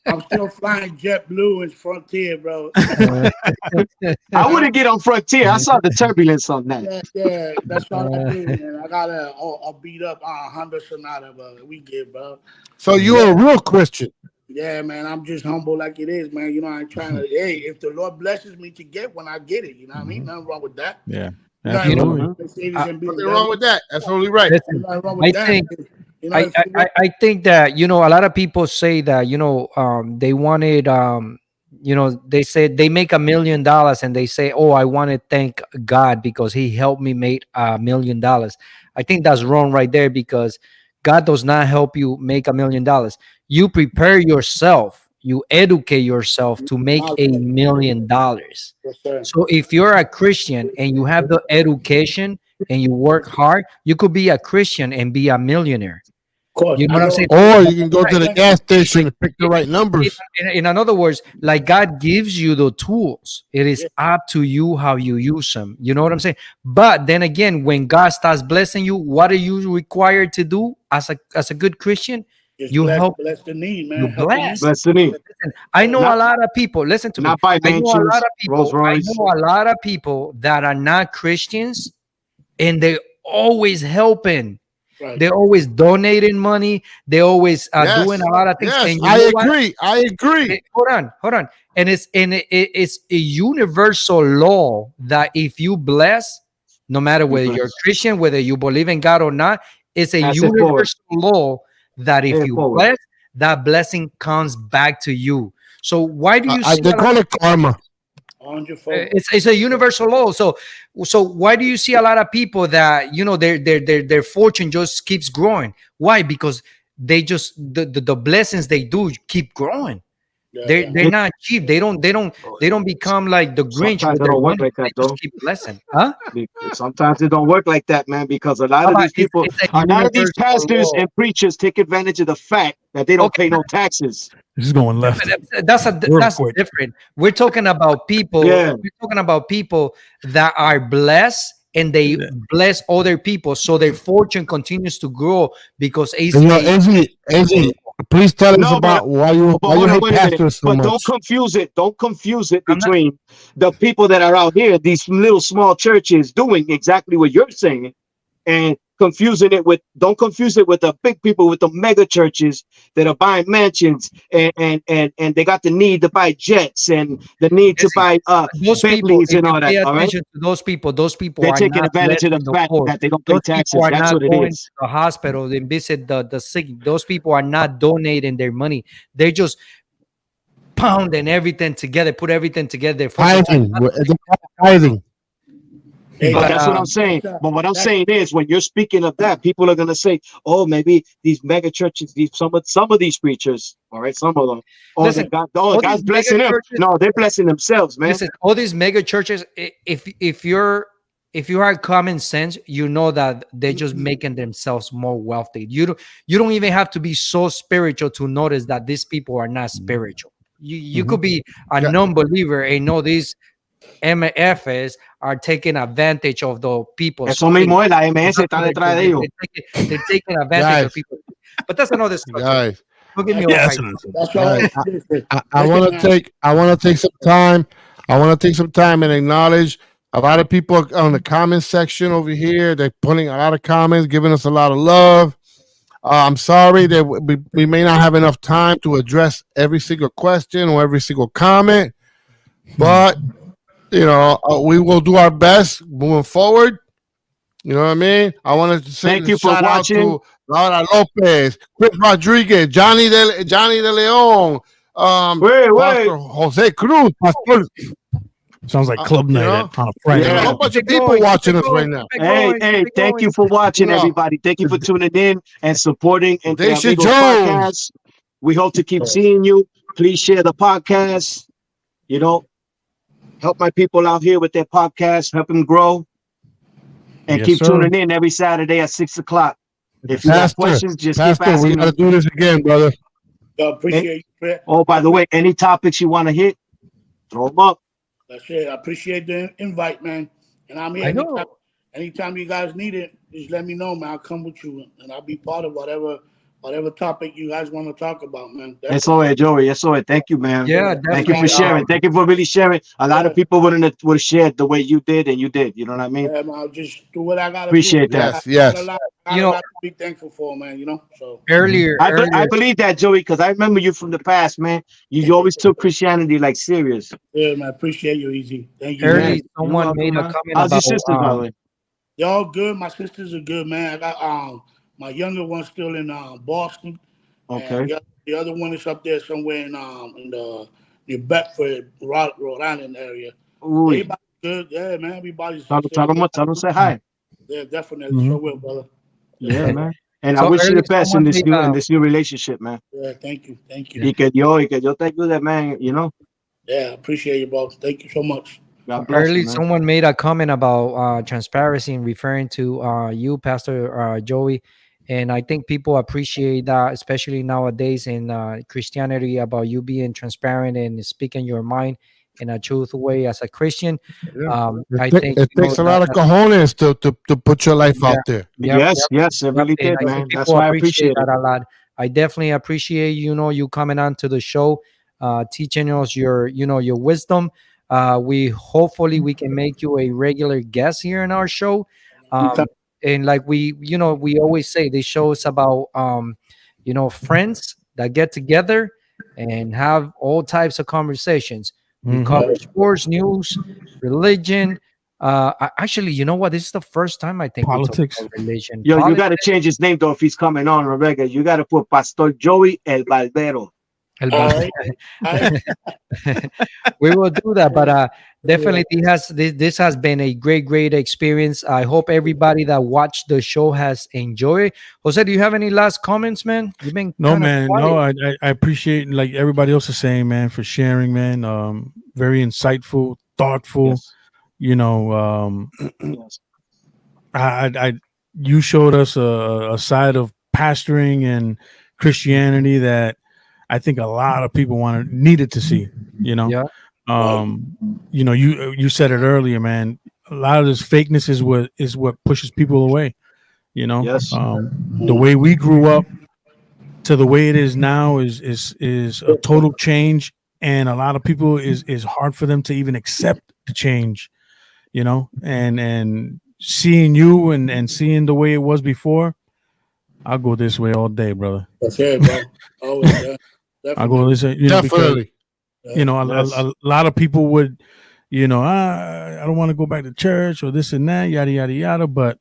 I'm still flying JetBlue and Frontier, bro. I wouldn't get on Frontier. I saw the turbulence on that. Yeah, that's all I do, man. I got a beat up Honda Sonata, but we get, bro. So you're a real Christian. Yeah, man, I'm just humble like it is, man. I ain't trying to. Hey, if the Lord blesses me to get one, I get it. You know what I mean? Nothing wrong with that. Yeah, Nothing absolutely. wrong with Mercedes and Nothing wrong with that. That's totally right. Listen, Nothing wrong I with that. think You know, I think that a lot of people say that they wanted they said they make $1 million and they say, oh, I want to thank God because he helped me make $1 million. I think that's wrong right there because God does not help you make $1 million. You prepare yourself, you educate yourself to make $1 million. yes, sir. So if you're a Christian and you have the education and you work hard, you could be a Christian and be a millionaire. Of course, You know what I'm saying? Or you can go to the gas station and pick the right numbers. In other words, like God gives you the tools. It is up to you how you use them. You know what I'm saying? But then again, when God starts blessing you, what are you required to do as a good Christian? Just You bless help. the need, man. You Help the bless. need. Bless the need. Listen, I know a lot of people. Listen to me. Not by I know a mansions, lot of people. Rolls I Royce. know a lot of people that are not Christians, and they're always helping. Right. They're always donating money. They always Yes. doing a lot of things. Yes, And you I know what? agree. I agree. Hold on. And it's a universal law that if you bless, no matter whether you're Christian, whether you believe in God or not, it's a Pass it forward. universal law that if Pay it you forward. bless, that blessing comes back to you. So why do you see They call it karma. 100-fold. it's a universal law. So why do you see a lot of people that their fortune just keeps growing? Why? Because they just the blessings they do keep growing. Yeah, They're not cheap. They don't become like the Grinch. Sometimes With it their don't work money. like They that, just though. keep blessing, huh? Sometimes it don't work like that, man, because a lot of these people, It's a a lot of these universal pastors law. and preachers take advantage of the fact that they don't Okay. pay no taxes. This is going left. That's Real quick. different. We're talking about people. Yeah. We're talking about people that are blessed and they bless other people, so their fortune continues to grow because it's And Izzy, please tell us No, about but- why you But hold on, hate wait a minute. pastors so But much. don't confuse it. Don't confuse it I'm not- between the people that are out here, these little small churches doing exactly what you're saying, and don't confuse it with the big people with the mega churches that are buying mansions and they got the need to buy jets and the need to Listen, buy those people, Bentleys if and you all that. pay All right, attention to those people they're are taking not advantage of the blessing the fact poor. that they don't pay Those people taxes. are That's not what it going to is. the hospital and visit the sick. Those people are not donating their money. They're just pounding everything together, put everything together. They're focusing. Hiding. They're hiding. Hey, But But that's what I'm saying. But what I'm saying is, when you're speaking of that, people are gonna say, "Oh, maybe these mega churches, these some of these preachers, all right, some of them, oh, listen, oh, all these God's mega blessing them." churches, No, they're blessing themselves, man. listen, all these mega churches, if you have common sense, you know that they're just making themselves more wealthy. You don't even have to be so spiritual to notice that these people are not spiritual. You could be a Yeah. non-believer and know these MFs are taking advantage of the people's Eso faith. mismo es, la That's MS está what they're detrás de doing. ellos. They're taking advantage of Guys, people. But that's another subject. guys, Don't give me all Yeah, hype. that's guys. all. Listen, I want to man. take. I want to take some time. I want to take some time and acknowledge a lot of people on the comments section over here. They're putting a lot of comments, giving us a lot of love. I'm sorry that we may not have enough time to address every single question or every single comment, but we will do our best moving forward. You know what I mean? I want to say Thank you for shout out watching. to Laura Lopez, Chris Rodriguez, Johnny De Leon, Wait, Pastor Jose Cruz, Pastor, Sounds like club you night know, on a Friday. there's a Yeah. whole bunch Keep of it people going, watching keep it us going, right now. keep it Hey, going, hey, keep it thank you going. for watching, Yeah. everybody. Thank you for tuning in and supporting Entre Daisha Amigos Jones. podcast. We hope to keep seeing you. Please share the podcast. You know, help my people out here with their podcast, help them grow, and Yes, keep sir. tuning in every Saturday at 6 o'clock. If you have questions, just keep Pastor, we asking got to them. do this again, brother. I appreciate you. Oh, by the way, any topics you want to hit, throw them up. That's it. I appreciate the invite, man. And I'm here I anytime. know. Anytime you guys need it, just let me know, man. I'll come with you, and I'll be part of whatever topic you guys want to talk about, man. Eso es, Joey. Eso es. Thank you, man. Yeah, Thank you for definitely. sharing. Thank you for really sharing. A lot of Yeah. people wouldn't would have shared the way you did, and you did. You know what I mean? Yeah, man, I'll just do what I gotta Appreciate do. that. Yes, I got You know, a lot to be thankful for, man. So earlier, I earlier, believe that, Joey, because I remember you from the past, man. You always took Christianity like serious. yeah, man, appreciate you, Easy. Thank you, Yeah, man. early, you're someone welcome, made a man. comment How's your about sisters, by the way? They're all good. My sisters are good, man. I got my younger one's still in Boston, and Okay. the other one is up there somewhere in the near Bedford, Rhode Island area. Uy. Everybody's good, yeah, man. Everybody's Tell them say hi. yeah, definitely. Sure will, brother. Yeah, man. And I so wish you early, the best someone made in this new relationship, man. Yeah, thank you, Y que yo te ayude, man. You know, Yeah, appreciate you, bro. Thank you so much. God bless you, early, man. someone made a comment about transparency, referring to you, Pastor Joey, and I think people appreciate that, especially nowadays in Christianity, about you being transparent and speaking your mind in a truthful way as a Christian. I think It takes a lot of cojones to put your life yeah, out there. yep, Yes, yes, it really and did, I think man. That's people why I appreciate appreciate it. that a lot. I definitely appreciate you coming on to the show, teaching us your wisdom. We hopefully we can make you a regular guest here in our show. Anytime. And like we always say, this show is about friends that get together and have all types of conversations. We cover sports, news, religion. Actually, you know what? This is the first time I think we Politics. talk about religion. Yo, you Politics. got to change his name though if he's coming on, Rebecca. You got to put Pastor Joey El Barbero. El All Banter. right. We will do that, but definitely this has been a great experience. I hope everybody that watched the show has enjoyed. Jose, do you have any last comments, man? You've been No, kinda man. quiet. No, I appreciate, like everybody else is saying, man, for sharing, man. Very insightful, thoughtful. Yes. You know, Yes. I you showed us a side of pastoring and Christianity that I think a lot of people needed to see. You know, Yeah, you said it earlier, man. A lot of this fakeness is what pushes people away. You know, Yes. the way we grew up to the way it is now is a total change, and a lot of people is hard for them to even accept the change. You know, and seeing you and seeing the way it was before, I'll go this way all day, brother. That's it, bro. Always, yeah. I'll go Definitely. this way, because Definitely. a lot of people would, I don't want to go back to church or this and that, yada yada yada. But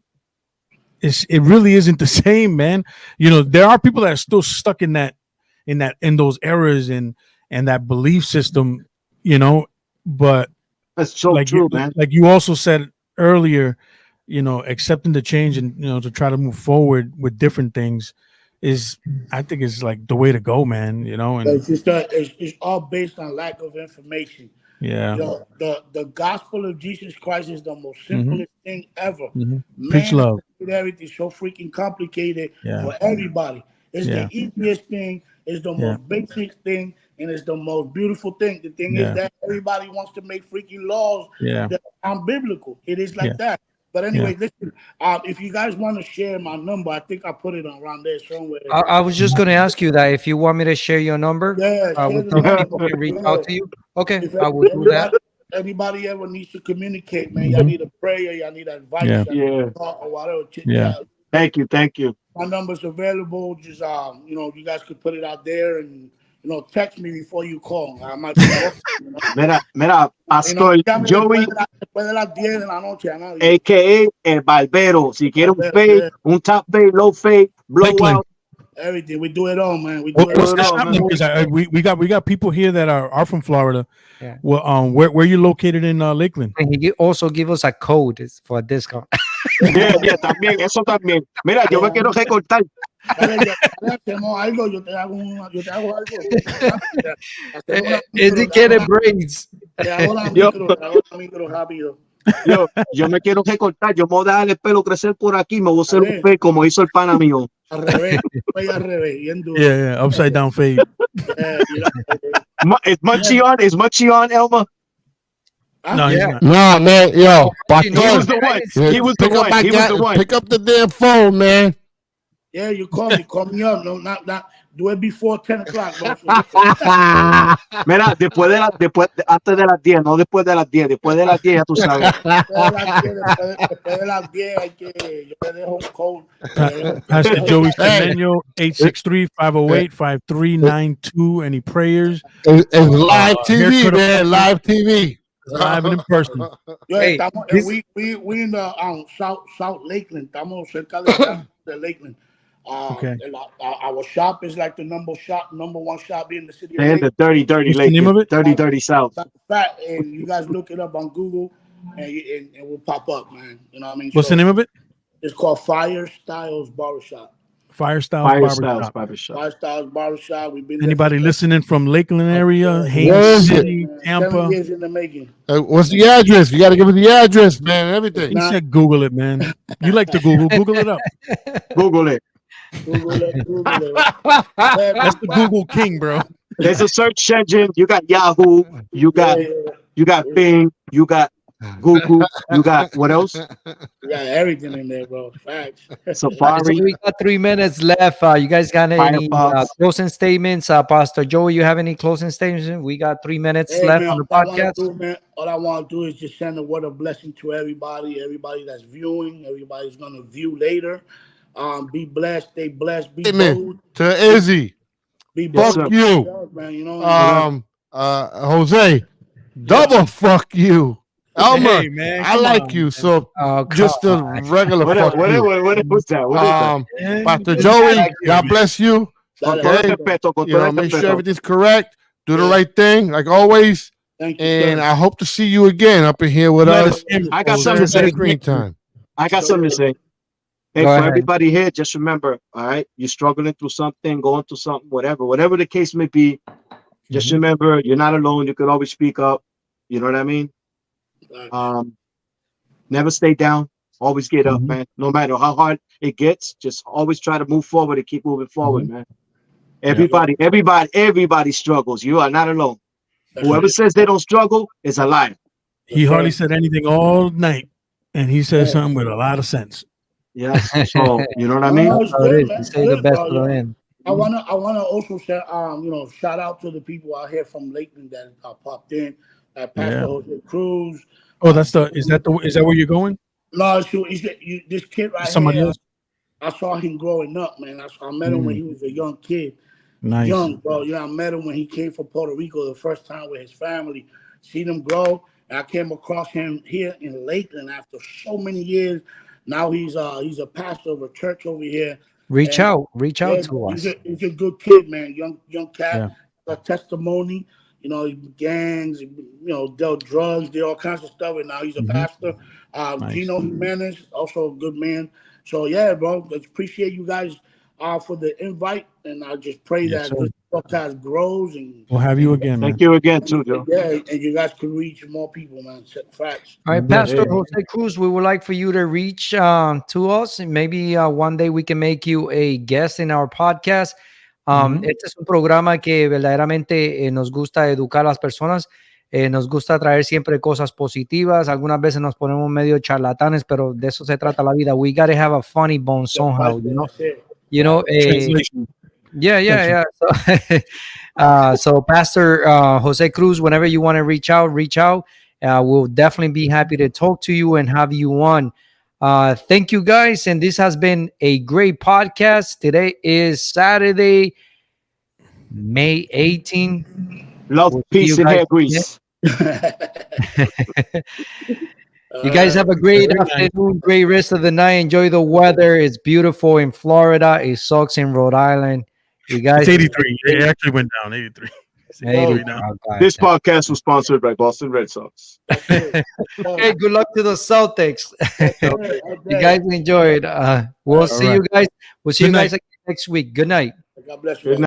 it really isn't the same, man. There are people that are still stuck in those eras and that belief system, but That's so true, man. like you also said earlier, accepting the change and to try to move forward with different things I think is like the way to go, man. And It's just that it's all based on lack of information. yeah, The gospel of Jesus Christ is the most Mhm. simplest thing ever. Preach Man, love. everything so freaking complicated Yeah. for everybody. It's Yeah. the easiest thing. It's the Yeah. most basic thing, and it's the most beautiful thing. The thing Yeah. is that everybody wants to make freaking laws Yeah. that are unbiblical. It is like Yeah. that. But anyway, listen. If you guys want to share my number, I think I put it around there somewhere. I was just going to ask you that if you want me to share your number, Yeah, share with the some number. people can reach out to you. Okay, If I will do that. anybody ever needs to communicate, man, y'all need a prayer, y'all need advice, Yeah. y'all need Yeah. to talk or whatever. Yeah. Thank you. My number's available. Just you guys could put it out there and text me before you call. I might be working, Mira, Pastor llame Joey, después de las 10 de la noche a nadie. a.k.a. El Barbero. Si quieres un Barbero, fade, yeah. un top fade, low fade, Lakeland. blowout. Everything. We do it all, man. We do What's it the all. shop name? 'Cause we got people here that are from Florida. Yeah. Well, where you located in Lakeland? And he also give us a code for a discount. Yeah, también, eso también. Mira, yo me quiero recortar. Hacemos algo, yo te hago algo. Hacemos una micro, Educated brains. te hago la Yo- micro rápido. Yo me quiero recortar. Yo me voy a dejar el pelo crecer por aquí. Me voy a hacer A ver. un fade como hizo el pana mío. Al revés, al revés, bien duro. Yeah, upside down fade. Is Munchie on, Elma? No, he's Yeah. not. Nah, man, yo, He He was Pastor, the one. yeah, He was the pick up one. my He was the ga- one. Pick up the damn phone, man. Yeah, you call me up. No, not do it before 10 o'clock, bro. Mira, antes de las 10, no después de las 10. Después de las 10, ya tú sabes. Después de las 10 hay que yo te dejo un code. Pastor Joey Hey. Semenyo, 863-508-5392. Any prayers? It's live TV, haircut man. Live TV. Live and in person. Yo, Hey, estamos, this- we in the South Lakeland. Estamos cerca de Lakeland. Okay. Our shop is like the number one shop in the city of And the Lakeland. dirty What's the name of it? 30 South. Fact, and you guys look it up on Google, and it will pop up, man. You know what I mean? What's So the name of it? It's called Fire Styles Barbershop. Fire Styles Fire Barber Styles Shop. Barbershop. Fire Styles Barbershop. We've been there Anybody for- listening from Lakeland area, Where Haines is it? City, 7 Tampa? years in the making. What's the address? You got to give us the address, man. And everything. He said Google it, man. You like to Google it up. Google it. Google it. That's the Google king, bro. There's a search engine. You got Yahoo. You got Bing. You got Google. You got what else? We got everything in there, bro. Facts. So Safari. we got 3 minutes left. You guys got any Firefox. closing statements? Pastor Joey, you have any closing statements? We got 3 minutes Hey, left man, on the all I wanna podcast. do, man, all I want to do is just send a word of blessing to everybody that's viewing, everybody's gonna view later. Be blessed, stay blessed, be Amen. bold, To Izzy. be Fuck bold. you. Man, you know. Jose. Double fuck you. Elmer, Hey, man, I come like on, you. man. So Oh, just come the on. regular What fuck you. was that? What is that? Man, Pastor you Joey, like it, God man. bless you. Con Dale, todo Okay. respeto, con You todo know, make sure respeto. everything's correct. Do the right thing, like always. Thank you, And sir. I hope to see you again up in here with Let us. us in, I got Jose. something to say. Screen time. I got something to say. Hey, Go for ahead. everybody here, just remember, all right, you're struggling through something, going through something, whatever the case may be, just remember you're not alone. You can always speak up. You know what I mean? Never stay down. Always get up, man. No matter how hard it gets, just always try to move forward and keep moving forward, man. Everybody struggles. You are not alone. Whoever says they don't struggle is a liar. He hardly said anything all night, and he said something with a lot of sense. Yes. So you know what I mean? No, it's How it good, is. man. You It's say the good, best bro. for the end. I wanna also say, shout out to the people out here from Lakeland that popped in. Pastor Yeah. Jose Cruz. Oh, is that where you're going? No, this kid right Somebody here. else. I saw him growing up, man. I met him when he was a young kid. Nice. Young, bro. You know, I met him when he came from Puerto Rico the first time with his family. Seen him grow. And I came across him here in Lakeland after so many years. Now he's a pastor of a church over here. Reach And out to us. he's a good kid, man. Young cat. Yeah. A testimony. You know, gangs. You know, dealt drugs, did all kinds of stuff, and now he's a pastor. Nice. Gino Jimenez, also a good man. So yeah, bro. I appreciate you guys for the invite, and I just pray Yes, that sir. this podcast grows and We'll have you again, man. Thank you again, too, Joe. yeah, and you guys can reach more people, man. Facts. All right, Bless Pastor you. Jose Cruz, we would like for you to reach to us, and maybe one day we can make you a guest in our podcast. Este es un programa que verdaderamente nos gusta educar a las personas. Nos gusta traer siempre cosas positivas. Algunas veces nos ponemos medio charlatanes, pero de eso se trata la vida. We got to have a funny bone somehow, you know. That's it. You know, Translation. yeah. So Pastor Jose Cruz, whenever you want to reach out. We'll definitely be happy to talk to you and have you on. Thank you guys, and this has been a great podcast. Today is Saturday, May 18th. Love, We'll see peace, you and guys hair grease. You guys have a great Very nice. afternoon, great rest of the night. Enjoy the weather. It's beautiful in Florida. It sucks in Rhode Island. You guys, It's 83. It actually went down. 83. It's 83 now. Oh, God. This podcast was sponsored by Boston Red Sox. Okay, good luck to the Celtics. You guys enjoyed. We'll see right. you guys. We'll see Good you guys night. again next week. Good night. God bless you. Good night.